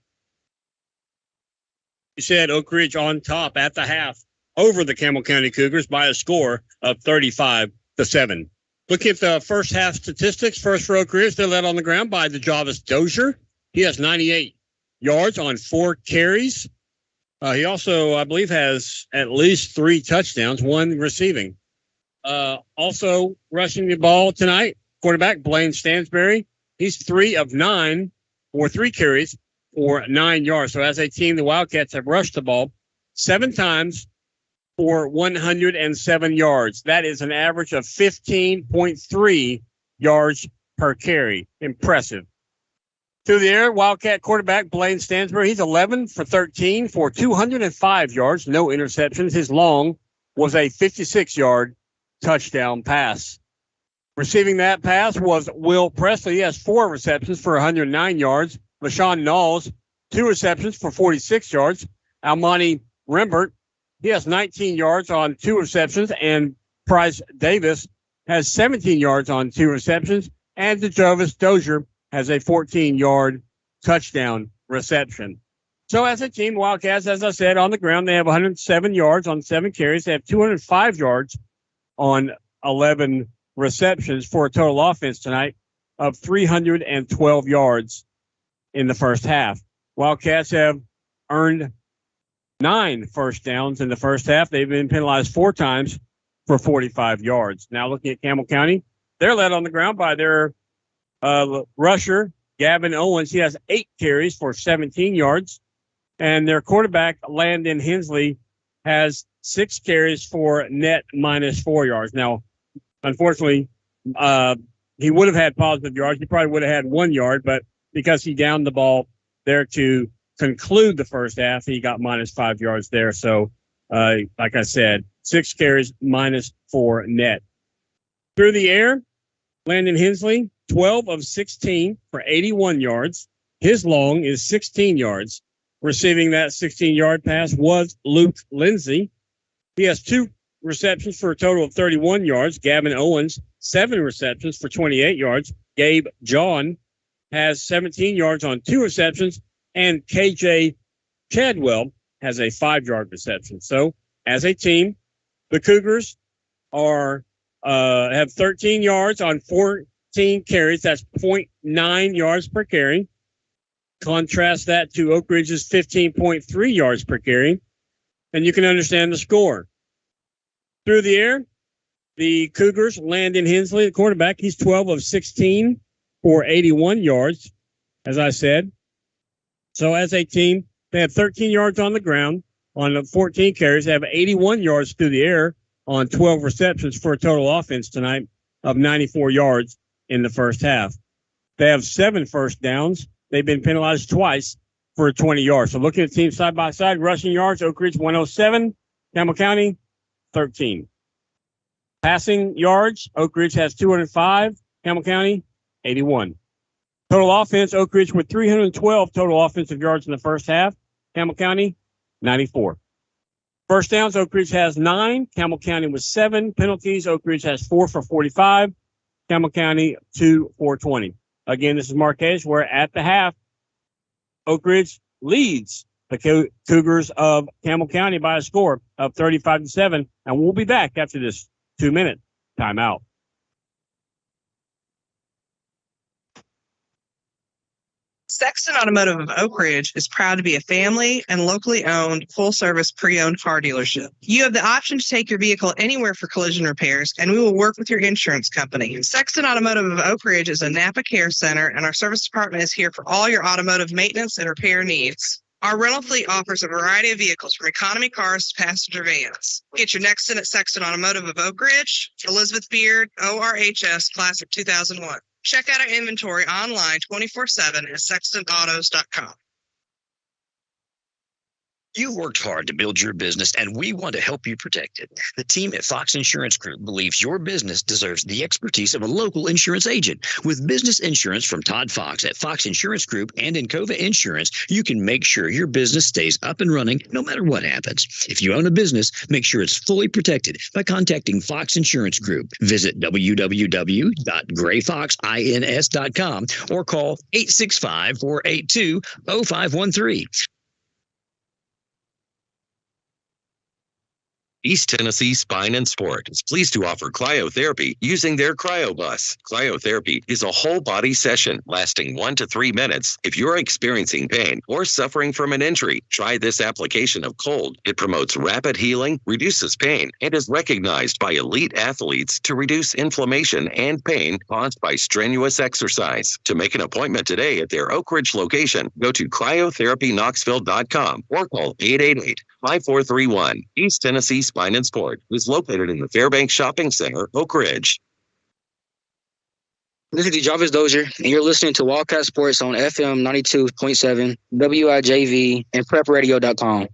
You said Oak Ridge on top at the half over the Campbell County Cougars by a score of 35-7. Look at the first half statistics. First for Oak Ridge, they're led on the ground by the Javis Dozier. He has 98 yards on 4 carries. He also, I believe, has at least 3 touchdowns, 1 receiving. Also rushing the ball tonight, quarterback Blaine Stansberry. He's 3 of 9 or 3 carries for 9 yards. So as a team, the Wildcats have rushed the ball 7 times for 107 yards. That is an average of 15.3 yards per carry. Impressive. Through the air, Wildcat quarterback Blaine Stansberry, he's 11 for 13 for 205 yards, no interceptions. His long was a 56-yard touchdown pass. Receiving that pass was Will Presley. He has 4 receptions for 109 yards. LaShawn Knowles, 2 receptions for 46 yards. Almani Rembert, he has 19 yards on 2 receptions. And Price Davis has 17 yards on 2 receptions. And DeJovis Dozier has a 14-yard touchdown reception. So as a team, Wildcats, as I said, on the ground, they have 107 yards on 7 carries. They have 205 yards on 11 receptions for a total offense tonight of 312 yards in the first half. Wildcats have earned 9 first downs in the first half. They've been penalized 4 times for 45 yards. Now looking at Campbell County, they're led on the ground by their rusher, Gavin Owens. He has 8 carries for 17 yards. And their quarterback, Landon Hensley, has 6 carries for net minus 4 yards. Now, unfortunately, he would have had positive yards. He probably would have had 1 yard, but because he downed the ball there to conclude the first half, he got minus 5 yards there. So, like I said, 6 carries minus 4 net. Through the air, Landon Hensley, 12 of 16 for 81 yards. His long is 16 yards. Receiving that 16-yard pass was Luke Lindsay. He has 2 receptions for a total of 31 yards. Gavin Owens, 7 receptions for 28 yards. Gabe John has 17 yards on 2 receptions. And KJ Chadwell has a 5-yard reception. So, as a team, the Cougars have 13 yards on 14 carries. That's 0.9 yards per carry. Contrast that to Oak Ridge's 15.3 yards per carry, and you can understand the score. Through the air, the Cougars, Landon Hensley, the quarterback, he's 12 of 16 for 81 yards, as I said. So as a team, they have 13 yards on the ground on 14 carries. They have 81 yards through the air on 12 receptions for a total offense tonight of 94 yards in the first half. They have 7 first downs. They've been penalized twice for 20 yards. So looking at teams side by side, rushing yards, Oak Ridge 107, Campbell County 13. Passing yards, Oak Ridge has 205, Campbell County 81. Total offense, Oak Ridge with 312 total offensive yards in the first half, Campbell County 94. First downs, Oak Ridge has 9, Campbell County with 7. Penalties, Oak Ridge has 4 for 45, Campbell County 2 for 20. Again, this is Marquez, where at the half, Oak Ridge leads the Cougars of Campbell County by a score of 35-7. And we'll be back after this 2-minute timeout. Sexton Automotive of Oak Ridge is proud to be a family and locally owned full-service pre-owned car dealership. You have the option to take your vehicle anywhere for collision repairs, and we will work with your insurance company. Sexton Automotive of Oak Ridge is a Napa Care Center, and our service department is here for all your automotive maintenance and repair needs. Our rental fleet offers a variety of vehicles from economy cars to passenger vans. Get your next in at Sexton Automotive of Oak Ridge, Elizabeth Beard, ORHS Class of 2001. Check out our inventory online 24/7 at sextonautos.com. You've worked hard to build your business, and we want to help you protect it. The team at Fox Insurance Group believes your business deserves the expertise of a local insurance agent. With business insurance from Todd Fox at Fox Insurance Group and Encova Insurance, you can make sure your business stays up and running no matter what happens. If you own a business, make sure it's fully protected by contacting Fox Insurance Group. Visit www.grayfoxins.com or call 865-482-0513. East Tennessee Spine and Sport is pleased to offer cryotherapy using their CryoBus. Cryotherapy is a whole body session lasting 1 to 3 minutes. If you're experiencing pain or suffering from an injury, try this application of cold. It promotes rapid healing, reduces pain, and is recognized by elite athletes to reduce inflammation and pain caused by strenuous exercise. To make an appointment today at their Oak Ridge location, go to cryotherapyknoxville.com or call 888-5431. East Tennessee Spine and Sport is located in the Fairbanks Shopping Center, Oak Ridge. This is Jarvis Dozier, and you're listening to Wildcat Sports on FM 92.7, WIJV, and PrepRadio.com.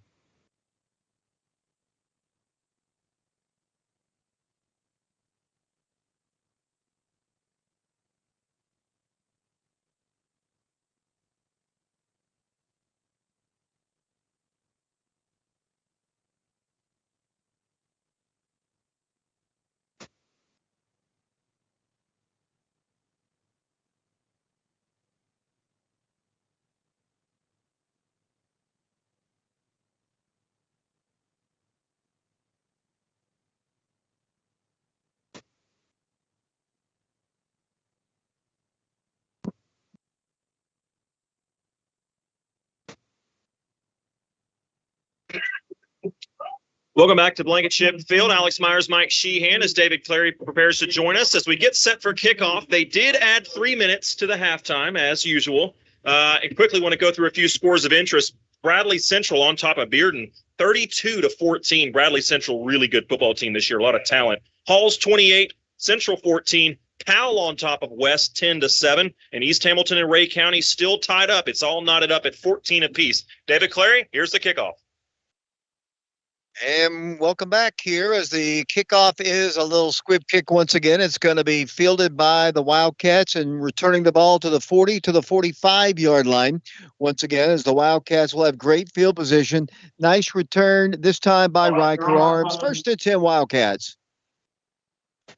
Welcome back to Blankenship Field. Alex Myers, Mike Sheehan, as David Clary prepares to join us as we get set for kickoff. They did add 3 minutes to the halftime, as usual. And quickly want to go through a few scores of interest. Bradley Central on top of Bearden, 32-14. Bradley Central, really good football team this year, a lot of talent. Halls 28, Central 14. Powell on top of West 10-7. And East Hamilton and Ray County still tied up. It's all knotted up at 14 apiece. David Clary, here's the kickoff. And welcome back here as the kickoff is a little squib kick once again. It's going to be fielded by the Wildcats and returning the ball to the 40 to the 45-yard line. Once again, as the Wildcats will have great field position. Nice return this time by Riker Arms. First and 10 Wildcats.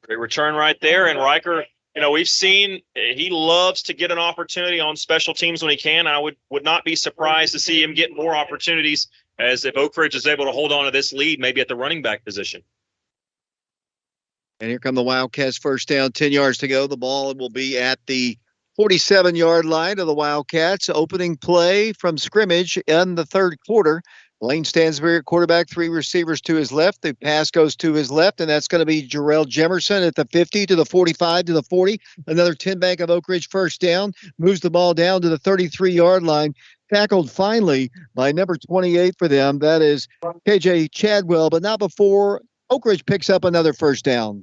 Great return right there. And Riker, we've seen he loves to get an opportunity on special teams when he can. I would not be surprised to see him get more opportunities as if Oak Ridge is able to hold on to this lead, maybe at the running back position. And here come the Wildcats, first down, 10 yards to go. The ball will be at the 47-yard line of the Wildcats. Opening play from scrimmage in the third quarter. Blaine Stansberry at quarterback, 3 receivers to his left. The pass goes to his left, and that's going to be Jarrell Jemerson at the 50 to the 45 to the 40. Another 10 bank of Oak Ridge first down. Moves the ball down to the 33-yard line. Tackled finally by number 28 for them. That is KJ Chadwell, but not before Oak Ridge picks up another first down.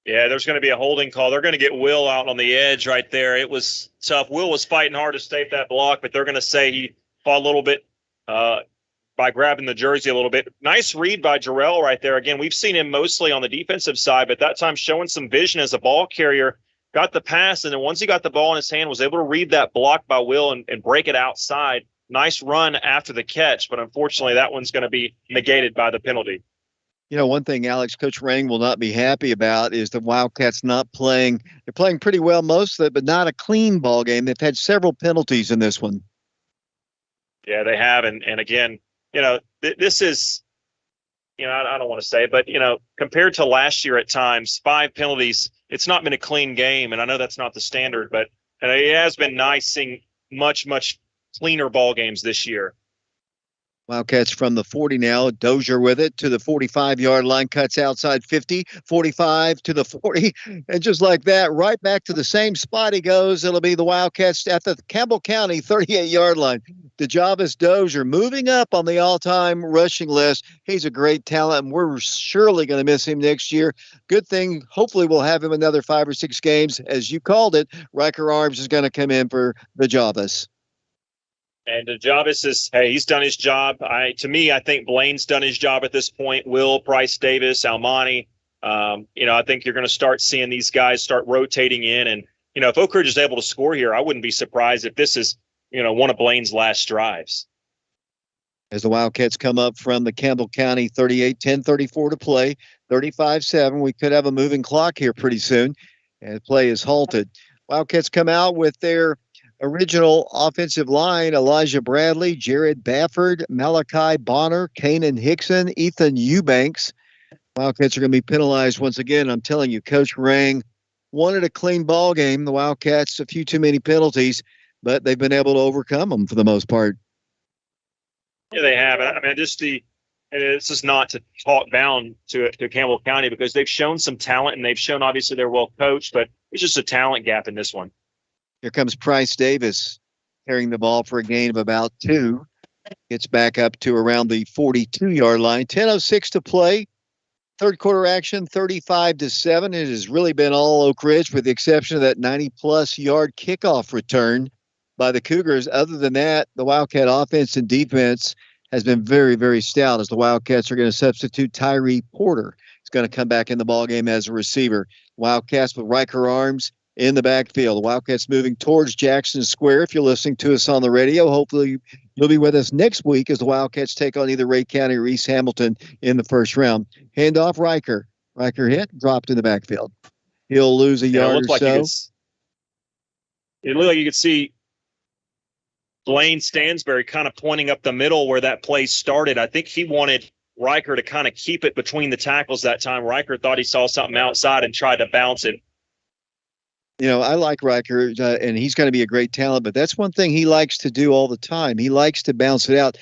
Yeah, there's going to be a holding call. They're going to get Will out on the edge right there. It was tough. Will was fighting hard to stay that block, but they're going to say he fought a little bit by grabbing the jersey a little bit. Nice read by Jarrell right there. Again, we've seen him mostly on the defensive side, but that time showing some vision as a ball carrier. Got the pass, and then once he got the ball in his hand, was able to read that block by Will and break it outside. Nice run after the catch, but unfortunately that one's going to be negated by the penalty. One thing Alex, Coach Rang will not be happy about is the Wildcats not playing. They're playing pretty well most of it, but not a clean ball game. They've had several penalties in this one. Yeah, they have. And again, this is, I don't want to say it, but, compared to last year at times, 5 penalties, it's not been a clean game. And I know that's not the standard, but it has been nice seeing much, much cleaner ball games this year. Wildcats from the 40 now. Dozier with it to the 45-yard line, cuts outside 50, 45 to the 40. And just like that, right back to the same spot he goes. It'll be the Wildcats at the Campbell County 38-yard line. DeJavis Dozier moving up on the all-time rushing list. He's a great talent, and we're surely going to miss him next year. Good thing, hopefully we'll have him another 5 or 6 games. As you called it, Riker Arms is going to come in for DeJavis. And Jarvis he's done his job. I think Blaine's done his job at this point. Will, Price Davis, Almani. I think you're going to start seeing these guys start rotating in. And, if Oak Ridge is able to score here, I wouldn't be surprised if this is, one of Blaine's last drives. As the Wildcats come up from the Campbell County 38, 10:34 to play, 35-7. We could have a moving clock here pretty soon. And play is halted. Wildcats come out with their Original offensive line: Elijah Bradley, Jared Bafford, Malachi Bonner, Kanan Hickson, Ethan Eubanks. Wildcats are going to be penalized once again. I'm telling you, Coach Rang wanted a clean ball game. The Wildcats, a few too many penalties, but they've been able to overcome them for the most part. Yeah, they have. I mean, and this is not to talk down to Campbell County because they've shown some talent and they've shown obviously they're well coached, but it's just a talent gap in this one. Here comes Price Davis carrying the ball for a gain of about 2. Gets back up to around the 42-yard line. 10:06 to play. Third quarter action, 35-7. It has really been all Oak Ridge with the exception of that 90-plus yard kickoff return by the Cougars. Other than that, the Wildcat offense and defense has been very, very stout as the Wildcats are going to substitute Tyree Porter. He's going to come back in the ballgame as a receiver. Wildcats with Riker Arms in the backfield. The Wildcats moving towards Jackson Square. If you're listening to us on the radio, hopefully you'll be with us next week as the Wildcats take on either Ray County or East Hamilton in the first round. Handoff Riker. Riker hit, dropped in the backfield. He'll lose a yard or so. It looked like you could see Blaine Stansberry kind of pointing up the middle where that play started. I think he wanted Riker to kind of keep it between the tackles that time. Riker thought he saw something outside and tried to bounce it. You know, I like Riker, and he's going to be a great talent, but that's one thing he likes to do all the time. He likes to bounce it out.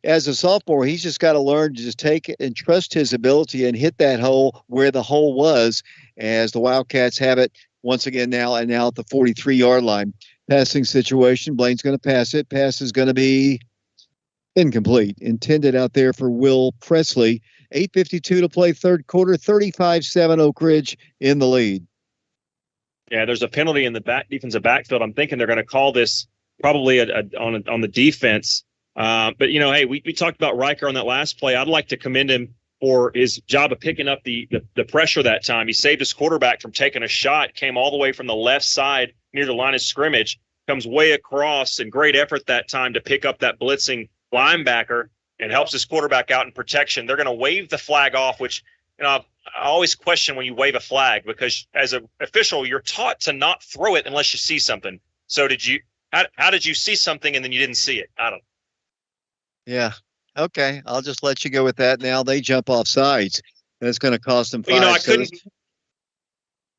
As a sophomore, he's just got to learn to just take it and trust his ability and hit that hole where the hole was, as the Wildcats have it once again now at the 43-yard line. Passing situation, Blaine's going to pass it. Pass is going to be incomplete. Intended out there for Will Presley. 8:52 to play third quarter, 35-7 Oak Ridge in the lead. Yeah, there's a penalty in the defensive backfield. I'm thinking they're going to call this probably on the defense. But, you know, hey, we talked about Riker on that last play. I'd like to commend him for his job of picking up the pressure that time. He saved his quarterback from taking a shot, came all the way from the left side near the line of scrimmage, comes way across, and great effort that time to pick up that blitzing linebacker and helps his quarterback out in protection. They're going to wave the flag off, which, you know, I always question when you wave a flag because as an official, you're taught to not throw it unless you see something. So how did you see something and then you didn't see it? I don't know. Yeah. Okay. I'll just let you go with that. Now they jump off sides. And it's going to cost them 5. You know, I couldn't.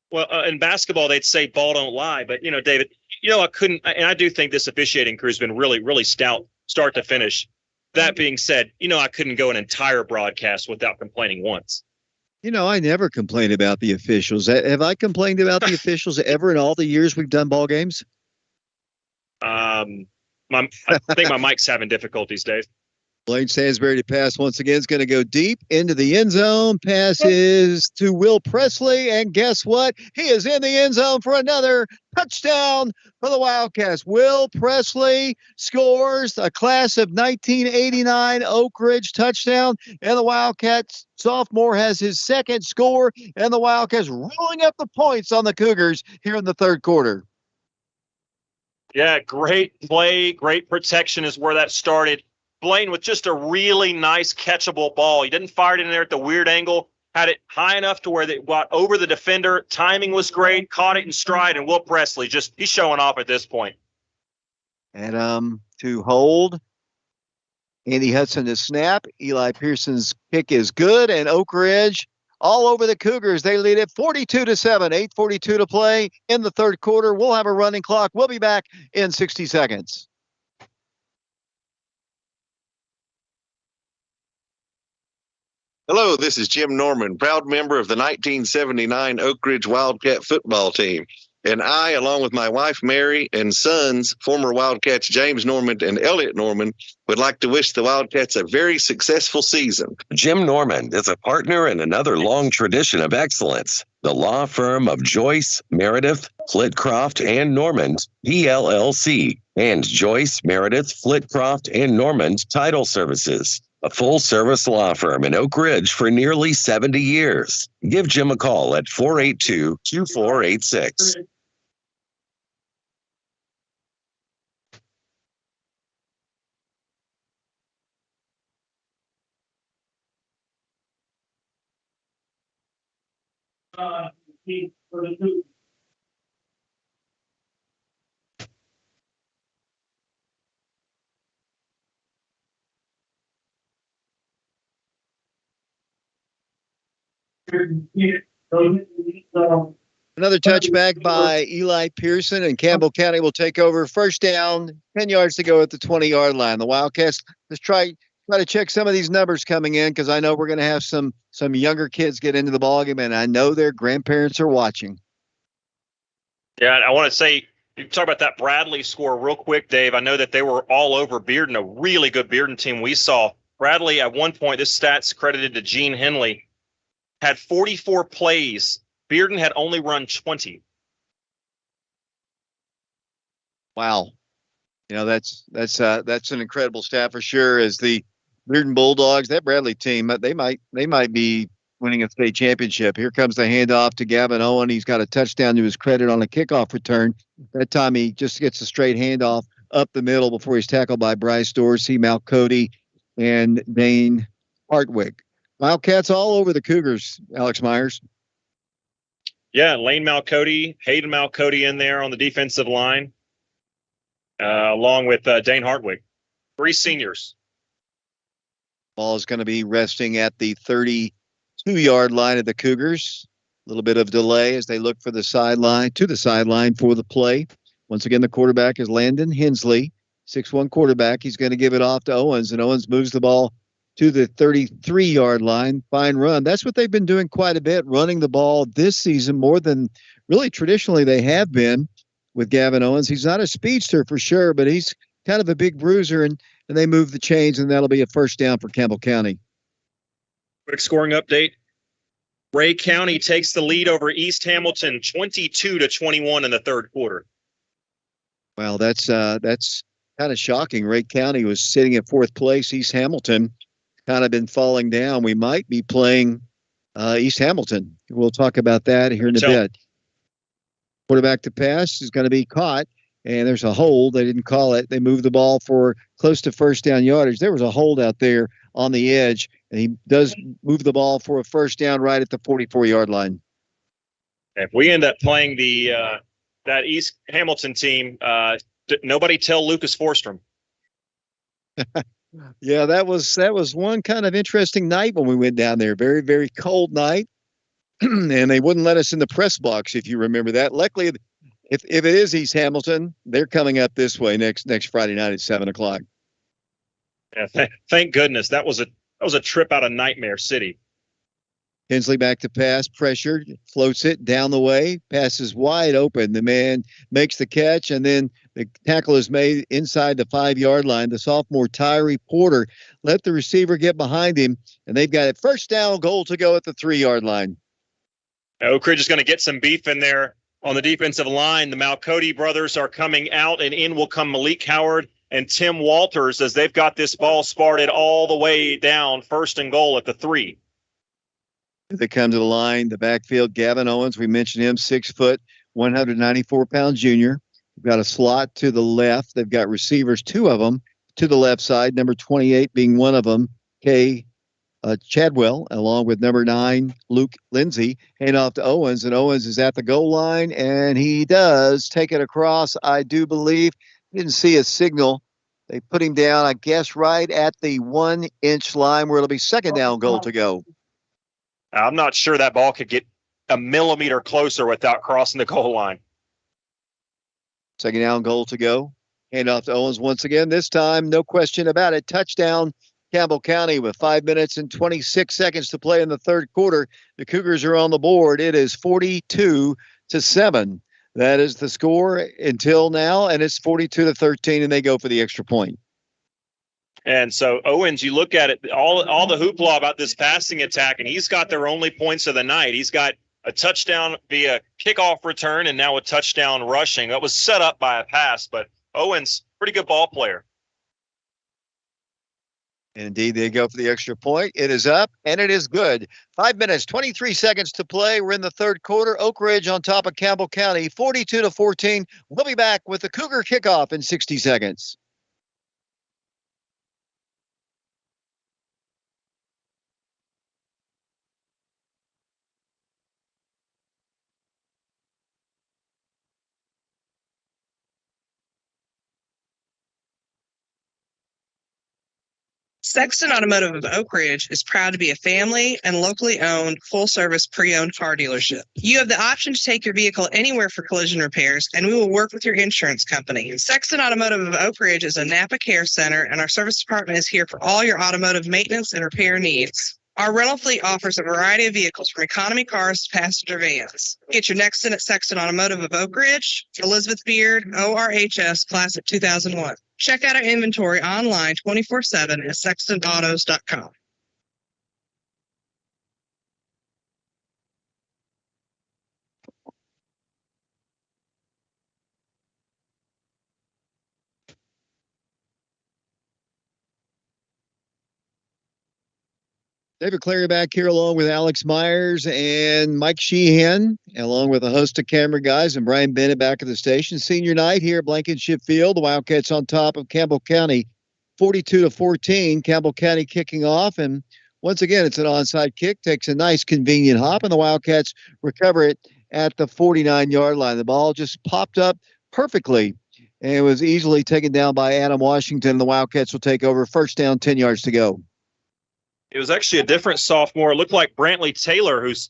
Well, in basketball, they'd say ball don't lie. But, you know, David, you know, I couldn't. And I do think this officiating crew has been really, really stout start to finish. That being said, you know, I couldn't go an entire broadcast without complaining once. You know, I never complain about the officials. Have I complained about the officials ever in all the years we've done ball games? I think my mic's having difficulties, Dave. Blaine Stansberry to pass once again is going to go deep into the end zone. Passes to Will Presley, and guess what? He is in the end zone for another touchdown for the Wildcats. Will Presley scores a class of 1989 Oak Ridge touchdown, and the Wildcats sophomore has his second score, and the Wildcats rolling up the points on the Cougars here in the third quarter. Yeah, great play, great protection is where that started. Blaine with just a really nice catchable ball. He didn't fire it in there at the weird angle, had it high enough to where it got over the defender. Timing was great, caught it in stride, and Will Presley he's showing off at this point. And to hold. Andy Hudson to snap. Eli Pearson's kick is good, and Oak Ridge all over the Cougars. They lead it 42-7, 8:42 to play in the third quarter. We'll have a running clock. We'll be back in 60 seconds. Hello, this is Jim Norman, proud member of the 1979 Oak Ridge Wildcat football team. And I, along with my wife Mary and sons, former Wildcats James Norman and Elliot Norman, would like to wish the Wildcats a very successful season. Jim Norman is a partner in another long tradition of excellence. The law firm of Joyce, Meredith, Flitcroft, and Norman, PLLC, and Joyce, Meredith, Flitcroft, and Norman Title Services. A full-service law firm in Oak Ridge for nearly 70 years. Give Jim a call at 482-2486. Another touchback by Eli Pearson, and Campbell County will take over. First down, 10 yards to go at the 20-yard line. The Wildcats, let's try to check some of these numbers coming in, because I know we're going to have some younger kids get into the ballgame, and I know their grandparents are watching. Yeah, I want to say, you talk about that Bradley score real quick, Dave. I know that they were all over Bearden, a really good Bearden team we saw. Bradley, at one point, this stat's credited to Gene Henley, had 44 plays. Bearden had only run 20. Wow. That's an incredible stat for sure. As the Bearden Bulldogs, that Bradley team, they might be winning a state championship. Here comes the handoff to Gavin Owen. He's got a touchdown to his credit on a kickoff return. That time he just gets a straight handoff up the middle before he's tackled by Bryce Dorsey, Malcody, and Dane Hartwig. Wildcats all over the Cougars, Alex Myers. Yeah, Lane Malcody, Hayden Malcody in there on the defensive line, along with Dane Hartwig. 3 seniors. Ball is going to be resting at the 32-yard line of the Cougars. A little bit of delay as they look for the sideline for the play. Once again, the quarterback is Landon Hensley, 6'1" quarterback. He's going to give it off to Owens, and Owens moves the ball to the 33-yard line. Fine run. That's what they've been doing quite a bit, running the ball this season more than really traditionally they have been with Gavin Owens. He's not a speedster for sure, but he's kind of a big bruiser, and they move the chains, and that'll be a first down for Campbell County. Quick scoring update. Ray County takes the lead over East Hamilton 22-21 in the third quarter. Well, that's kind of shocking. Ray County was sitting at 4th place. East Hamilton kind of been falling down. We might be playing East Hamilton. We'll talk about that here in a bit. Quarterback to pass is going to be caught, and there's a hold. They didn't call it. They moved the ball for close to first down yardage. There was a hold out there on the edge, and he does move the ball for a first down right at the 44-yard line. If we end up playing that East Hamilton team, nobody tell Lucas Forstrom. Yeah, that was one kind of interesting night when we went down there. Very, very cold night, and they wouldn't let us in the press box, if you remember that. Luckily, if it is East Hamilton, they're coming up this way next Friday night at 7:00. Yeah, thank goodness. That was a trip out of Nightmare City. Hensley back to pass, pressure, floats it down the way, passes wide open. The man makes the catch, and then the tackle is made inside the 5-yard line. The sophomore Tyree Porter let the receiver get behind him, and they've got a first down goal to go at the 3-yard line. Oak Ridge is going to get some beef in there on the defensive line. The Malcody brothers are coming out, and in will come Malik Howard and Tim Walters as they've got this ball sparted all the way down, first and goal at the 3. They come to the line, the backfield, Gavin Owens, we mentioned him, 6 foot, 194-pound junior. They've got a slot to the left. They've got receivers, 2 of them, to the left side, number 28 being one of them, Chadwell, along with number 9, Luke Lindsay. Hand off to Owens, and Owens is at the goal line, and he does take it across, I do believe. Didn't see a signal. They put him down, I guess, right at the 1-inch line where it'll be second down goal to go. I'm not sure that ball could get a millimeter closer without crossing the goal line. Second down goal to go. Hand off to Owens once again. This time, no question about it. Touchdown, Campbell County, with 5 minutes and 26 seconds to play in the third quarter. The Cougars are on the board. It is 42-7. That is the score until now, and it's 42-13, and they go for the extra point. And so Owens, you look at it, all the hoopla about this passing attack, and he's got their only points of the night. He's got a touchdown via kickoff return and now a touchdown rushing. That was set up by a pass, but Owens, pretty good ball player. And indeed, they go for the extra point. It is up, and it is good. 5 minutes, 23 seconds to play. We're in the third quarter. Oak Ridge on top of Campbell County, 42-14. We'll be back with the Cougar kickoff in 60 seconds. Sexton Automotive of Oak Ridge is proud to be a family and locally owned full-service pre-owned car dealership. You have the option to take your vehicle anywhere for collision repairs, and we will work with your insurance company. Sexton Automotive of Oak Ridge is a Napa Care Center, and our service department is here for all your automotive maintenance and repair needs. Our rental fleet offers a variety of vehicles from economy cars to passenger vans. Get your next in at Sexton Automotive of Oak Ridge, Elizabeth Beard, ORHS, Class of 2001. Check out our inventory online 24/7 at sextonautos.com. David Clary back here along with Alex Myers and Mike Sheehan, along with a host of camera guys and Brian Bennett back at the station. Senior night here at Blankenship Field. The Wildcats on top of Campbell County, 42-14. Campbell County kicking off, and once again, it's an onside kick. Takes a nice convenient hop, and the Wildcats recover it at the 49-yard line. The ball just popped up perfectly, and it was easily taken down by Adam Washington. The Wildcats will take over. First down, 10 yards to go. It was actually a different sophomore. It looked like Brantley Taylor, who's,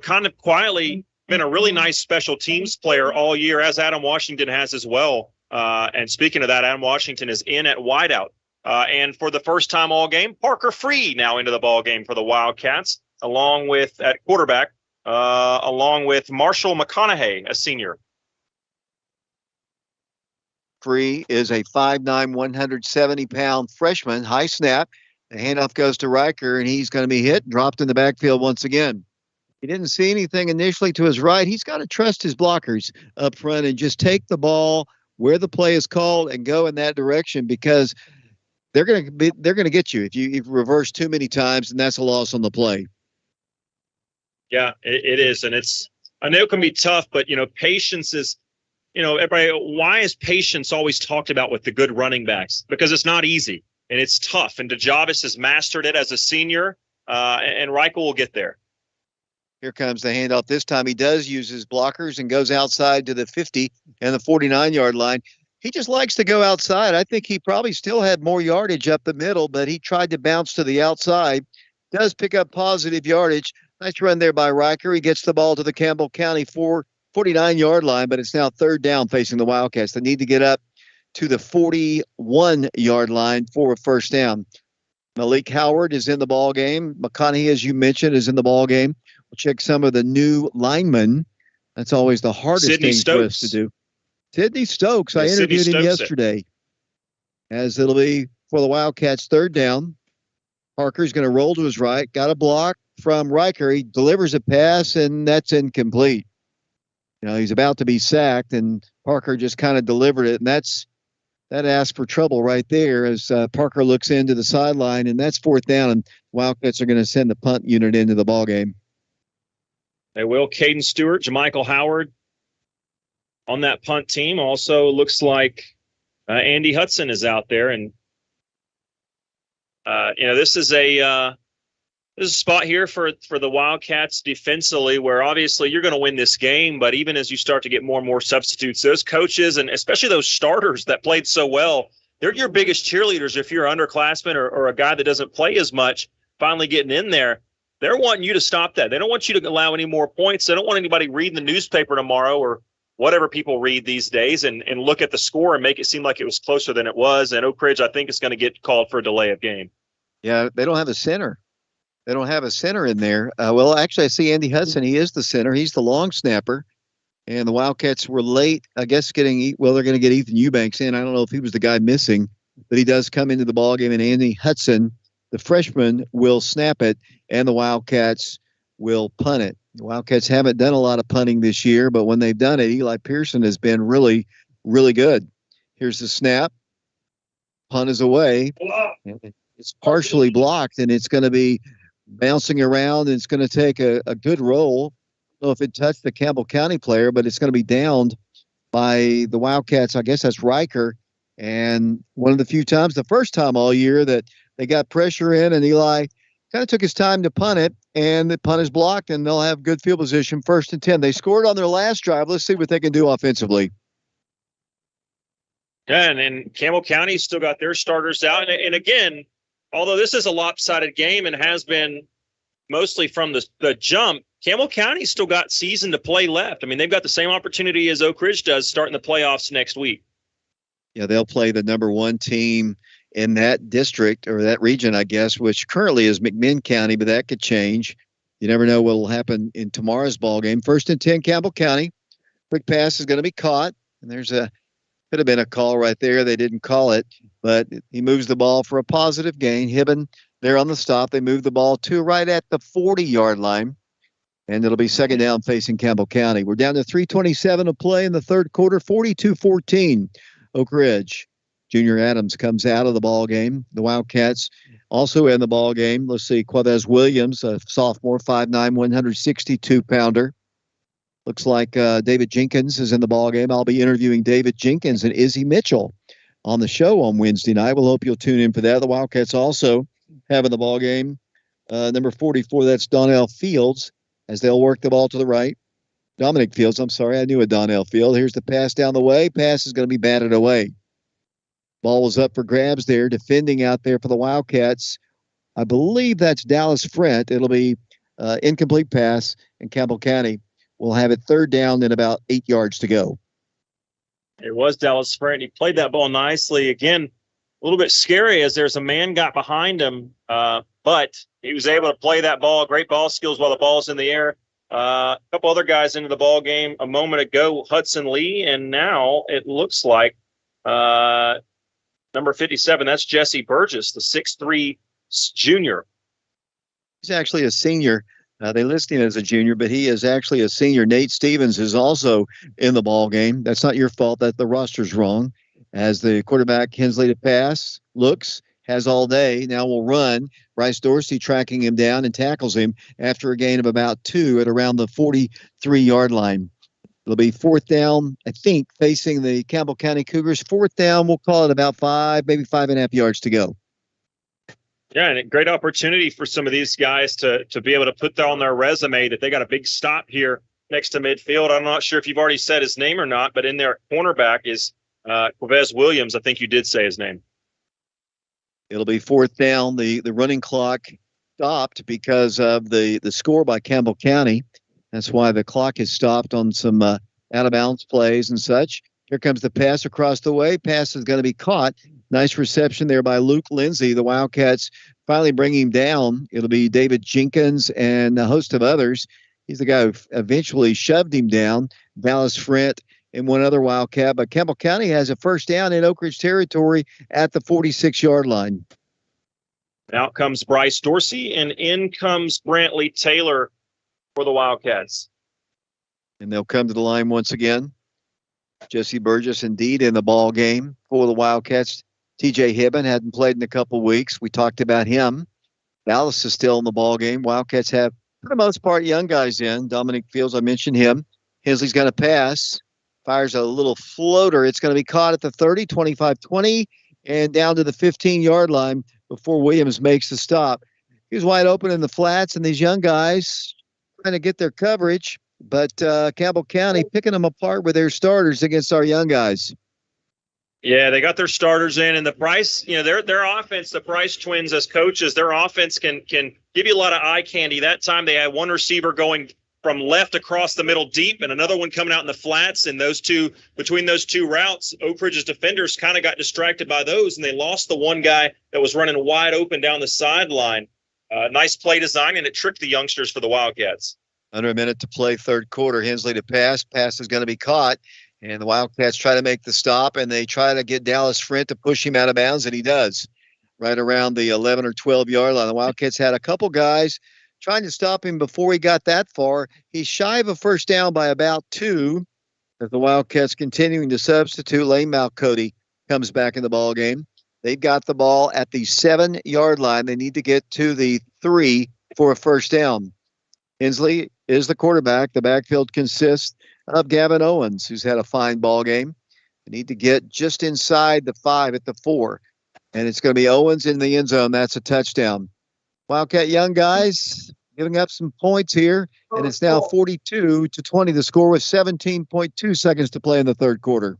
kind of quietly been a really nice special teams player all year, as Adam Washington has as well. And speaking of that, Adam Washington is in at wideout. And for the first time all game, Parker Free now into the ball game for the Wildcats, along with at quarterback, along with Marshall McConaughey, a senior. Free is a 5'9", 170-pound freshman. High snap. The handoff goes to Riker, and he's going to be hit, dropped in the backfield once again. He didn't see anything initially to his right. He's got to trust his blockers up front and just take the ball where the play is called and go in that direction, because they're going to get you if you reverse too many times, and that's a loss on the play. Yeah, it is, and I know it can be tough, but patience is. Everybody, why is patience always talked about with the good running backs? Because it's not easy. And it's tough. And DeJavis has mastered it as a senior, and Reichel will get there. Here comes the handoff. This time he does use his blockers and goes outside to the 50 and the 49-yard line. He just likes to go outside. I think he probably still had more yardage up the middle, but he tried to bounce to the outside. Does pick up positive yardage. Nice run there by Riker. He gets the ball to the Campbell County 49-yard line, but it's now third down facing the Wildcats. They need to get up to the 41-yard line for a first down. Malik Howard is in the ball game. McConaughey, as you mentioned, is in the ball game. We'll check some of the new linemen. That's always the hardest Sidney thing Stokes. for us to do. Sidney Stokes. Yeah, I interviewed Sidney him Stokes yesterday. As it'll be for the Wildcats, third down. Parker's going to roll to his right. Got a block from Riker. He delivers a pass, and that's incomplete. He's about to be sacked, and Parker just kind of delivered it, and that asks for trouble right there as Parker looks into the sideline, and that's fourth down, and Wildcats are going to send the punt unit into the ballgame. They will. Caden Stewart, Jermichael Howard on that punt team. Also looks like Andy Hudson is out there, and this is a spot here for the Wildcats defensively, where obviously you're going to win this game, but even as you start to get more and more substitutes, those coaches and especially those starters that played so well, they're your biggest cheerleaders. If you're an underclassman or a guy that doesn't play as much, finally getting in there, they're wanting you to stop that. They don't want you to allow any more points. They don't want anybody reading the newspaper tomorrow or whatever people read these days and look at the score and make it seem like it was closer than it was. And Oak Ridge, I think, is going to get called for a delay of game. Yeah, they don't have a center. They don't have a center in there. Well, actually, I see Andy Hudson. He is the center. He's the long snapper. And the Wildcats were late, I guess, they're going to get Ethan Eubanks in. I don't know if he was the guy missing, but he does come into the ballgame, and Andy Hudson, the freshman, will snap it, and the Wildcats will punt it. The Wildcats haven't done a lot of punting this year, but when they've done it, Eli Pearson has been really, really good. Here's the snap. Punt is away. It's partially blocked, and it's going to be bouncing around, and it's going to take a good roll. I don't know if it touched the Campbell County player, but it's going to be downed by the Wildcats. I guess that's Riker. And one of the few times, the first time all year, that they got pressure in, and Eli kind of took his time to punt it, and the punt is blocked, and they'll have good field position, 1st and 10. They scored on their last drive. Let's see what they can do offensively. Yeah, and Campbell County still got their starters out. And again, although this is a lopsided game and has been mostly from the jump, Campbell County's still got season to play left. I mean, they've got the same opportunity as Oak Ridge does starting the playoffs next week. Yeah, they'll play the number one team in that district or that region, I guess, which currently is McMinn County, but that could change. You never know what will happen in tomorrow's ball game. 1st and 10, Campbell County. Quick pass is going to be caught, and could have been a call right there. They didn't call it, but he moves the ball for a positive gain. Hibben there on the stop. They move the ball to right at the 40-yard line, and it'll be 2nd down facing Campbell County. We're down to 3:27 to play in the third quarter, 42-14. Oak Ridge. Junior Adams comes out of the ball game. The Wildcats also in the ball game. Let's see, Quavez Williams, a sophomore, 5'9", 162-pounder. Looks like David Jenkins is in the ball game. I'll be interviewing David Jenkins and Izzy Mitchell on the show on Wednesday night. We'll hope you'll tune in for that. The Wildcats also have in the ball game number 44. That's Donnell Fields as they'll work the ball to the right. Dominic Fields, I'm sorry, I knew a Donnell Field. Here's the pass down the way. Pass is going to be batted away. Ball was up for grabs there, defending out there for the Wildcats. I believe that's Dallas Frent. It'll be incomplete pass, and Campbell County will have it 3rd down and about 8 yards to go. It was Dallas Frent. He played that ball nicely. Again, a little bit scary as there's a man got behind him, but he was able to play that ball. Great ball skills while the ball's in the air. A couple other guys into the ball game a moment ago, Hudson Lee, and now it looks like number 57, that's Jesse Burgess, the 6'3" junior. He's actually a senior. They list him as a junior, but he is actually a senior. Nate Stevens is also in the ball game. That's not your fault that the roster's wrong. As the quarterback, Hensley to pass, looks, has all day, now will run. Bryce Dorsey tracking him down and tackles him after a gain of about 2 at around the 43-yard line. It'll be 4th down, I think, facing the Campbell County Cougars. 4th down, we'll call it about 5, maybe 5.5 yards to go. Yeah, and a great opportunity for some of these guys to be able to put that on their resume that they got a big stop here next to midfield. I'm not sure if you've already said his name or not, but in their cornerback is Quavez Williams. I think you did say his name. It'll be 4th down. The running clock stopped because of the score by Campbell County. That's why the clock is stopped on some out-of-bounds plays and such. Here comes the pass across the way. Pass is going to be caught. Nice reception there by Luke Lindsay. The Wildcats finally bring him down. It'll be David Jenkins and a host of others. He's the guy who eventually shoved him down. Dallas Frent and one other Wildcat. But Campbell County has a 1st down in Oak Ridge territory at the 46-yard line. Out comes Bryce Dorsey, and in comes Brantley Taylor for the Wildcats. And they'll come to the line once again. Jesse Burgess indeed in the ball game for the Wildcats. TJ Hibben hadn't played in a couple weeks. We talked about him. Dallas is still in the ball game. Wildcats have, for the most part, young guys in. Dominic Fields, I mentioned him. Hensley's got a pass. Fires a little floater. It's going to be caught at the 30, 25-20, and down to the 15-yard line before Williams makes the stop. He was wide open in the flats, and these young guys trying to get their coverage, but Campbell County picking them apart with their starters against our young guys. Yeah, they got their starters in, and the Price, their offense, the Price twins as coaches, their offense can give you a lot of eye candy. That time they had one receiver going from left across the middle deep and another one coming out in the flats, and between those two routes, Oak Ridge's defenders kind of got distracted by those, and they lost the one guy that was running wide open down the sideline. Nice play design, and it tricked the youngsters for the Wildcats. Under a minute to play, third quarter. Hensley to pass. Pass is going to be caught. And the Wildcats try to make the stop, and they try to get Dallas Frent to push him out of bounds, and he does. Right around the 11 or 12-yard line. The Wildcats had a couple guys trying to stop him before he got that far. He's shy of a 1st down by about 2. As the Wildcats continuing to substitute, Lane Malcody comes back in the ball game. They've got the ball at the 7-yard line. They need to get to the 3 for a 1st down. Hensley is the quarterback. The backfield consists of Gavin Owens, who's had a fine ball game. They need to get just inside the 5 at the 4. And it's going to be Owens in the end zone. That's a touchdown. Wildcat young guys giving up some points here. And it's now 42-20. The score with 17.2 seconds to play in the third quarter.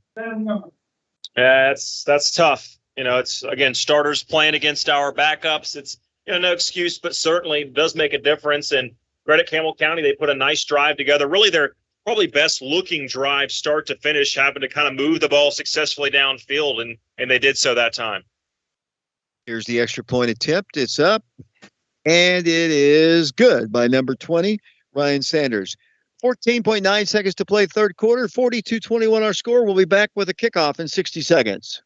That's tough. It's again starters playing against our backups. It's no excuse, but certainly does make a difference. And credit Campbell County, they put a nice drive together. Really, their probably best looking drive, start to finish, happened to kind of move the ball successfully downfield, and they did so that time. Here's the extra point attempt. It's up, and it is good by number 20, Ryan Sanders. 14.9 seconds to play third quarter, 42-21 our score. We'll be back with a kickoff in 60 seconds.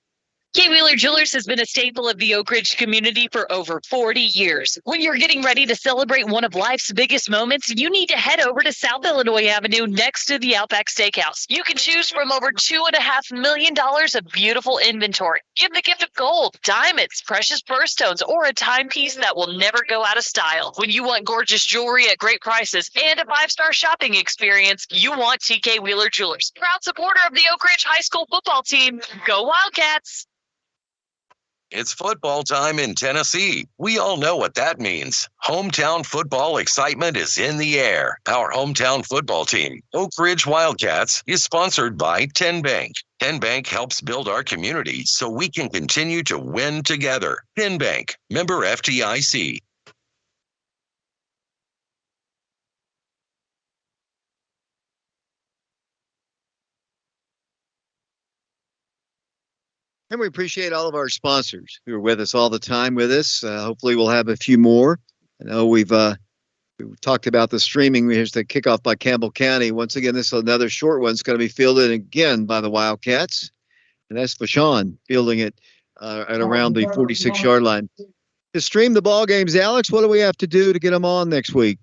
K. Wheeler Jewelers has been a staple of the Oak Ridge community for over 40 years. When you're getting ready to celebrate one of life's biggest moments, you need to head over to South Illinois Avenue next to the Outback Steakhouse. You can choose from over $2.5 million of beautiful inventory. Give the gift of gold, diamonds, precious birthstones, or a timepiece that will never go out of style. When you want gorgeous jewelry at great prices and a 5-star shopping experience, you want TK Wheeler Jewelers. Proud supporter of the Oak Ridge High School football team. Go Wildcats! It's football time in Tennessee. We all know what that means. Hometown football excitement is in the air. Our hometown football team, Oak Ridge Wildcats, is sponsored by 10 Bank. 10 Bank helps build our community so we can continue to win together. 10 Bank, member FDIC. And we appreciate all of our sponsors who are with us all the time with us. Hopefully we'll have a few more. I know we've talked about the streaming. Here's the kickoff by Campbell County. Once again, this is another short one. It's going to be fielded again by the Wildcats. And that's Vashon fielding it at around the 46-yard line. To stream the ball games, Alex, what do we have to do to get them on next week?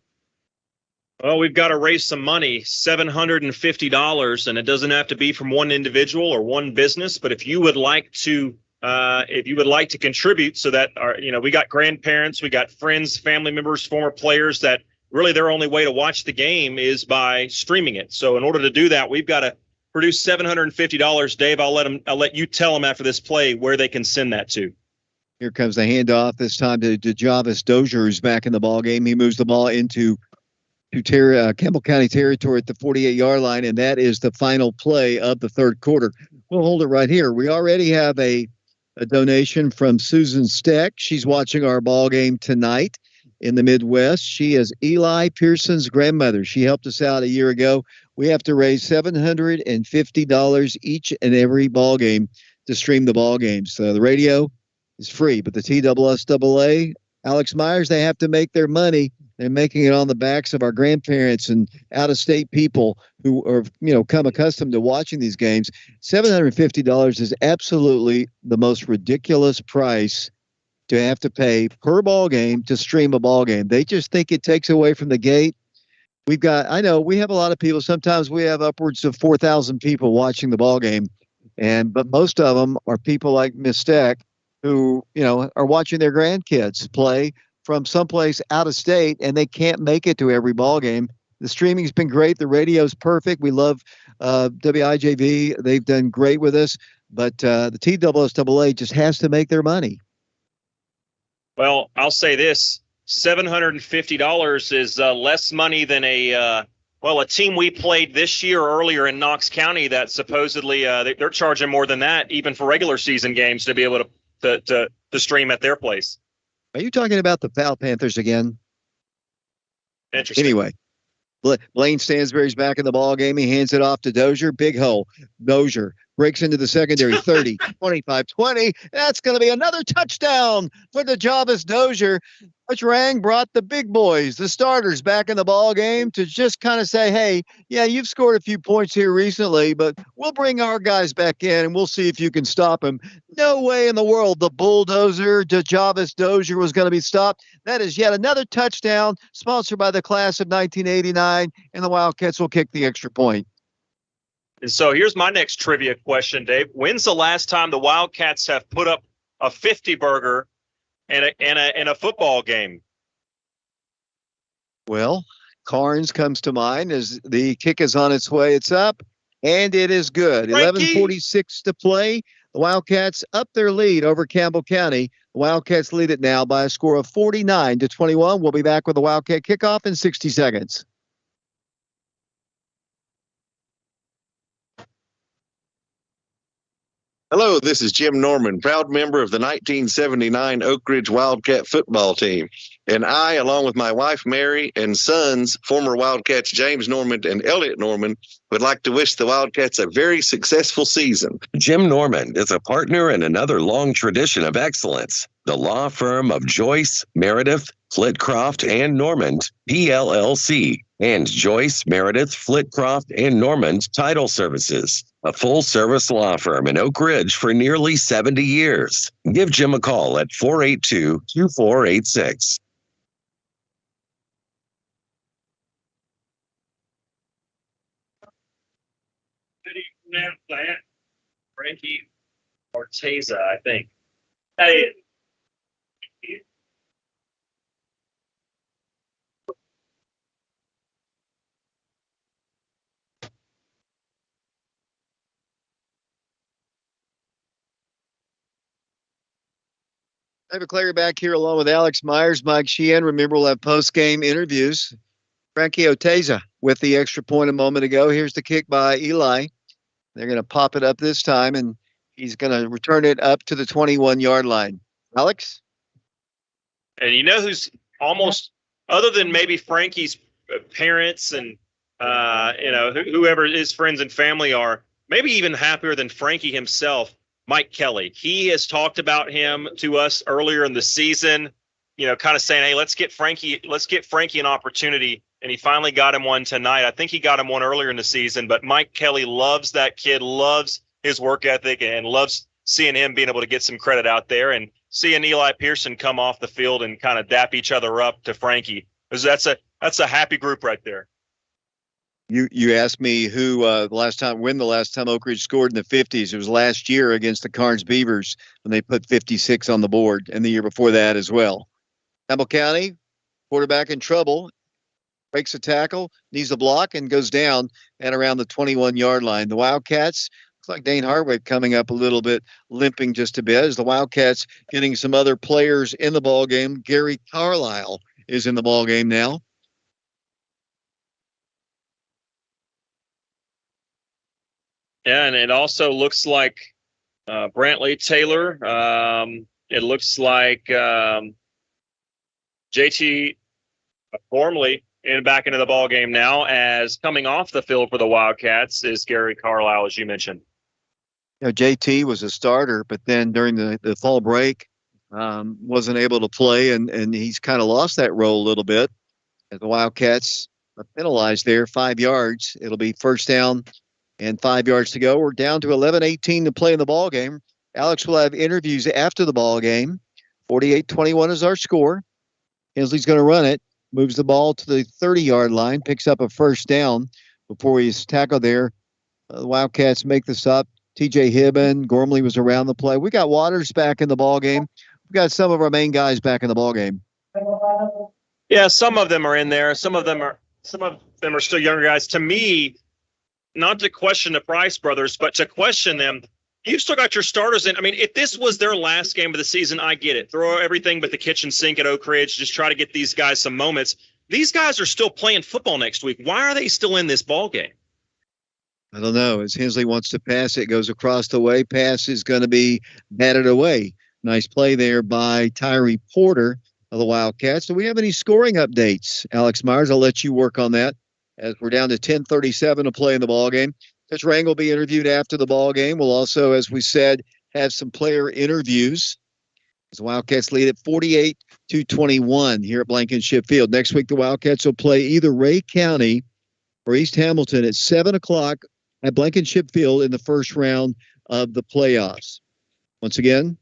Well, we've got to raise some money, $750, and it doesn't have to be from one individual or one business. But if you would like to contribute, so that we got grandparents, we got friends, family members, former players that really their only way to watch the game is by streaming it. So in order to do that, we've got to produce $750. Dave, I'll let you tell them after this play where they can send that to. Here comes the handoff this time to Javis Dozier, who's back in the ball game. He moves the ball into Campbell County territory at the 48-yard line, and that is the final play of the third quarter. We'll hold it right here. We already have a donation from Susan Steck. She's watching our ball game tonight in the Midwest. She is Eli Pearson's grandmother. She helped us out a year ago. We have to raise $750 each and every ball game to stream the ball games. So the radio is free, but the TSSAA, Alex Myers, they have to make their money. They're making it on the backs of our grandparents and out-of-state people who are, come accustomed to watching these games. $750 is absolutely the most ridiculous price to have to pay per ball game to stream a ball game. They just think it takes away from the gate. I know we have a lot of people. Sometimes we have upwards of 4,000 people watching the ball game, but most of them are people like Miss Steck who, are watching their grandkids play from someplace out of state, and they can't make it to every ball game. The streaming's been great. The radio's perfect. We love WIJV. They've done great with us, but the TSSAA just has to make their money. Well, I'll say this: $750 is less money than a team we played this year earlier in Knox County that supposedly they're charging more than that even for regular season games to be able to stream at their place. Are you talking about the Foul Panthers again? Interesting. Anyway, Blaine Stansberry's back in the ball game. He hands it off to Dozier. Big hole. Dozier breaks into the secondary. 30, 25, 20. That's going to be another touchdown for the Javis Dozier. Coach Rang brought the big boys, the starters, back in the ball game to just kind of say, hey, yeah, you've scored a few points here recently, but we'll bring our guys back in and we'll see if you can stop him. No way in the world the bulldozer, Javis Dozier, was going to be stopped. That is yet another touchdown sponsored by the class of 1989, and the Wildcats will kick the extra point. And so here's my next trivia question, Dave. When's the last time the Wildcats have put up a 50-burger in a football game? Well, Carnes comes to mind as the kick is on its way. It's up, and it is good. 11:46 to play. The Wildcats up their lead over Campbell County. The Wildcats lead it now by a score of 49-21. We'll be back with the Wildcat kickoff in 60 seconds. Hello, this is Jim Norman, proud member of the 1979 Oak Ridge Wildcat football team. And I, along with my wife Mary and sons, former Wildcats James Norman and Elliot Norman, would like to wish the Wildcats a very successful season. Jim Norman is a partner in another long tradition of excellence, the law firm of Joyce, Meredith, Flitcroft, and Normand, PLLC, and Joyce, Meredith, Flitcroft, and Normand Title Services, a full-service law firm in Oak Ridge for nearly 70 years. Give Jim a call at 482-2486. How do you pronounce that? Frankie Orteza, I think. Hey. David Clary back here along with Alex Myers, Mike Sheehan. Remember, we'll have post-game interviews. Frankie Oteza with the extra point a moment ago. Here's the kick by Eli. They're going to pop it up this time, and he's going to return it up to the 21-yard line. Alex? And you know who's almost, other than maybe Frankie's parents and, whoever his friends and family are, maybe even happier than Frankie himself, Mike Kelly. He has talked about him to us earlier in the season, kind of saying, hey, let's get Frankie an opportunity. And he finally got him one tonight. I think he got him one earlier in the season, but Mike Kelly loves that kid, loves his work ethic, and loves seeing him being able to get some credit out there, and seeing Eli Pearson come off the field and kind of dap each other up to Frankie. That's a happy group right there. You asked me when the last time Oak Ridge scored in the 50s. It was last year against the Carnes Beavers when they put 56 on the board, and the year before that as well. Campbell County, quarterback in trouble, breaks a tackle, needs a block, and goes down at around the 21-yard line. The Wildcats, looks like Dane Hartwig coming up a little bit, limping just a bit, as the Wildcats getting some other players in the ball game. Gary Carlisle is in the ball game now. Yeah, and it also looks like Brantley Taylor. It looks like JT Gormley back into the ball game now, as coming off the field for the Wildcats is Gary Carlisle, as you mentioned. JT was a starter, but then during the fall break, wasn't able to play, and he's kind of lost that role a little bit. As the Wildcats are penalized there, 5 yards. It'll be first down and 5 yards to go. We're down to 11:18 to play in the ball game. Alex will have interviews after the ball game. 48-21 is our score. Hensley's going to run it. Moves the ball to the 30-yard line, picks up a first down before he's tackled there. The Wildcats make the stop. TJ Hibben, Gormley was around the play. We got Waters back in the ball game. We got some of our main guys back in the ball game. Yeah, some of them are in there. Some of them are still younger guys. To me, not to question the Price brothers, but to question them. You've still got your starters in. I mean, if this was their last game of the season, I get it. Throw everything but the kitchen sink at Oak Ridge. Just try to get these guys some moments. These guys are still playing football next week. Why are they still in this ball game? I don't know. As Hensley wants to pass, it goes across the way. Pass is going to be batted away. Nice play there by Tyree Porter of the Wildcats. Do we have any scoring updates? Alex Myers, I'll let you work on that as we're down to 10:37 to play in the ball game. Coach Rang will be interviewed after the ball game. We'll also, as we said, have some player interviews. As the Wildcats lead at 48-21 here at Blankenship Field. Next week, the Wildcats will play either Ray County or East Hamilton at 7 o'clock at Blankenship Field in the first round of the playoffs. Once again,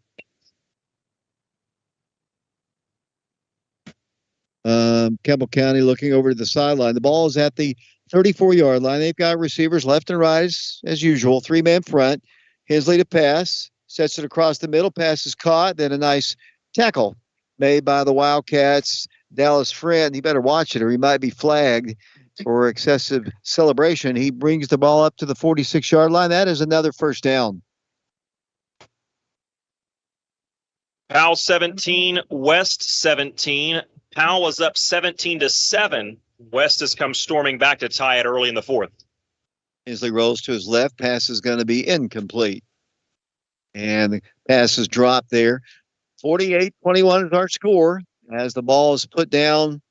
Campbell County looking over to the sideline. The ball is at the 34-yard line. They've got receivers left and right as usual. Three-man front. Hensley to pass. Sets it across the middle. Pass is caught. Then a nice tackle made by the Wildcats. Dallas Friend, he better watch it or he might be flagged for excessive celebration. He brings the ball up to the 46-yard line. That is another first down. Powell 17, West 17. Powell was up 17-7. West has come storming back to tie it early in the fourth. Hensley rolls to his left. Pass is going to be incomplete. And the pass is dropped there. 48-21 is our score as the ball is put down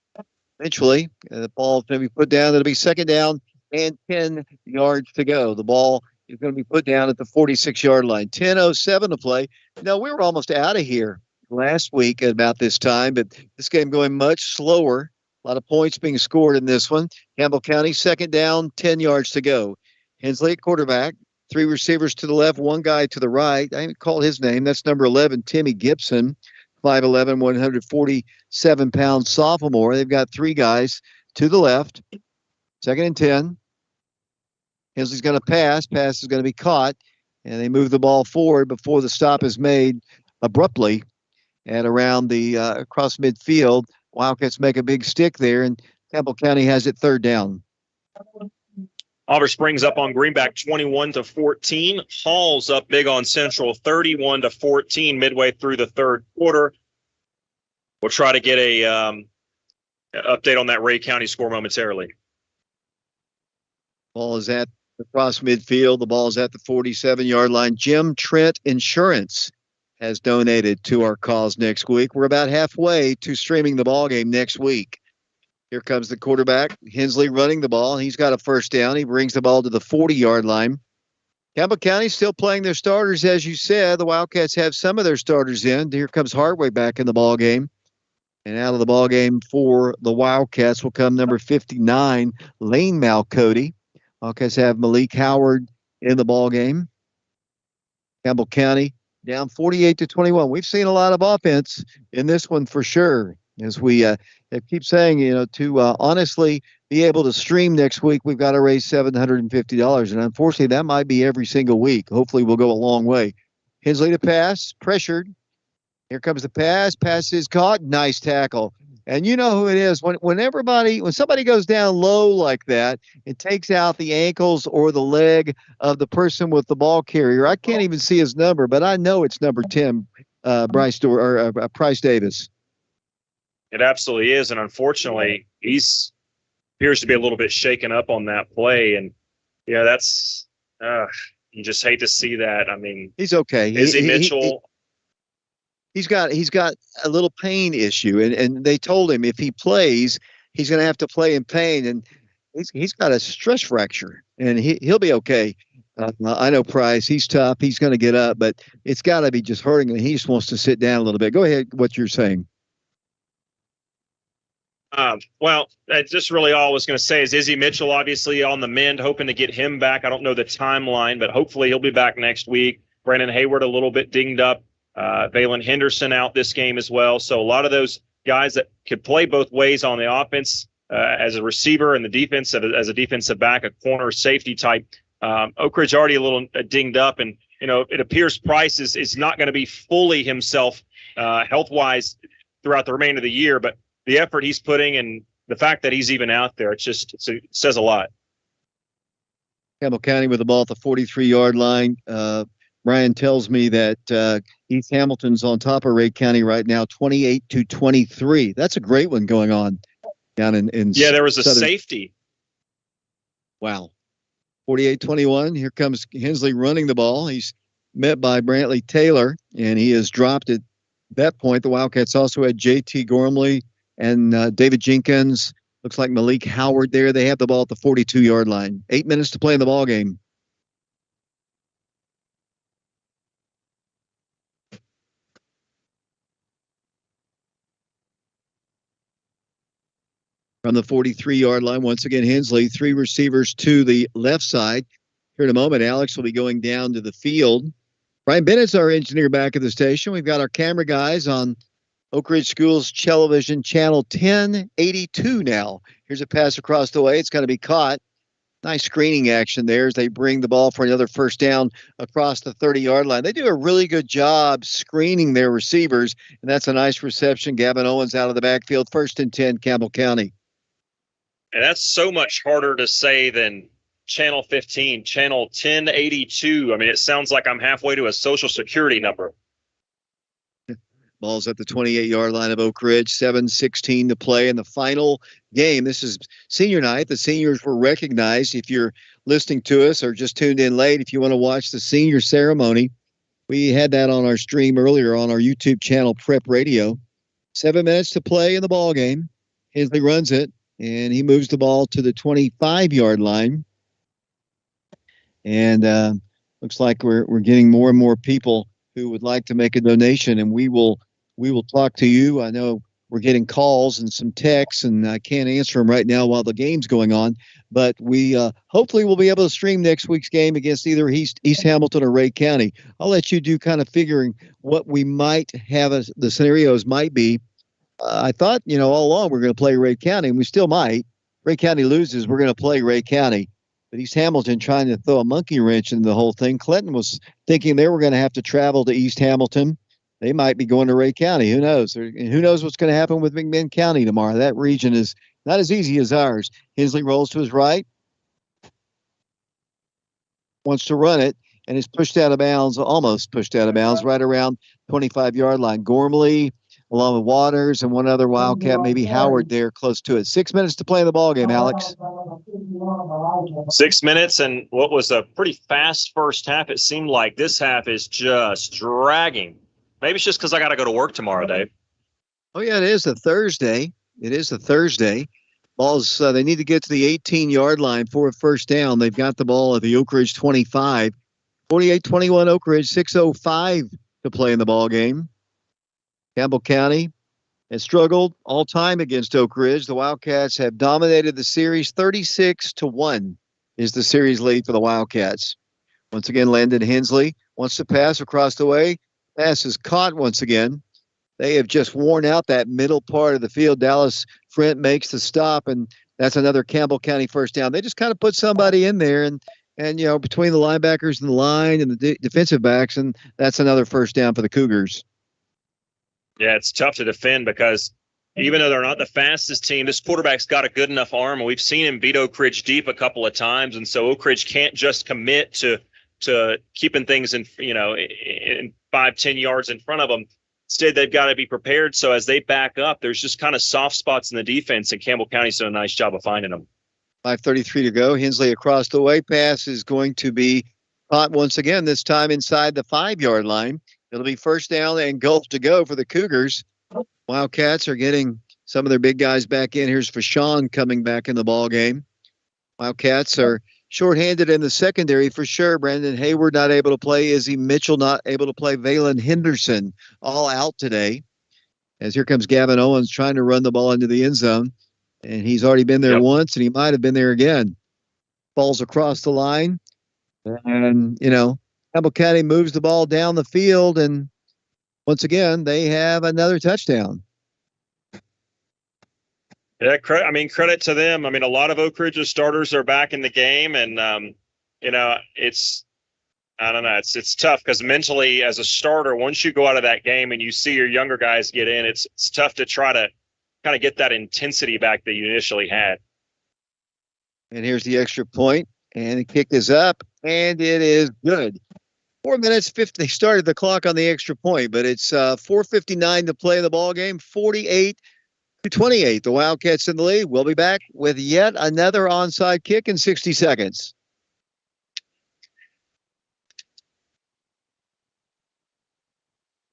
eventually. The ball is going to be put down. It'll be second down and 10 yards to go. The ball is going to be put down at the 46-yard line. 10:07 to play. No, we were almost out of here last week at about this time, but this game going much slower. A lot of points being scored in this one. Campbell County, second down, 10 yards to go. Hensley at quarterback. 3 receivers to the left, 1 guy to the right. I haven't called his name. That's number 11, Timmy Gibson, 5'11", 147-pound sophomore. They've got 3 guys to the left. Second and 10. Hensley's going to pass. Pass is going to be caught, and they move the ball forward before the stop is made abruptly at around the across midfield. Wildcats make a big stick there, and Campbell County has it third down. Oliver Springs up on Greenback 21-14. Hall's up big on Central 31-14 midway through the third quarter. We'll try to get a update on that Ray County score momentarily. Ball is at across midfield. The ball is at the 47-yard line. Jim Trent Insurance has donated to our cause next week. We're about halfway to streaming the ball game next week. Here comes the quarterback, Hensley, running the ball. He's got a first down. He brings the ball to the 40-yard line. Campbell County still playing their starters, as you said. The Wildcats have some of their starters in. Here comes Hardway back in the ball game. And out of the ball game for the Wildcats will come number 59, Lane Malcody. Wildcats have Malik Howard in the ball game. Campbell County down 48-21. We've seen a lot of offense in this one for sure. As we keep saying, to honestly be able to stream next week, we've got to raise $750. And unfortunately, that might be every single week. Hopefully, we'll go a long way. Hensley to pass, pressured. Here comes the pass. Pass is caught. Nice tackle. And you know who it is. When somebody goes down low like that, it takes out the ankles or the leg of the person with the ball carrier. I can't even see his number, but I know it's number 10, Price Davis. It absolutely is, and unfortunately, he's appears to be a little bit shaken up on that play, and yeah, that's you just hate to see that. I mean, he's okay. Izzy Mitchell, he's got a little pain issue, and they told him if he plays, he's going to have to play in pain, and he's got a stress fracture, and he'll be okay. I know Price. He's tough. He's going to get up, but it's got to be just hurting him. He just wants to sit down a little bit. Go ahead. What you're saying. Well, that's just really all I was going to say is Izzy Mitchell obviously on the mend, hoping to get him back. I don't know the timeline, but hopefully he'll be back next week. Brandon Hayward a little bit dinged up. Valen Henderson out this game as well. So a lot of those guys that could play both ways on the offense as a receiver and the defense as a defensive back, a corner safety type. Oak Ridge already a little dinged up, and it appears Price is not going to be fully himself health-wise throughout the remainder of the year, but the effort he's putting and the fact that he's even out there, it says a lot. Campbell County with the ball at the 43-yard line. Brian tells me that East Hamilton's on top of Ray County right now, 28-23. That's a great one going on down in yeah, there was a safety. Wow. 48-21. Here comes Hensley running the ball. He's met by Brantley Taylor, and he has dropped at that point. The Wildcats also had J.T. Gormley and David Jenkins. Looks like Malik Howard there. They have the ball at the 42-yard line. 8 minutes to play in the ball game. From the 43-yard line, once again, Hensley, 3 receivers to the left side. Here in a moment, Alex will be going down to the field. Brian Bennett's our engineer back at the station. We've got our camera guys on Oak Ridge Schools Television, channel 1082 now. Here's a pass across the way. It's going to be caught. Nice screening action there as they bring the ball for another first down across the 30-yard line. They do a really good job screening their receivers, and that's a nice reception. Gavin Owens out of the backfield, 1st and 10, Campbell County. And that's so much harder to say than channel 15, channel 1082. I mean, it sounds like I'm halfway to a social security number. Ball's at the 28-yard line of Oak Ridge, 7:16 to play in the final game. This is senior night. The seniors were recognized. If you're listening to us or just tuned in late, if you want to watch the senior ceremony, We had that on our stream earlier on our YouTube channel, Prep Radio. 7 minutes to play in the ball game. Hensley runs it, and he moves the ball to the 25-yard line. And looks like we're getting more and more people who would like to make a donation, and we will talk to you. I know we're getting calls and some texts, and I can't answer them right now while the game's going on. But we hopefully will be able to stream next week's game against either East Hamilton or Ray County. I'll let you do kind of figuring what we might have as the scenarios might be. I thought, all along we're going to play Ray County, and we still might. Ray County loses, we're going to play Ray County. But East Hamilton trying to throw a monkey wrench into the whole thing. Clinton was thinking they were going to have to travel to East Hamilton. They might be going to Ray County. Who knows? And who knows what's going to happen with McMinn County tomorrow? That region is not as easy as ours. Hensley rolls to his right, wants to run it, and is pushed out of bounds, almost pushed out of bounds, right around 25-yard line. Gormley, along with Waters and one other Wildcat, maybe Howard there close to it. 6 minutes to play in the ball game, Alex. 6 minutes, and what was a pretty fast first half. It seemed like this half is just dragging. Maybe it's just because I got to go to work tomorrow, Dave. Oh, yeah, it is a Thursday. Balls, they need to get to the 18-yard line for a first down. They've got the ball at the Oak Ridge 25. 48-21 Oak Ridge, 6:05 to play in the ball game. Campbell County has struggled all time against Oak Ridge. The Wildcats have dominated the series. 36-1 is the series lead for the Wildcats. Once again, Landon Hensley wants to pass across the way. Pass is caught once again. They have just worn out that middle part of the field. Dallas Frent makes the stop, and that's another Campbell County first down. They just kind of put somebody in there, and between the linebackers and the line and the defensive backs, and that's another first down for the Cougars. Yeah, it's tough to defend because even though they're not the fastest team, this quarterback's got a good enough arm, and we've seen him beat Oak Ridge deep a couple of times, and so Oak Ridge can't just commit to keeping things in 5-10 yards in front of them. Instead, they've got to be prepared. So as they back up, there's just kind of soft spots in the defense, and Campbell County's done a nice job of finding them. 5:33 to go. Hensley across the way. Pass is going to be caught once again, this time inside the 5-yard line. It'll be first down and goal to go for the Cougars. Wildcats are getting some of their big guys back in. Here's Fashawn coming back in the ball game. Wildcats are shorthanded in the secondary for sure. Brandon Hayward not able to play. Izzy Mitchell not able to play. Valen Henderson all out today. As here comes Gavin Owens trying to run the ball into the end zone. And he's already been there once, and he might have been there again. Falls across the line. And, Campbell County moves the ball down the field, and once again, they have another touchdown. Yeah, credit to them. A lot of Oak Ridge's starters are back in the game, and it's tough because mentally, as a starter, once you go out of that game and you see your younger guys get in, it's tough to try to kind of get that intensity back that you initially had. And here's the extra point, and the kick is up, and it is good. 4 minutes 50. They started the clock on the extra point, but it's 4:59 to play the ball game. 48-28. The Wildcats in the lead. We'll be back with yet another onside kick in 60 seconds.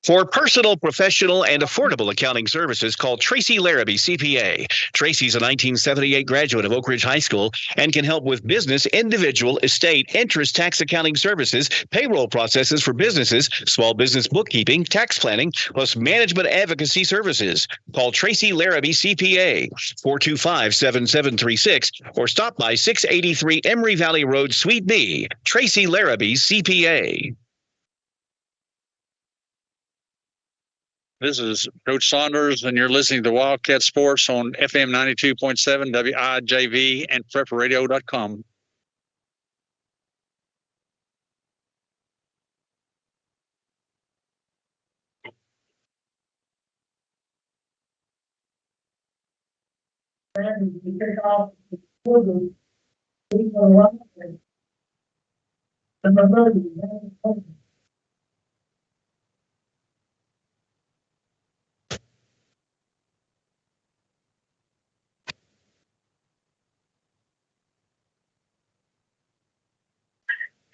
For personal, professional, and affordable accounting services, call Tracy Larrabee, CPA. Tracy's a 1978 graduate of Oak Ridge High School and can help with business, individual, estate, interest, tax accounting services, payroll processes for businesses, small business bookkeeping, tax planning, plus management advocacy services. Call Tracy Larrabee, CPA, 425-7736, or stop by 683 Emory Valley Road, Suite B. Tracy Larrabee, CPA. This is Coach Saunders, and you're listening to Wildcat Sports on FM 92.7 WIJV and PrepRadio.com.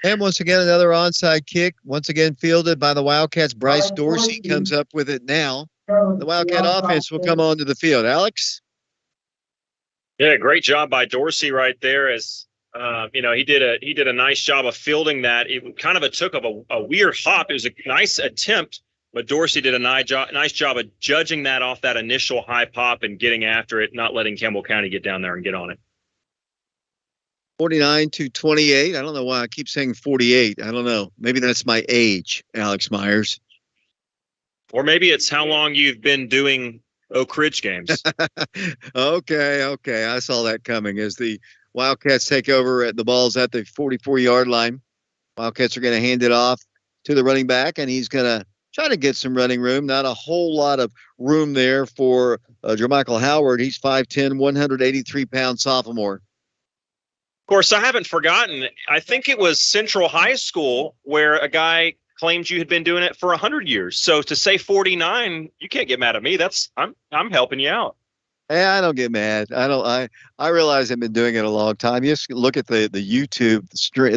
And once again, another onside kick, once again fielded by the Wildcats. Bryce Dorsey comes up with it now. The Wildcat offense will come onto the field. Alex? Yeah, great job by Dorsey right there. As he did a nice job of fielding that. It kind of took a weird hop. It was a nice attempt, but Dorsey did a nice job of judging that off that initial high pop and getting after it, not letting Campbell County get down there and get on it. 49-28. I don't know why I keep saying 48. I don't know. Maybe that's my age, Alex Myers. Or maybe it's how long you've been doing Oak Ridge games. Okay. I saw that coming as the Wildcats take over at the ball's at the 44-yard line. Wildcats are going to hand it off to the running back, and he's going to try to get some running room. Not a whole lot of room there for Jermichael Howard. He's 5'10", 183-pound sophomore. Of course, I haven't forgotten. I think it was Central High School where a guy claimed you had been doing it for 100 years. So to say 49, you can't get mad at me. I'm helping you out. Yeah, I don't get mad. I realize I've been doing it a long time. You just look at the YouTube,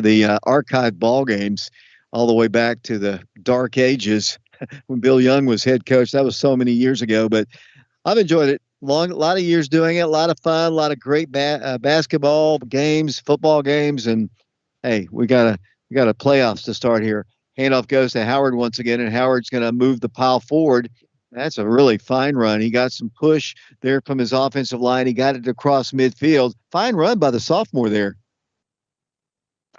the archive ball games all the way back to the dark ages when Bill Young was head coach. That was so many years ago, but I've enjoyed it. A lot of years doing it, a lot of fun, a lot of great basketball games, football games, and hey, we got a playoffs to start here. Handoff goes to Howard once again, and Howard's going to move the pile forward. That's a really fine run. He got some push there from his offensive line. He got it across midfield. Fine run by the sophomore there.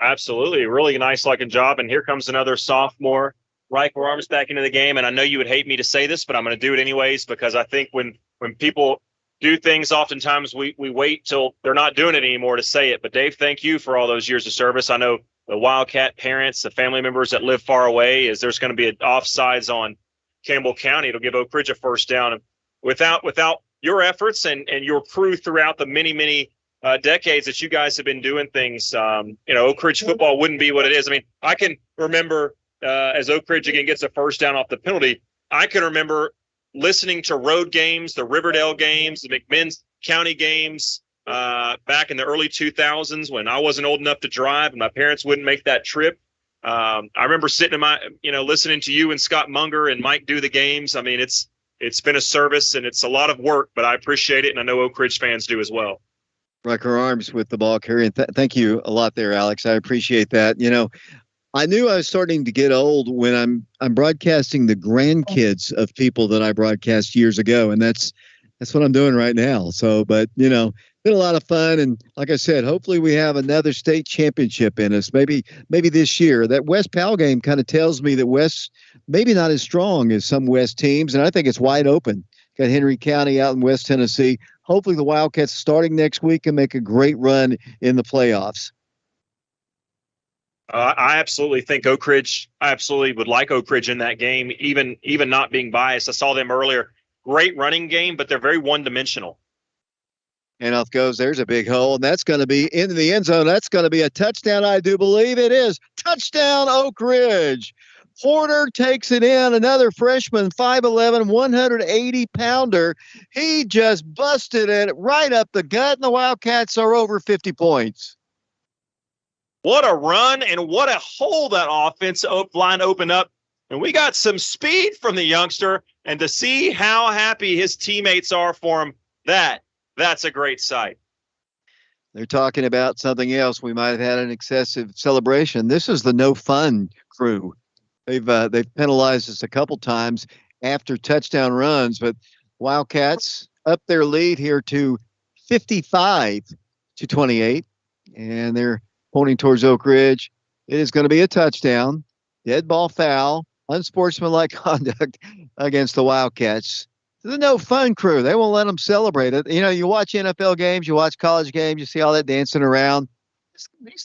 Absolutely, really nice looking job. And here comes another sophomore, Riker Arms, back into the game. And I know you would hate me to say this, but I'm going to do it anyways because I think when people do things, oftentimes we wait till they're not doing it anymore to say it. But Dave, thank you for all those years of service. I know the Wildcat parents, the family members that live far away, is there's going to be an offsides on Campbell County. It'll give Oak Ridge a first down. And without your efforts and your crew throughout the many decades that you guys have been doing things, Oak Ridge football wouldn't be what it is. I mean, I can remember as Oak Ridge again gets a first down off the penalty, I can remember listening to road games, the Riverdale games, the McMinn County games back in the early 2000s when I wasn't old enough to drive and my parents wouldn't make that trip. I remember sitting in listening to you and Scott Munger and Mike do the games. I mean, it's been a service and it's a lot of work, but I appreciate it. And I know Oak Ridge fans do as well. Riker Arms with the ball carrier. Thank you a lot there, Alex. I appreciate that. I knew I was starting to get old when I'm broadcasting the grandkids of people that I broadcast years ago, and that's what I'm doing right now. So, but been a lot of fun, and like I said, hopefully we have another state championship in us. Maybe this year. That West Powell game kind of tells me that West maybe not as strong as some West teams, and I think it's wide open. Got Henry County out in West Tennessee. Hopefully the Wildcats starting next week can make a great run in the playoffs. I absolutely think Oak Ridge. I absolutely would like Oak Ridge in that game, even not being biased. I saw them earlier. Great running game, but they're very one-dimensional. Handoff goes. There's a big hole, and that's going to be in the end zone. That's going to be a touchdown, I do believe it is. Touchdown, Oak Ridge. Porter takes it in. Another freshman, 5'11", 180-pounder. He just busted it right up the gut, and the Wildcats are over 50 points. What a run and what a hole that offense line opened up. And we got some speed from the youngster. And to see how happy his teammates are for him, that's a great sight. They're talking about something else. We might have had an excessive celebration. This is the no fun crew. They've penalized us a couple times after touchdown runs, but Wildcats up their lead here to 55-28, and they're pointing towards Oak Ridge. It is going to be a touchdown, dead ball foul, unsportsmanlike conduct against the Wildcats. The no fun crew. They won't let them celebrate it. You watch NFL games, you watch college games, you see all that dancing around.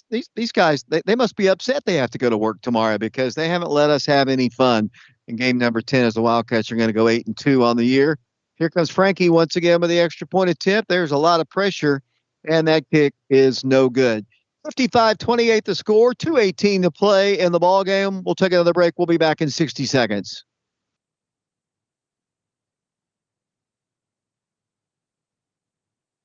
These guys, they must be upset they have to go to work tomorrow because they haven't let us have any fun in game number 10 as the Wildcats are going to go 8-2 on the year. Here comes Frankie once again with the extra point attempt. There's a lot of pressure, and that kick is no good. 55-28 the score, 2:18 to play in the ball game. We'll take another break. We'll be back in 60 seconds.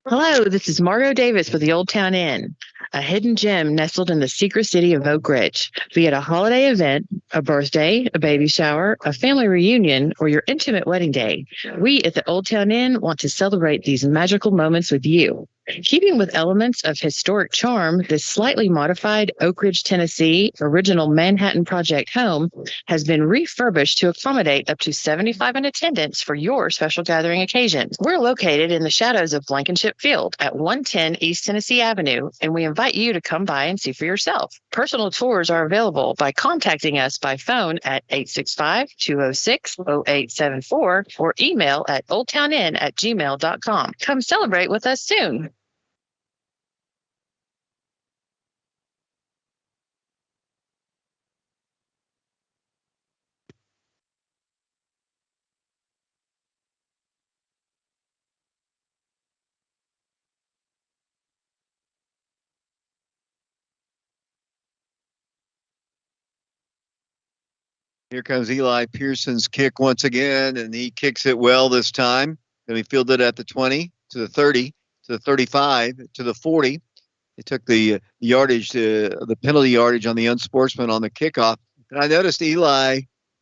Hello, this is Margot Davis with the Old Town Inn, a hidden gem nestled in the secret city of Oak Ridge. Be it a holiday event, a birthday, a baby shower, a family reunion, or your intimate wedding day, we at the Old Town Inn want to celebrate these magical moments with you. Keeping with elements of historic charm, this slightly modified Oak Ridge, Tennessee original Manhattan Project home has been refurbished to accommodate up to 75 in attendance for your special gathering occasions. We're located in the shadows of Blankenship Field at 110 East Tennessee Avenue, and we invite you to come by and see for yourself. Personal tours are available by contacting us by phone at 865-206-0874 or email at oldtowninn@gmail.com. Come celebrate with us soon. Here comes Eli Pearson's kick once again, and he kicks it well this time. Then he fielded at the 20, to the 30, to the 35, to the 40. He took the yardage, the penalty yardage on the unsportsman on the kickoff. And I noticed Eli,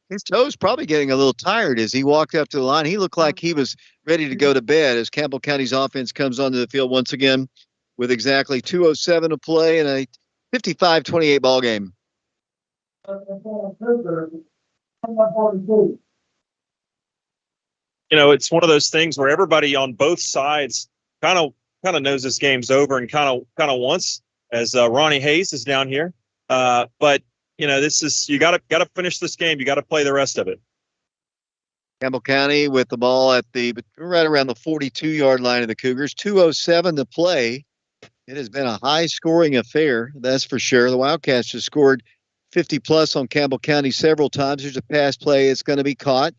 his toes probably getting a little tired as he walked up to the line. He looked like he was ready to go to bed as Campbell County's offense comes onto the field once again with exactly 2:07 to play in a 55-28 ball game. It's one of those things where everybody on both sides kind of knows this game's over and kind of wants, as Ronnie Hayes is down here. But this is, you got to finish this game. You got to play the rest of it. Campbell County with the ball at right around the 42-yard line of the Cougars. 2:07 to play. It has been a high-scoring affair, that's for sure. The Wildcats have scored 50-plus on Campbell County several times. There's a pass play. It's going to be caught.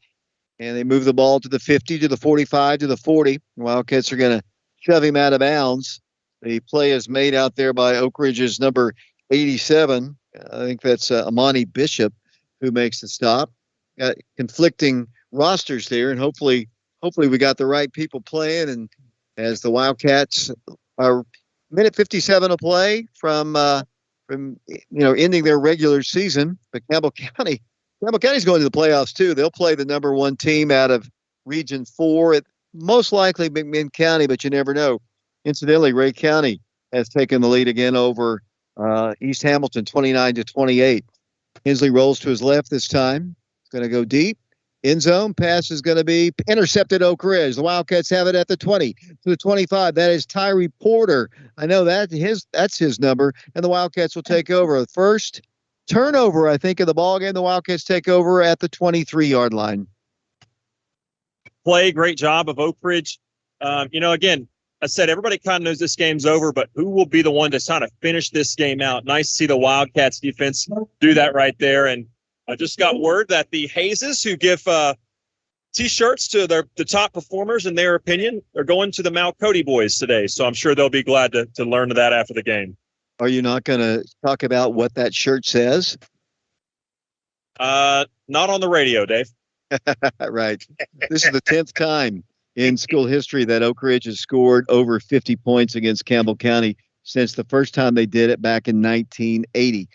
And they move the ball to the 50, to the 45, to the 40. The Wildcats are going to shove him out of bounds. The play is made out there by Oak Ridge's number 87. I think that's Amani Bishop who makes the stop. Got conflicting rosters there, and hopefully we got the right people playing. And as the Wildcats are minute 57 to play from ending their regular season, but Campbell County's going to the playoffs too. They'll play the number one team out of Region 4. It most likely McMinn County, but you never know. Incidentally, Ray County has taken the lead again over East Hamilton, 29-28. Hensley rolls to his left this time. It's going to go deep. End zone pass is going to be intercepted. Oak Ridge. The Wildcats have it at the 20 to the 25. That is Tyree Porter. I know that's his number, and the Wildcats will take over. The first turnover, I think, of the ball game. The Wildcats take over at the 23-yard line. Great job of Oak Ridge. Again, I said everybody kind of knows this game's over, but who will be the one to kind of finish this game out? Nice to see the Wildcats defense do that right there. And I just got word that the Hayeses, who give T-shirts to the top performers in their opinion, are going to the Mount Cody boys today. So I'm sure they'll be glad to learn that after the game. Are you not going to talk about what that shirt says? Not on the radio, Dave. Right. This is the 10th time in school history that Oak Ridge has scored over 50 points against Campbell County since the first time they did it back in 1980.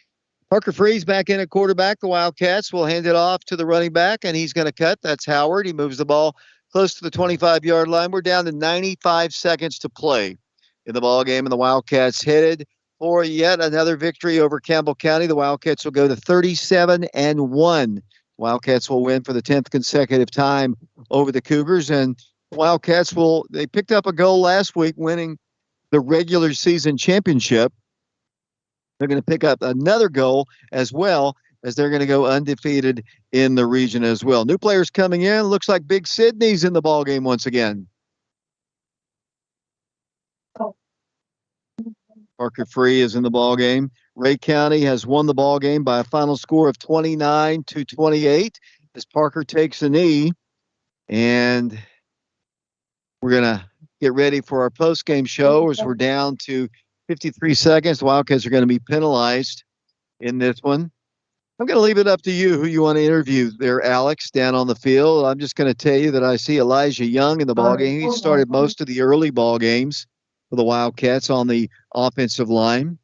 Parker Freeze back in at quarterback. The Wildcats will hand it off to the running back, and he's going to cut. That's Howard. He moves the ball close to the 25-yard line. We're down to 95 seconds to play in the ball game, and the Wildcats headed for yet another victory over Campbell County. The Wildcats will go to 37-1. Wildcats will win for the 10th consecutive time over the Cougars, and Wildcats they picked up a goal last week winning the regular season championship. They're going to pick up another goal as well, as they're going to go undefeated in the region as well. New players coming in. Looks like Big Sydney's in the ball game once again. Parker Free is in the ball game. Ray County has won the ball game by a final score of 29-28 as Parker takes a knee. And we're going to get ready for our post-game show as we're down to 53 seconds. The Wildcats are going to be penalized in this one. I'm going to leave it up to you who you want to interview there, Alex, down on the field. I'm just going to tell you that I see Elijah Young in the ball game. He started most of the early ball games for the Wildcats on the offensive line.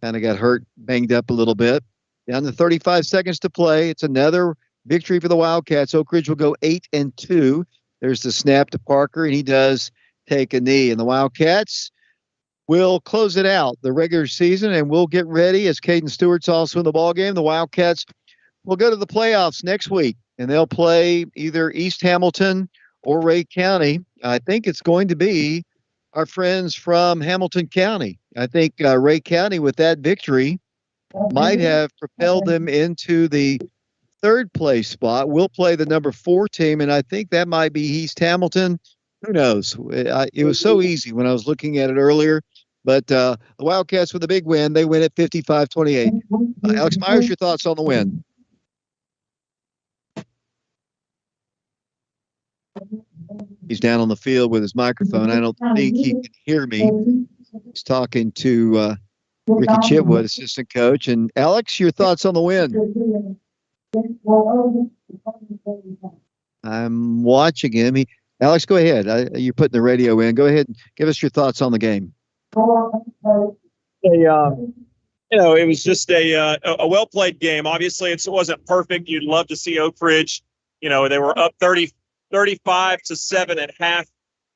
Kind of got hurt, banged up a little bit. Down to 35 seconds to play. It's another victory for the Wildcats. Oak Ridge will go 8-2. There's the snap to Parker, and he does take a knee. And the Wildcats will close it out, the regular season, and we'll get ready as Caden Stewart's also in the ballgame. The Wildcats will go to the playoffs next week, and they'll play either East Hamilton or Ray County. I think it's going to be our friends from Hamilton County. I think Ray County, with that victory, might have propelled them into the third place spot. We'll play the number 4 team, and I think that might be East Hamilton. Who knows? It was so easy when I was looking at it earlier. But the Wildcats with a big win. They win at 55-28. Alex Myers, your thoughts on the win? He's down on the field with his microphone. I don't think he can hear me. He's talking to Ricky Chitwood, assistant coach. And Alex, your thoughts on the win? I'm watching him. Alex, go ahead. You're putting the radio in. Go ahead and give us your thoughts on the game. It was just a well-played game. Obviously, it wasn't perfect. You'd love to see Oak Ridge. They were up 35-7 at half.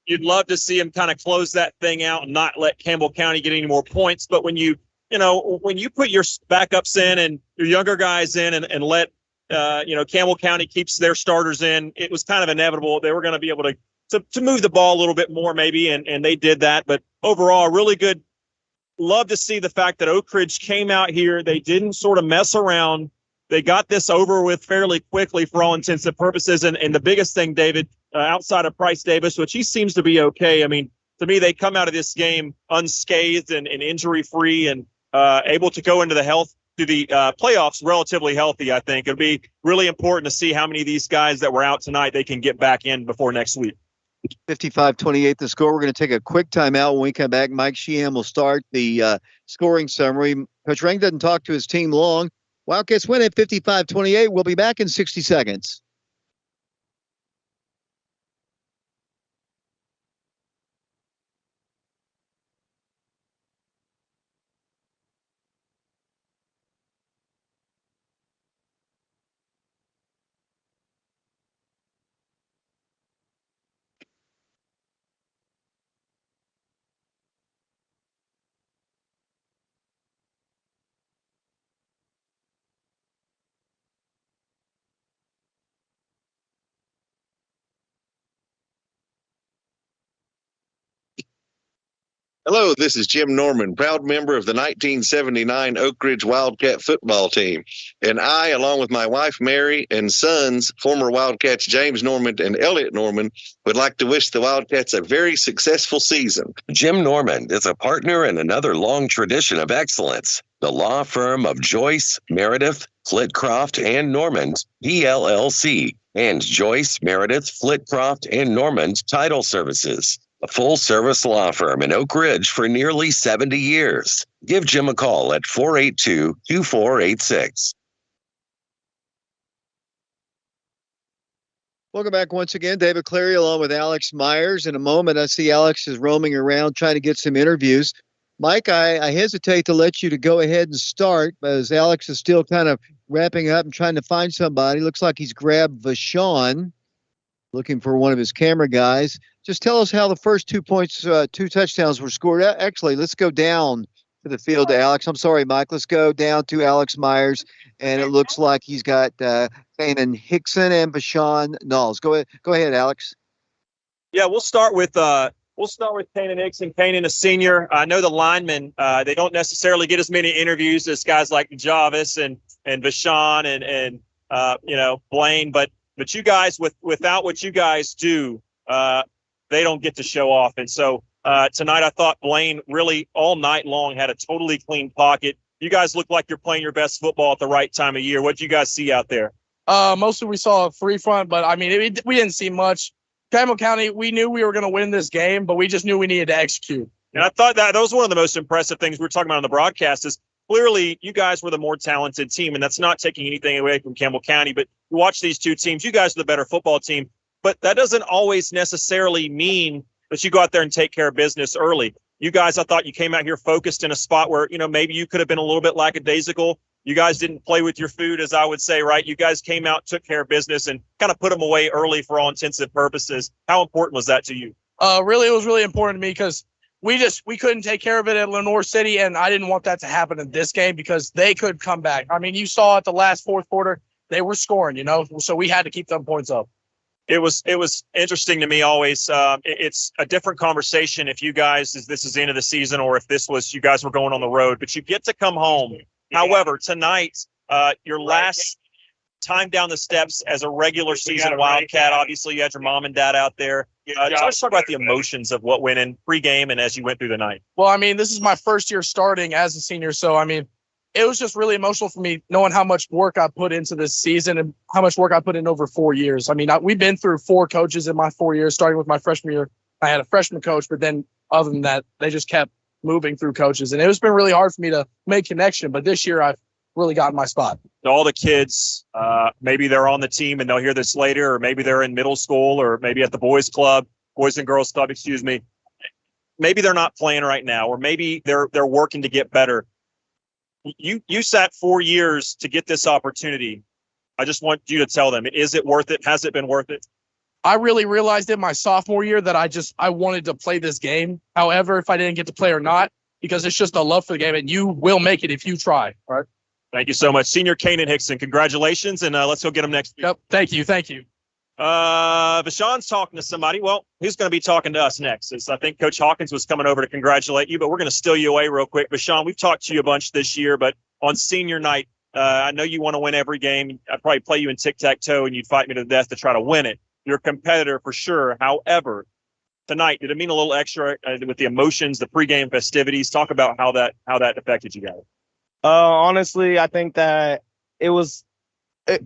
You'd love to see them kind of close that thing out and not let Campbell County get any more points. But when you put your backups in and your younger guys in and let Campbell County keeps their starters in, it was kind of inevitable they were going to be able to move the ball a little bit more maybe, and they did that. But overall, really good. Love to see the fact that Oak Ridge came out here. They didn't sort of mess around. They got this over with fairly quickly for all intents and purposes. And the biggest thing, David, outside of Price Davis, which he seems to be okay. I mean, to me, they come out of this game unscathed and injury-free and able to go into the playoffs relatively healthy. I think it'll be really important to see how many of these guys that were out tonight they can get back in before next week. 55-28 the score. We're going to take a quick timeout. When we come back, Mike Sheehan will start the scoring summary. Coach Rank doesn't talk to his team long. Wildcats win at 55-28. We'll be back in 60 seconds. Hello, this is Jim Norman, proud member of the 1979 Oak Ridge Wildcat football team. And I, along with my wife, Mary, and sons, former Wildcats James Norman and Elliot Norman, would like to wish the Wildcats a very successful season. Jim Norman is a partner in another long tradition of excellence. The law firm of Joyce, Meredith, Flitcroft, and Normand, PLLC, and Joyce, Meredith, Flitcroft, and Normand Title Services. A full-service law firm in Oak Ridge for nearly 70 years. Give Jim a call at 482-2486. Welcome back once again. David Clary along with Alex Myers. In a moment, I see Alex is roaming around trying to get some interviews. Mike, I hesitate to let you to go ahead and start, as Alex is still kind of wrapping up and trying to find somebody. Looks like he's grabbed Vashon, looking for one of his camera guys. Just tell us how the first 2 points, 2 touchdowns were scored. Actually, let's go down to the field to Alex. I'm sorry, Mike. Let's go down to Alex Myers, and it looks like he's got Kanan Hickson and Vashon Knowles. Go ahead, Alex. Yeah, we'll start with Kanan Hickson. Kanan, a senior. I know the linemen. They don't necessarily get as many interviews as guys like Javis and Vashon and Blaine, but you guys, without what you guys do, they don't get to show off. And so tonight I thought Blaine really all night long had a totally clean pocket. You guys look like you're playing your best football at the right time of year. What did you guys see out there? Mostly we saw a free front, but I mean, we didn't see much. Campbell County, we knew we were going to win this game, but we just knew we needed to execute. And I thought that was one of the most impressive things we were talking about on the broadcast is clearly you guys were the more talented team, and that's not taking anything away from Campbell County, but you watch these two teams, you guys are the better football team. But that doesn't always necessarily mean that you go out there and take care of business early. You guys, I thought you came out here focused in a spot where, maybe you could have been a little bit lackadaisical. You guys didn't play with your food, as I would say, right? You guys came out, took care of business, and kind of put them away early for all intensive purposes. How important was that to you? Really, it was really important to me because we couldn't take care of it at Lenore City, and I didn't want that to happen in this game because they could come back. I mean, you saw at the last fourth quarter, they were scoring, so we had to keep them points up. It was interesting to me always. It's a different conversation if you guys, this is the end of the season, or if this was you guys were going on the road, but you get to come home. However, tonight, your last time down the steps as a regular season Wildcat, obviously you had your mom and dad out there. Let's talk about the emotions of what went in pregame and as you went through the night. Well, I mean, this is my first year starting as a senior, so I mean, it was just really emotional for me knowing how much work I put into this season and how much work I put in over 4 years. I mean, we've been through 4 coaches in my 4 years, starting with my freshman year. I had a freshman coach, but then other than that, they just kept moving through coaches. And it's been really hard for me to make connection, but this year I've really gotten my spot. All the kids, maybe they're on the team and they'll hear this later, or maybe they're in middle school or maybe at the boys and girls club, Maybe they're not playing right now, or maybe they're working to get better. You sat 4 years to get this opportunity. I just want you to tell them, is it worth it? Has it been worth it? I really realized in my sophomore year that I wanted to play this game. However, if I didn't get to play or not, because it's just a love for the game, and you will make it if you try. All right. Thank you so much. Senior Kanan Hickson, congratulations, and let's go get him next week. Yep. Thank you. Vashon's talking to somebody. Well, who's going to be talking to us next? I think Coach Hawkins was coming over to congratulate you, but we're going to steal you away real quick. Vashon, we've talked to you a bunch this year, but on senior night, I know you want to win every game. I'd probably play you in tic-tac-toe, and you'd fight me to the death to try to win it. You're a competitor for sure. However, tonight, did it mean a little extra with the emotions, the pregame festivities? Talk about how that affected you guys. Honestly, I think that it was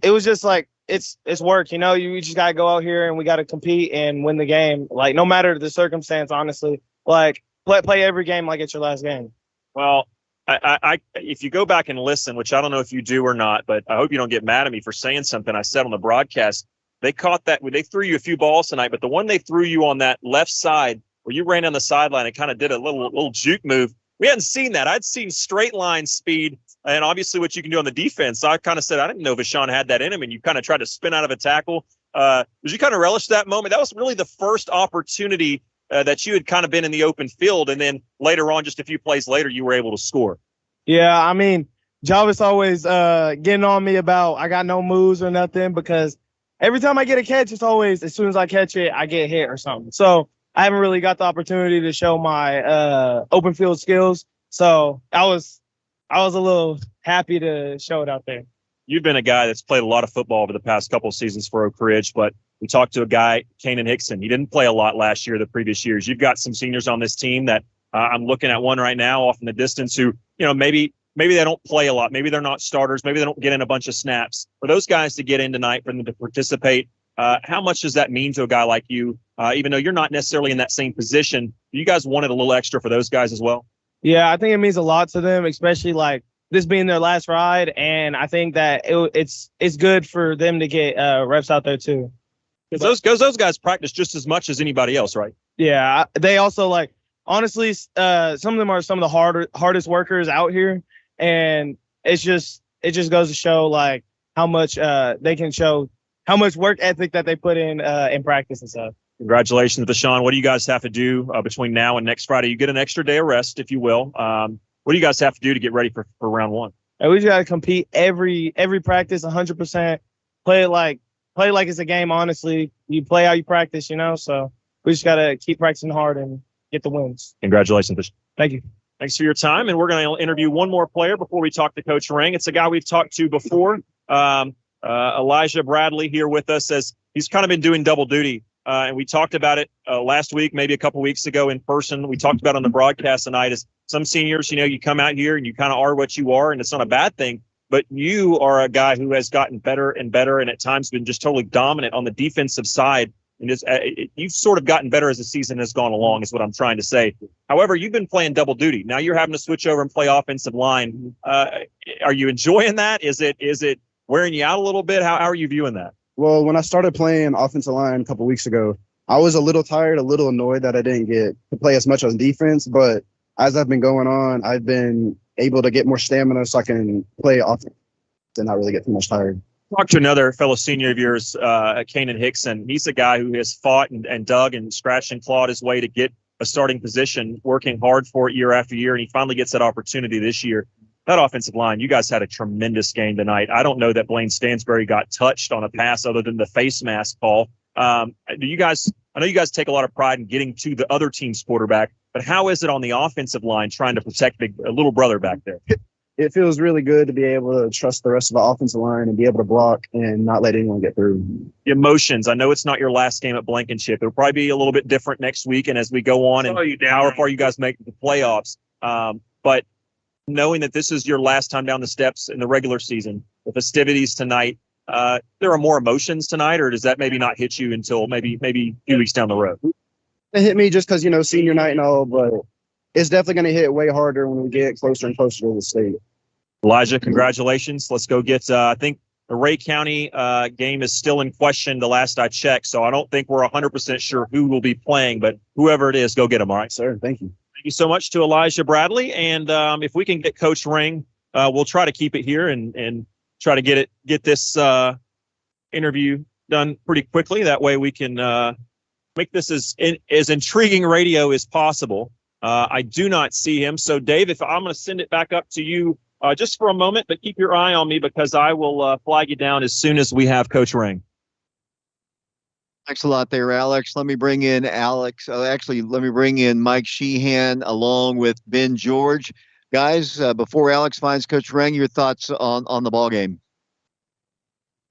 just like, it's work, you just got to go out here and we got to compete and win the game. Like, no matter the circumstance, honestly, like play every game like it's your last game. Well, I if you go back and listen, which I don't know if you do or not, but I hope you don't get mad at me for saying something I said on the broadcast. They caught that. They threw you a few balls tonight, but the one they threw you on that left side where you ran down the sideline and kind of did a little juke move. We hadn't seen that. I'd seen straight line speed and obviously what you can do on the defense. So I kind of said, I didn't know Vashon had that in him, and you kind of tried to spin out of a tackle. Did you kind of relish that moment? That was really the first opportunity that you had kind of been in the open field, and then later on, just a few plays later, you were able to score. Yeah, I mean, Jarvis always getting on me about I got no moves or nothing, because every time I get a catch, it's always as soon as I catch it, I get hit or something. So I haven't really got the opportunity to show my open field skills. So I was a little happy to show it out there. You've been a guy that's played a lot of football over the past couple of seasons for Oak Ridge, but we talked to a guy, Kanan Hickson. He didn't play a lot last year, the previous years. You've got some seniors on this team that I'm looking at one right now off in the distance who, maybe they don't play a lot. Maybe they're not starters. Maybe they don't get in a bunch of snaps. For those guys to get in tonight, for them to participate, how much does that mean to a guy like you? Even though you're not necessarily in that same position, you guys wanted a little extra for those guys as well? Yeah, I think it means a lot to them, especially like this being their last ride. And I think that it's good for them to get reps out there too. Because those guys practice just as much as anybody else, right? Yeah, they also honestly, some of them are some of the hardest workers out here. And it just goes to show how much they can show, how much work ethic that they put in practice and stuff. Congratulations, Vashon. What do you guys have to do between now and next Friday? You get an extra day of rest, if you will. What do you guys have to do to get ready for round one? We just got to compete every practice 100%. Play like it's a game, honestly. You play how you practice, So we just got to keep practicing hard and get the wins. Congratulations, Vashon. Thank you. Thanks for your time. And we're going to interview one more player before we talk to Coach Rang. It's a guy we've talked to before. Elijah Bradley here with us, as he's kind of been doing double duty. And we talked about it last week, maybe a couple weeks ago in person. We talked about it on the broadcast tonight as some seniors, you come out here and you kind of are what you are, and it's not a bad thing. But you are a guy who has gotten better and better, and at times been just totally dominant on the defensive side. And you've sort of gotten better as the season has gone along, is what I'm trying to say. However, you've been playing double duty. Now you're having to switch over and play offensive line. Are you enjoying that? Is it wearing you out a little bit? How are you viewing that? Well, when I started playing offensive line a couple weeks ago, I was a little tired, a little annoyed that I didn't get to play as much on defense. But as I've been going on, I've been able to get more stamina so I can play offense and not really get too much tired. Talk to another fellow senior of yours, Kanan Hickson. He's a guy who has fought and dug and scratched and clawed his way to get a starting position, working hard for it year after year, and he finally gets that opportunity this year. That offensive line, you guys had a tremendous game tonight. I don't know that Blaine Stansbury got touched on a pass other than the face mask call. I know you guys take a lot of pride in getting to the other team's quarterback, but how is it on the offensive line trying to protect a little brother back there? It feels really good to be able to trust the rest of the offensive line and be able to block and not let anyone get through. The emotions. I know it's not your last game at Blankenship. It'll probably be a little bit different next week and as we go on and how far you guys make the playoffs. But knowing that this is your last time down the steps in the regular season, the festivities tonight, there are more emotions tonight, or does that maybe not hit you until maybe a few weeks down the road? It hit me just because, senior night and all, but it's definitely going to hit way harder when we get closer and closer to the state. Elijah, congratulations. Let's go get, I think the Ray County game is still in question the last I checked, so I don't think we're 100% sure who will be playing, but whoever it is, go get them, all right? Sir, thank you. Thank you so much to Elijah Bradley, and if we can get Coach Ring, we'll try to keep it here and try to get this interview done pretty quickly. That way we can make this as intriguing radio as possible. I do not see him. So, Dave, if I'm going to send it back up to you just for a moment, but keep your eye on me because I will flag you down as soon as we have Coach Ring. Thanks a lot there, Alex. Let me bring in Alex. Let me bring in Mike Sheehan along with Ben George. Guys, before Alex finds Coach Ring, your thoughts on the ball game?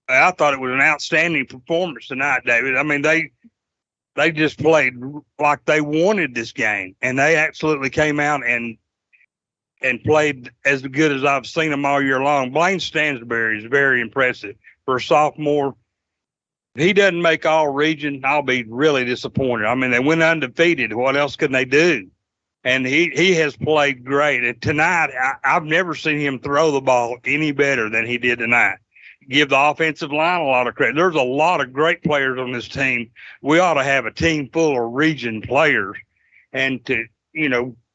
I thought it was an outstanding performance tonight, David. I mean, they just played like they wanted this game, and they absolutely came out and played as good as I've seen them all year long. Blaine Stansbury is very impressive for a sophomore. If he doesn't make all region, I'll be really disappointed. I mean, they went undefeated. What else can they do? And he has played great. And tonight, I've never seen him throw the ball any better than he did tonight. Give the offensive line a lot of credit. There's a lot of great players on this team. We ought to have a team full of region players. And to,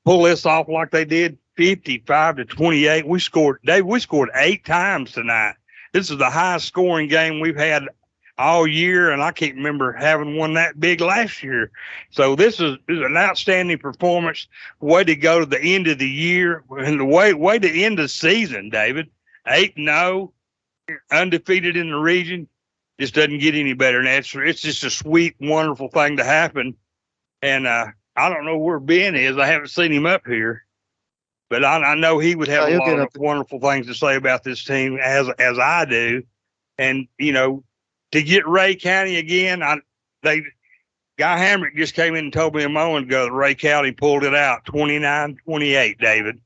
pull this off like they did, 55-28. We scored 8 times tonight. This is the highest scoring game we've had all year, and I can't remember having one that big last year. So this is an outstanding performance. Way to go to the end of the year, and the way to end the season, David. 8-0, undefeated in the region. Just doesn't get any better than that. It's just a sweet, wonderful thing to happen. And I don't know where Ben is. I haven't seen him up here. But I know he would have a lot of wonderful things to say about this team, as I do. And, to get Ray County again, Guy Hamrick just came in and told me a moment ago that Ray County pulled it out 29-28, David.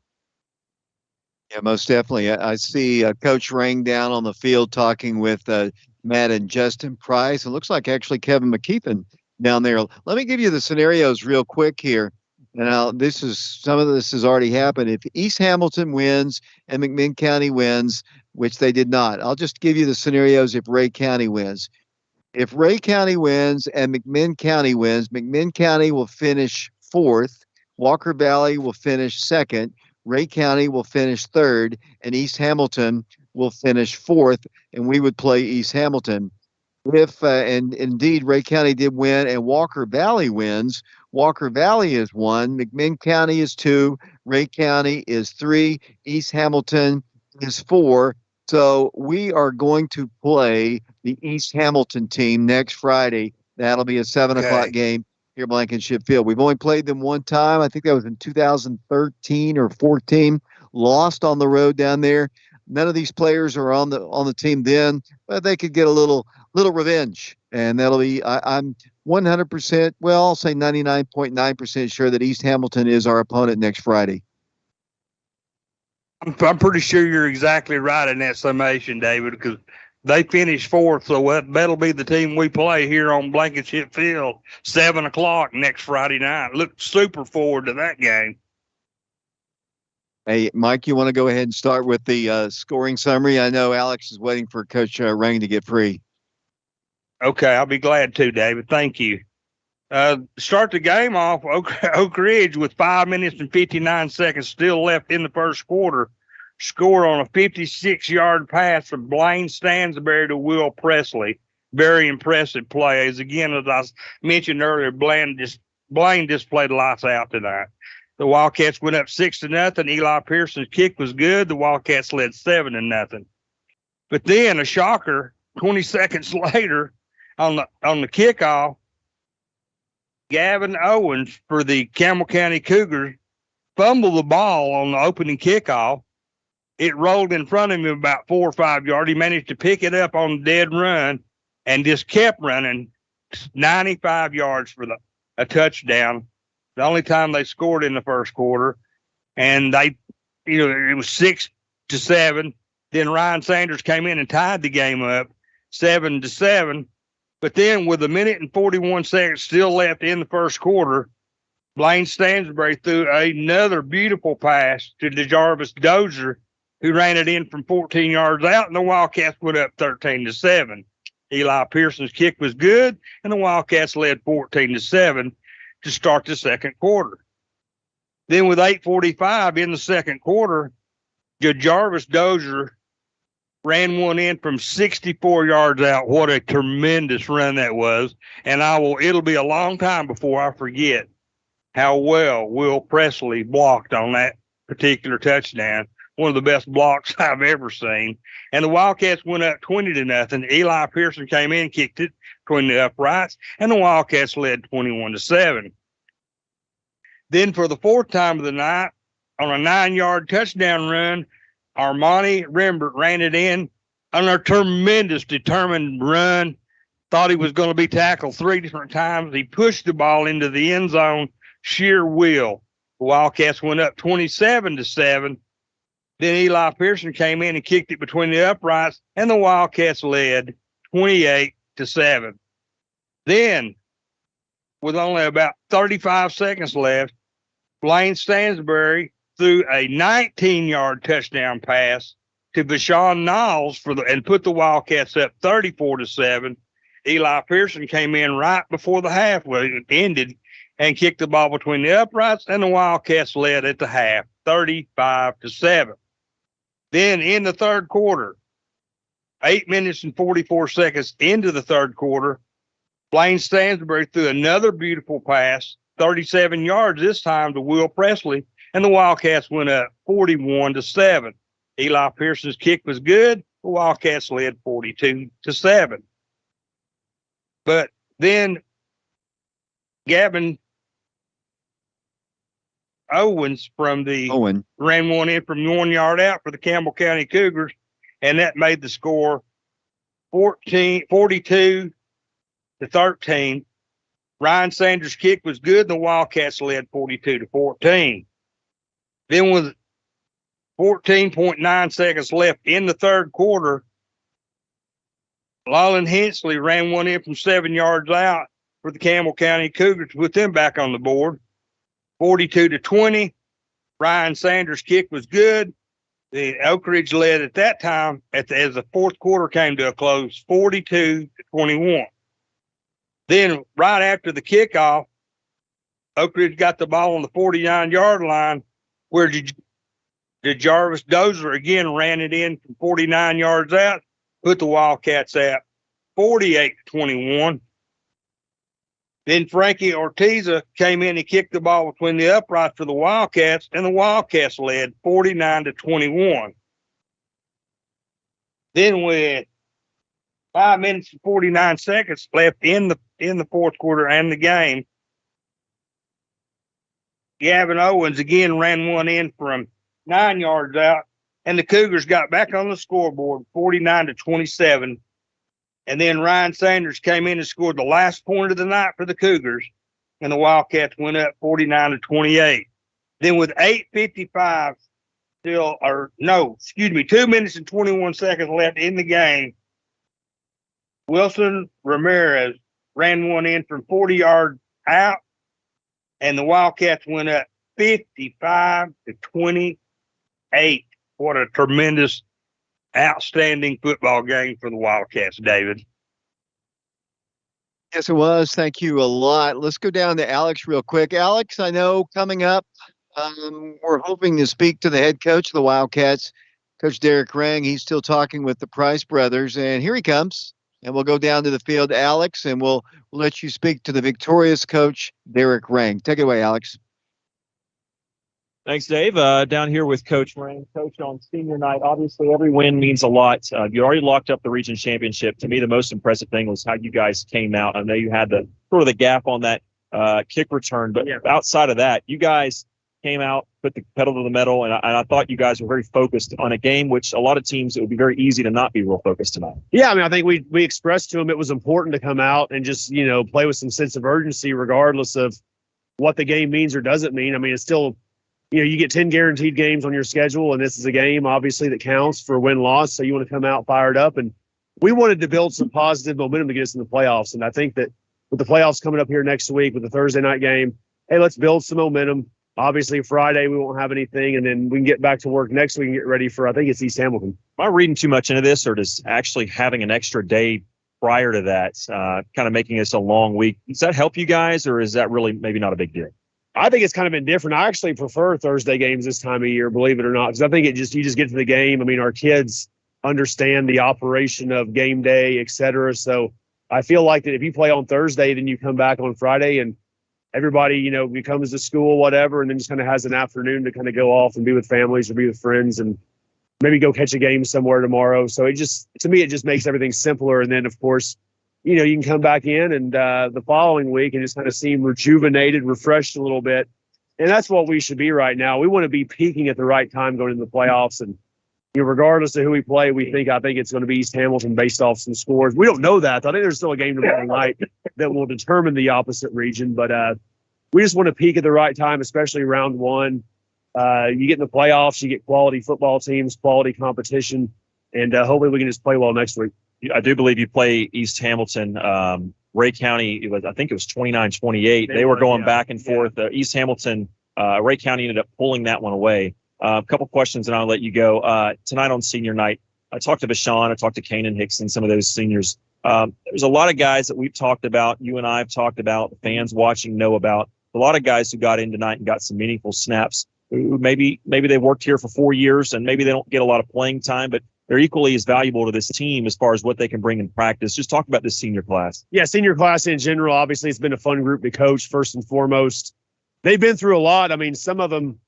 Yeah, most definitely. I see Coach Ring down on the field talking with Matt and Justin Price. It looks like actually Kevin McKeithen down there. Let me give you the scenarios real quick here. Now, some of this has already happened. If East Hamilton wins and McMinn County wins, which they did not, I'll just give you the scenarios if Ray County wins. If Ray County wins and McMinn County wins, McMinn County will finish 4th, Walker Valley will finish 2nd, Ray County will finish 3rd, and East Hamilton will finish 4th, and we would play East Hamilton. If, and indeed, Ray County did win and Walker Valley wins, Walker Valley is 1, McMinn County is 2, Ray County is 3, East Hamilton is 4. So we are going to play the East Hamilton team next Friday. That'll be a 7 o'clock game here at Blankenship Field. We've only played them one time. I think that was in 2013 or 14. Lost on the road down there. None of these players are on the team then, but they could get a little revenge, and that'll be. I'm 100%. Well, I'll say 99.9% sure that East Hamilton is our opponent next Friday. I'm pretty sure you're exactly right in that summation, David, because they finished 4th, so that'll be the team we play here on Blankenship Field, 7 o'clock next Friday night. Look super forward to that game. Hey, Mike, you want to go ahead and start with the scoring summary? I know Alex is waiting for Coach Ring to get free. Okay, I'll be glad to, David. Thank you. Start the game off, Oak Ridge with 5 minutes and 59 seconds still left in the first quarter, scored on a 56-yard pass from Blaine Stansberry to Will Presley. Very impressive plays. Again, as I mentioned earlier, Blaine just played lights out tonight. The Wildcats went up 6-0. Eli Pearson's kick was good. The Wildcats led 7-0. But then a shocker, 20 seconds later on the kickoff, Gavin Owens for the Campbell County Cougars fumbled the ball on the opening kickoff. It rolled in front of him about 4 or 5 yards. He managed to pick it up on a dead run and just kept running 95 yards for a touchdown. The only time they scored in the first quarter. And it was 6-7. Then Ryan Sanders came in and tied the game up 7-7. But then with 1 minute and 41 seconds still left in the first quarter, Blaine Stansberry threw another beautiful pass to DeJarvis Dozier, who ran it in from 14 yards out, and the Wildcats went up 13-7. Eli Pearson's kick was good, and the Wildcats led 14-7 to start the second quarter. Then with 8:45 in the second quarter, DeJarvis Dozier ran one in from 64 yards out. What a tremendous run that was. And it'll be a long time before I forget how well Will Presley blocked on that particular touchdown. One of the best blocks I've ever seen. And the Wildcats went up 20-0. Eli Pearson came in, kicked it between the uprights, and the Wildcats led 21-7. Then for the fourth time of the night, on a 9-yard touchdown run, Armani Rembert ran it in on a tremendous, determined run. Thought he was going to be tackled 3 different times. He pushed the ball into the end zone, sheer will. The Wildcats went up 27-7. Then Eli Pearson came in and kicked it between the uprights, and the Wildcats led 28-7. Then, with only about 35 seconds left, Blaine Stansberry threw a 19-yard touchdown pass to Bashawn Niles and put the Wildcats up 34-7. Eli Pearson came in right before the half ended and kicked the ball between the uprights, and the Wildcats led at the half 35-7. Then in the third quarter, 8 minutes and 44 seconds into the third quarter, Blaine Stansberry threw another beautiful pass, 37 yards this time to Will Presley, and the Wildcats went up 41-7. Eli Pearson's kick was good. The Wildcats led 42-7. But then Gavin Owens ran one in from 1 yard out for the Campbell County Cougars, and that made the score 42-13. Ryan Sanders' kick was good, and the Wildcats led 42-14. Then with 14.9 seconds left in the third quarter, Lolland Hensley ran one in from 7 yards out for the Campbell County Cougars to put them back on the board. 42-20. Ryan Sanders' kick was good. The Oak Ridge led at that time as the fourth quarter came to a close, 42-21. Then right after the kickoff, Oak Ridge got the ball on the 49-yard line where DeJarvis Dozier again ran it in from 49 yards out, put the Wildcats at 48-21. Then Frankie Ortiza came in and kicked the ball between the uprights for the Wildcats, and the Wildcats led 49-21. Then with 5 minutes and 49 seconds left in the fourth quarter and the game, Gavin Owens again ran one in from 9 yards out, and the Cougars got back on the scoreboard 49-27. And then Ryan Sanders came in and scored the last point of the night for the Cougars, and the Wildcats went up 49-28. Then with 8:55 2 minutes and 21 seconds left in the game, Wilson Ramirez ran one in from 40 yards out, and the Wildcats went up 55-28. What a tremendous, outstanding football game for the Wildcats, David. Yes, it was. Thank you a lot. Let's go down to Alex real quick. Alex, I know coming up, we're hoping to speak to the head coach of the Wildcats, Coach Derek Rang. He's still talking with the Price brothers, and here he comes. And we'll go down to the field, Alex, and we'll let you speak to the victorious coach, Derek Rang. Take it away, Alex. Thanks, Dave. Down here with Coach Rang. Coach, on senior night, obviously every win means a lot. You already locked up the region championship. To me, the most impressive thing was how you guys came out. I know you had the sort of the gap on that kick return, but outside of that, you guys came out, put the pedal to the metal, and I thought you guys were very focused on a game which a lot of teams, it would be very easy to not be real focused tonight. Yeah, I mean, I think we expressed to them it was important to come out and just, play with some sense of urgency regardless of what the game means or doesn't mean. I mean, it's still, you get 10 guaranteed games on your schedule, and this is a game, obviously, that counts for win-loss, so you want to come out fired up. And we wanted to build some positive momentum to get us in the playoffs, and I think that with the playoffs coming up here next week with the Thursday night game, hey, let's build some momentum. Obviously, Friday we won't have anything, and then we can get back to work next week and get ready for, I think it's East Hamilton. Am I reading too much into this, or does actually having an extra day prior to that kind of making this a long week, does that help you guys, or is that really maybe not a big deal? I think it's kind of been different. I actually prefer Thursday games this time of year, believe it or not, because I think you just get to the game. I mean, our kids understand the operation of game day, et cetera. So I feel like that if you play on Thursday, then you come back on Friday and everybody, comes to school, whatever, and then just kind of has an afternoon to kind of go off and be with families or be with friends and maybe go catch a game somewhere tomorrow. So to me, it just makes everything simpler. And then, of course, you can come back in and the following week and just kind of seem rejuvenated, refreshed a little bit. And that's what we should be right now. We want to be peaking at the right time going into the playoffs. And regardless of who we play, I think it's going to be East Hamilton based off some scores. We don't know that. I think there's still a game tomorrow night that will determine the opposite region. But we just want to peak at the right time, especially round one. You get in the playoffs, you get quality football teams, quality competition, and hopefully we can just play well next week. I do believe you play East Hamilton. Ray County, I think it was 29-28. They were going back and forth. East Hamilton, Ray County ended up pulling that one away. A couple questions, and I'll let you go. Tonight on senior night, I talked to Bashan, I talked to Kanan Hickson, some of those seniors. There's a lot of guys that we've talked about, you and I have talked about, the fans watching know about. A lot of guys who got in tonight and got some meaningful snaps. Who maybe they've worked here for 4 years and maybe they don't get a lot of playing time, but they're equally as valuable to this team as far as what they can bring in practice. Just talk about this senior class. Yeah, senior class in general, obviously it's been a fun group to coach first and foremost. They've been through a lot. I mean, some of them,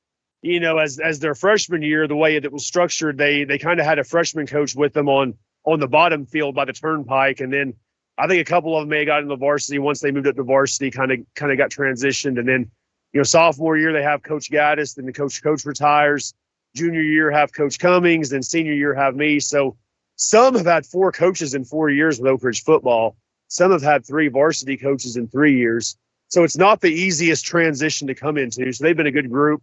as their freshman year, the way it was structured, they kind of had a freshman coach with them on the bottom field by the turnpike. And then I think a couple of them may have gotten into varsity. Once they moved up to varsity, kind of got transitioned. And then, sophomore year, they have Coach Gaddis, then the coach retires. Junior year have Coach Cummings, then senior year have me. So some have had 4 coaches in 4 years with Oak Ridge football. Some have had 3 varsity coaches in 3 years. So it's not the easiest transition to come into. So they've been a good group.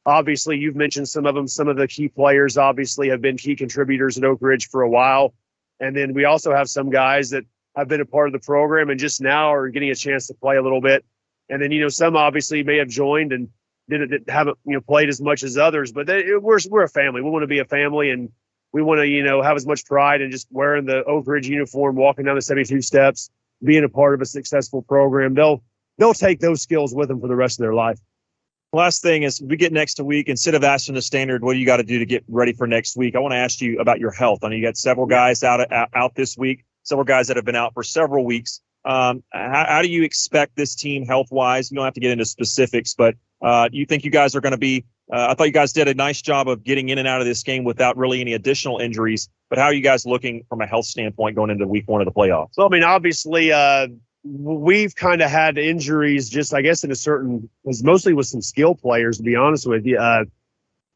Obviously, you've mentioned some of them. Some of the key players obviously have been key contributors at Oak Ridge for a while. And then we also have some guys that have been a part of the program and just now are getting a chance to play a little bit. And then, some obviously may have joined and haven't played as much as others, but we're a family. We want to be a family, and we want to have as much pride in just wearing the Oak Ridge uniform, walking down the 72 steps, being a part of a successful program. They'll take those skills with them for the rest of their life. Last thing is, we get next week, instead of asking the standard, what do you got to do to get ready for next week? I want to ask you about your health. I know you got several guys out this week, several guys that have been out for several weeks. How do you expect this team health-wise? You don't have to get into specifics, but you think you guys are going to be I thought you guys did a nice job of getting in and out of this game without really any additional injuries, but how are you guys looking from a health standpoint going into week 1 of the playoffs? So, I mean, obviously, we've kind of had injuries just, I guess, was mostly with some skill players, to be honest with you.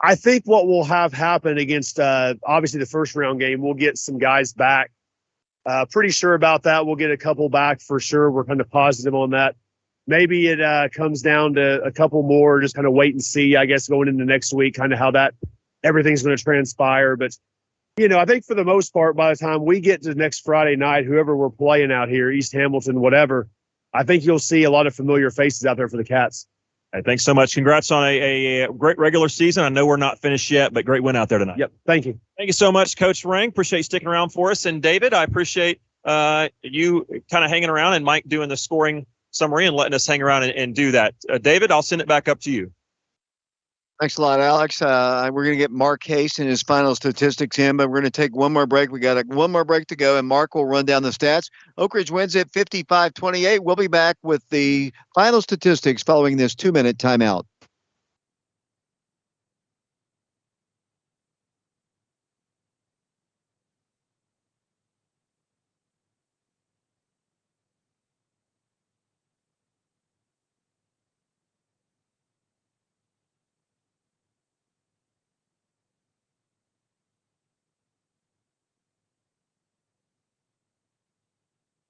I think what will have happen against, obviously, the first round game, we'll get some guys back. Pretty sure about that. We'll get a couple back for sure. We're kind of positive on that. Maybe it comes down to a couple more, just kind of wait and see, I guess, going into next week, kind of how everything's going to transpire. But, I think for the most part, by the time we get to next Friday night, whoever we're playing out here, East Hamilton, whatever, I think you'll see a lot of familiar faces out there for the Cats. Hey, thanks so much. Congrats on a great regular season. I know we're not finished yet, but great win out there tonight. Yep. Thank you. Thank you so much, Coach Rang. Appreciate you sticking around for us. And David, I appreciate you kind of hanging around and Mike doing the scoring summary and letting us hang around and do that. David, I'll send it back up to you. Thanks a lot, Alex. We're going to get Mark Hayes and his final statistics in, but we're going to take one more break. We got one more break to go, and Mark will run down the stats. Oak Ridge wins at 55-28. We'll be back with the final statistics following this 2-minute timeout.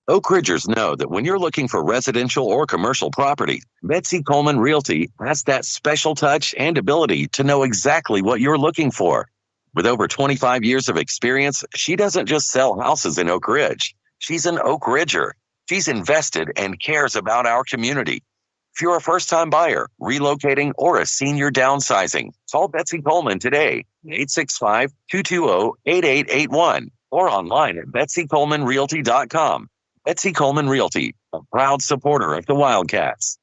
Oak Ridgers know that when you're looking for residential or commercial property, Betsy Coleman Realty has that special touch and ability to know exactly what you're looking for. With over 25 years of experience, she doesn't just sell houses in Oak Ridge. She's an Oak Ridger. She's invested and cares about our community. If you're a first-time buyer, relocating, or a senior downsizing, call Betsy Coleman today, 865-220-8881, or online at betsycolemanrealty.com. Betsy Coleman Realty, a proud supporter of the Wildcats.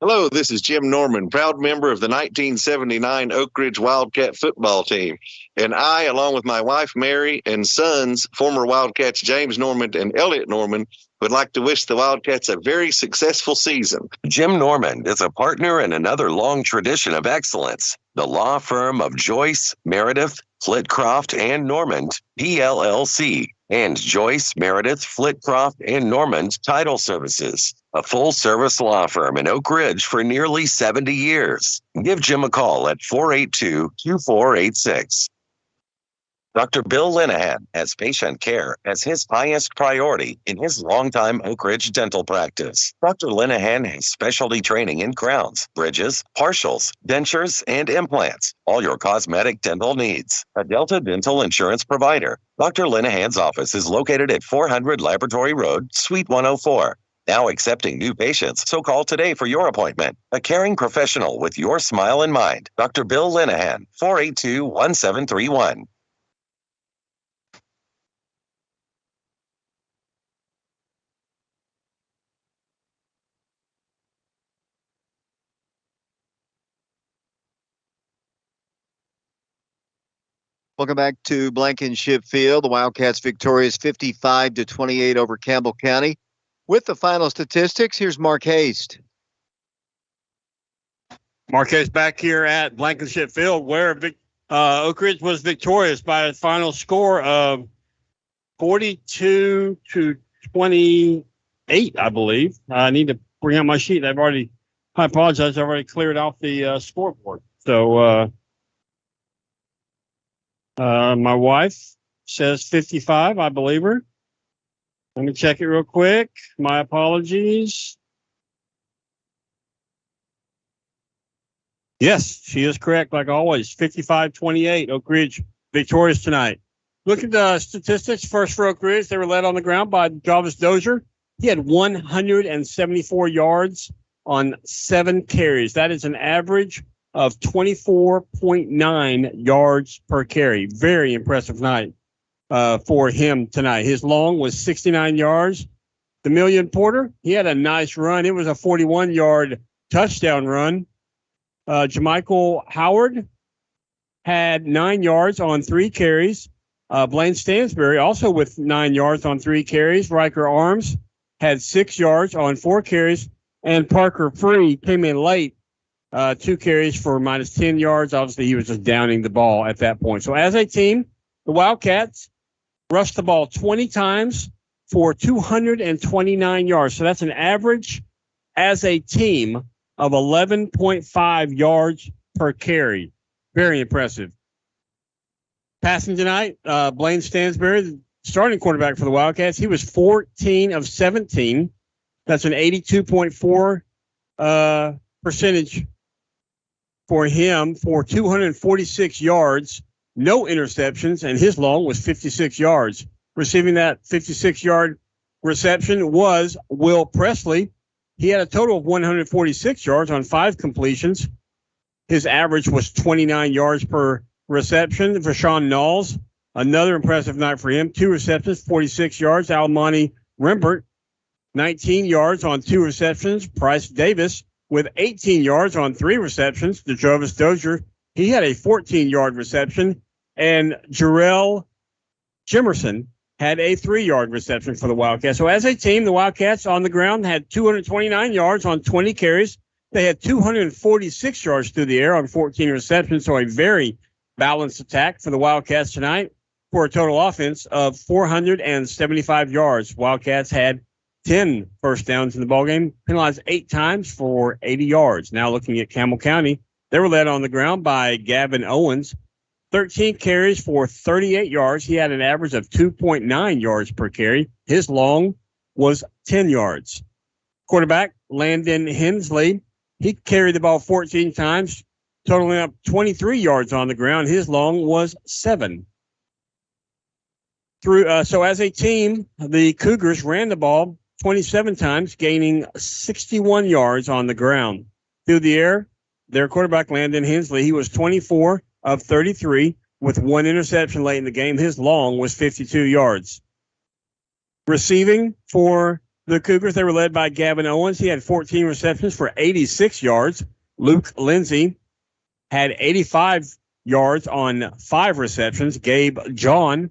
Hello, this is Jim Norman, proud member of the 1979 Oak Ridge Wildcat football team. And I, along with my wife, Mary, and sons, former Wildcats James Norman and Elliot Norman, would like to wish the Wildcats a very successful season. Jim Norman is a partner in another long tradition of excellence, the law firm of Joyce, Meredith, Flitcroft, and Normand, PLLC, and Joyce, Meredith, Flitcroft, and Normand Title Services, a full-service law firm in Oak Ridge for nearly 70 years. Give Jim a call at 482-2486. Dr. Bill Linehan has patient care as his highest priority in his longtime Oak Ridge dental practice. Dr. Linehan has specialty training in crowns, bridges, partials, dentures, and implants. All your cosmetic dental needs. A Delta Dental Insurance provider. Dr. Linehan's office is located at 400 Laboratory Road, Suite 104. Now accepting new patients, so call today for your appointment. A caring professional with your smile in mind. Dr. Bill Linehan, 482-1731. Welcome back to Blankenship Field. The Wildcats victorious 55-28 over Campbell County. With the final statistics, here's Mark Hayes. Mark Hayes back here at Blankenship Field, where Oak Ridge was victorious by a final score of 42-28, I believe. I need to bring out my sheet. I apologize. I've already cleared off the scoreboard. So, my wife says 55. I believe her. Let me check it real quick. My apologies. Yes, she is correct, like always. 55-28. Oak Ridge victorious tonight. Look at the statistics. First for Oak Ridge, they were led on the ground by Jarvis Dozier. He had 174 yards on 7 carries. That is an average of 24.9 yards per carry. Very impressive night for him tonight. His long was 69 yards. Demillion Porter, he had a nice run. It was a 41-yard touchdown run. Jamichael Howard had 9 yards on 3 carries. Blaine Stansberry also with 9 yards on 3 carries. Riker Arms had 6 yards on 4 carries. And Parker Free came in late. 2 carries for minus 10 yards. Obviously, he was just downing the ball at that point. So as a team, the Wildcats rushed the ball 20 times for 229 yards. So that's an average as a team of 11.5 yards per carry. Very impressive. Passing tonight, Blaine Stansberry, the starting quarterback for the Wildcats, he was 14 of 17. That's an 82.4 percentage for him for 246 yards, no interceptions, and his long was 56 yards. Receiving that 56-yard reception was Will Presley. He had a total of 146 yards on 5 completions. His average was 29 yards per reception. Vashawn Knowles Another impressive night for him. 2 receptions, 46 yards. Almani Rembert, 19 yards on 2 receptions. Price Davis with 18 yards on 3 receptions. DeJovis Dozier, he had a 14-yard reception. And Jarrell Jimerson had a 3-yard reception for the Wildcats. So as a team, the Wildcats on the ground had 229 yards on 20 carries. They had 246 yards through the air on 14 receptions. So a very balanced attack for the Wildcats tonight for a total offense of 475 yards. Wildcats had 10 first downs in the ballgame, penalized 8 times for 80 yards. Now looking at Campbell County, they were led on the ground by Gavin Owens, 13 carries for 38 yards. He had an average of 2.9 yards per carry. His long was 10 yards. Quarterback Landon Hensley, he carried the ball 14 times, totaling up 23 yards on the ground. His long was 7. So as a team, the Cougars ran the ball 27 times, gaining 61 yards on the ground. Through the air, their quarterback, Landon Hensley, he was 24 of 33 with 1 interception late in the game. His long was 52 yards. Receiving for the Cougars, they were led by Gavin Owens. He had 14 receptions for 86 yards. Luke Lindsay had 85 yards on 5 receptions. Gabe John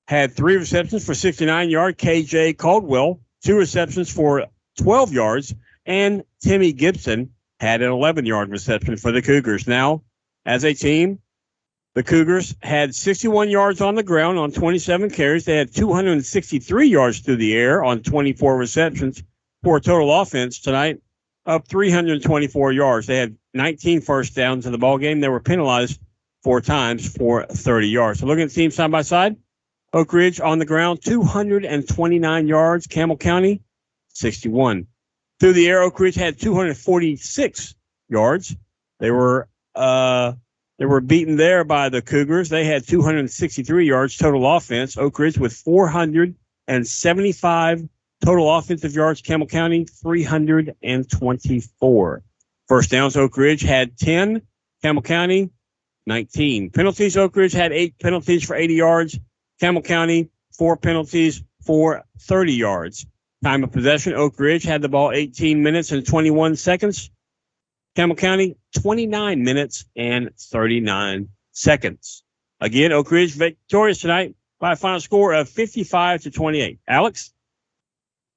had 3 receptions for 69 yards. KJ Caldwell, 2 receptions for 12 yards. And Timmy Gibson had an 11-yard reception for the Cougars. Now, as a team, the Cougars had 61 yards on the ground on 27 carries. They had 263 yards through the air on 24 receptions for a total offense tonight of 324 yards. They had 19 first downs in the ballgame. They were penalized 4 times for 30 yards. So looking at the team side by side, Oak Ridge on the ground, 229 yards. Campbell County, 61. Through the air, Oak Ridge had 246 yards. They were beaten there by the Cougars. They had 263 yards total offense. Oak Ridge with 475 total offensive yards. Campbell County, 324. First downs, Oak Ridge had 10. Campbell County, 19. Penalties, Oak Ridge had 8 penalties for 80 yards. Campbell County, 4 penalties for 30 yards. Time of possession, Oak Ridge had the ball 18 minutes and 21 seconds. Campbell County, 29 minutes and 39 seconds. Again, Oak Ridge victorious tonight by a final score of 55-28. Alex?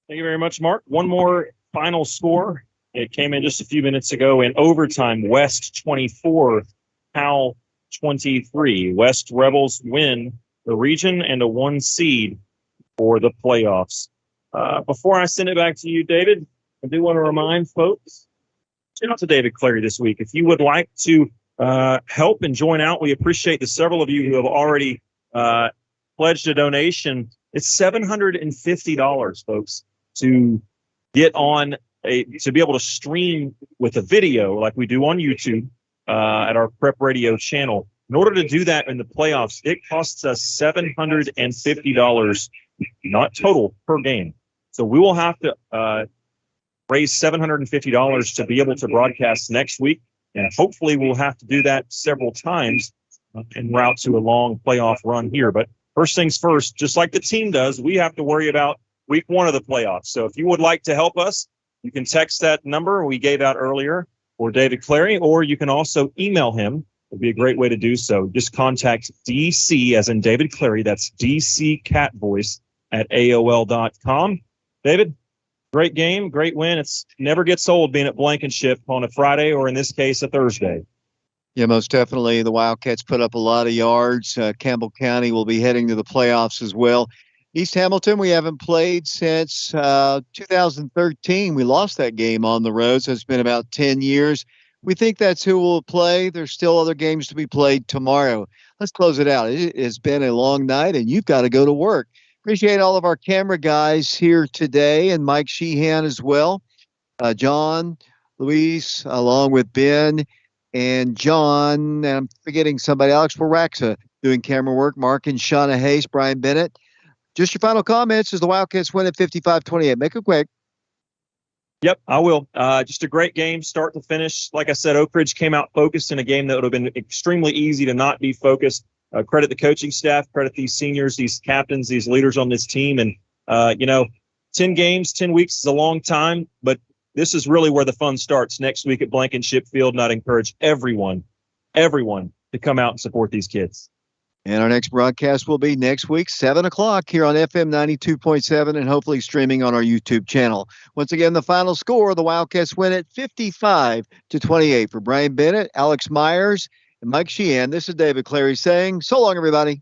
Thank you very much, Mark. One more final score. It came in just a few minutes ago in overtime. West 24, Cal 23. West Rebels win the region and a 1 seed for the playoffs. Before I send it back to you, David, I do want to remind folks, shout out to David Clary this week. If you would like to help and join out, we appreciate the several of you who have already pledged a donation. It's $750, folks, to get on to be able to stream with a video like we do on YouTube at our Prep Radio channel. In order to do that in the playoffs, it costs us $750, not total, per game. So we will have to raise $750 to be able to broadcast next week. And hopefully we'll have to do that several times en route to a long playoff run here. But first things first, just like the team does, we have to worry about week 1 of the playoffs. So if you would like to help us, you can text that number we gave out earlier for David Clary, or you can also email him. It'd be a great way to do so. Just contact DC, as in David Clary. That's DCCatVoice at AOL.com. David, great game, great win. It's never gets old being at Blankenship on a Friday, or in this case, a Thursday. Yeah, most definitely. The Wildcats put up a lot of yards. Campbell County will be heading to the playoffs as well. East Hamilton, we haven't played since 2013. We lost that game on the road, so it's been about 10 years. We think that's who will play. There's still other games to be played tomorrow. Let's close it out. It has been a long night, and you've got to go to work. Appreciate all of our camera guys here today, and Mike Sheehan as well. John, Luis, along with Ben and John, and I'm forgetting somebody, Alex Waraxa, doing camera work, Mark and Shauna Hayes, Brian Bennett. Just your final comments as the Wildcats win at 55-28. Make it quick. Yep, I will. Just a great game, start to finish. Like I said, Oak Ridge came out focused in a game that would have been extremely easy to not be focused. credit the coaching staff, credit these seniors, these captains, these leaders on this team. And, 10 games, 10 weeks is a long time, but this is really where the fun starts next week at Blankenship Field. And I'd encourage everyone to come out and support these kids. And our next broadcast will be next week, 7 o'clock here on FM 92.7 and hopefully streaming on our YouTube channel. Once again, the final score, the Wildcats win it 55-28. For Brian Bennett, Alex Myers, and Mike Sheehan, this is David Clary saying, so long, everybody.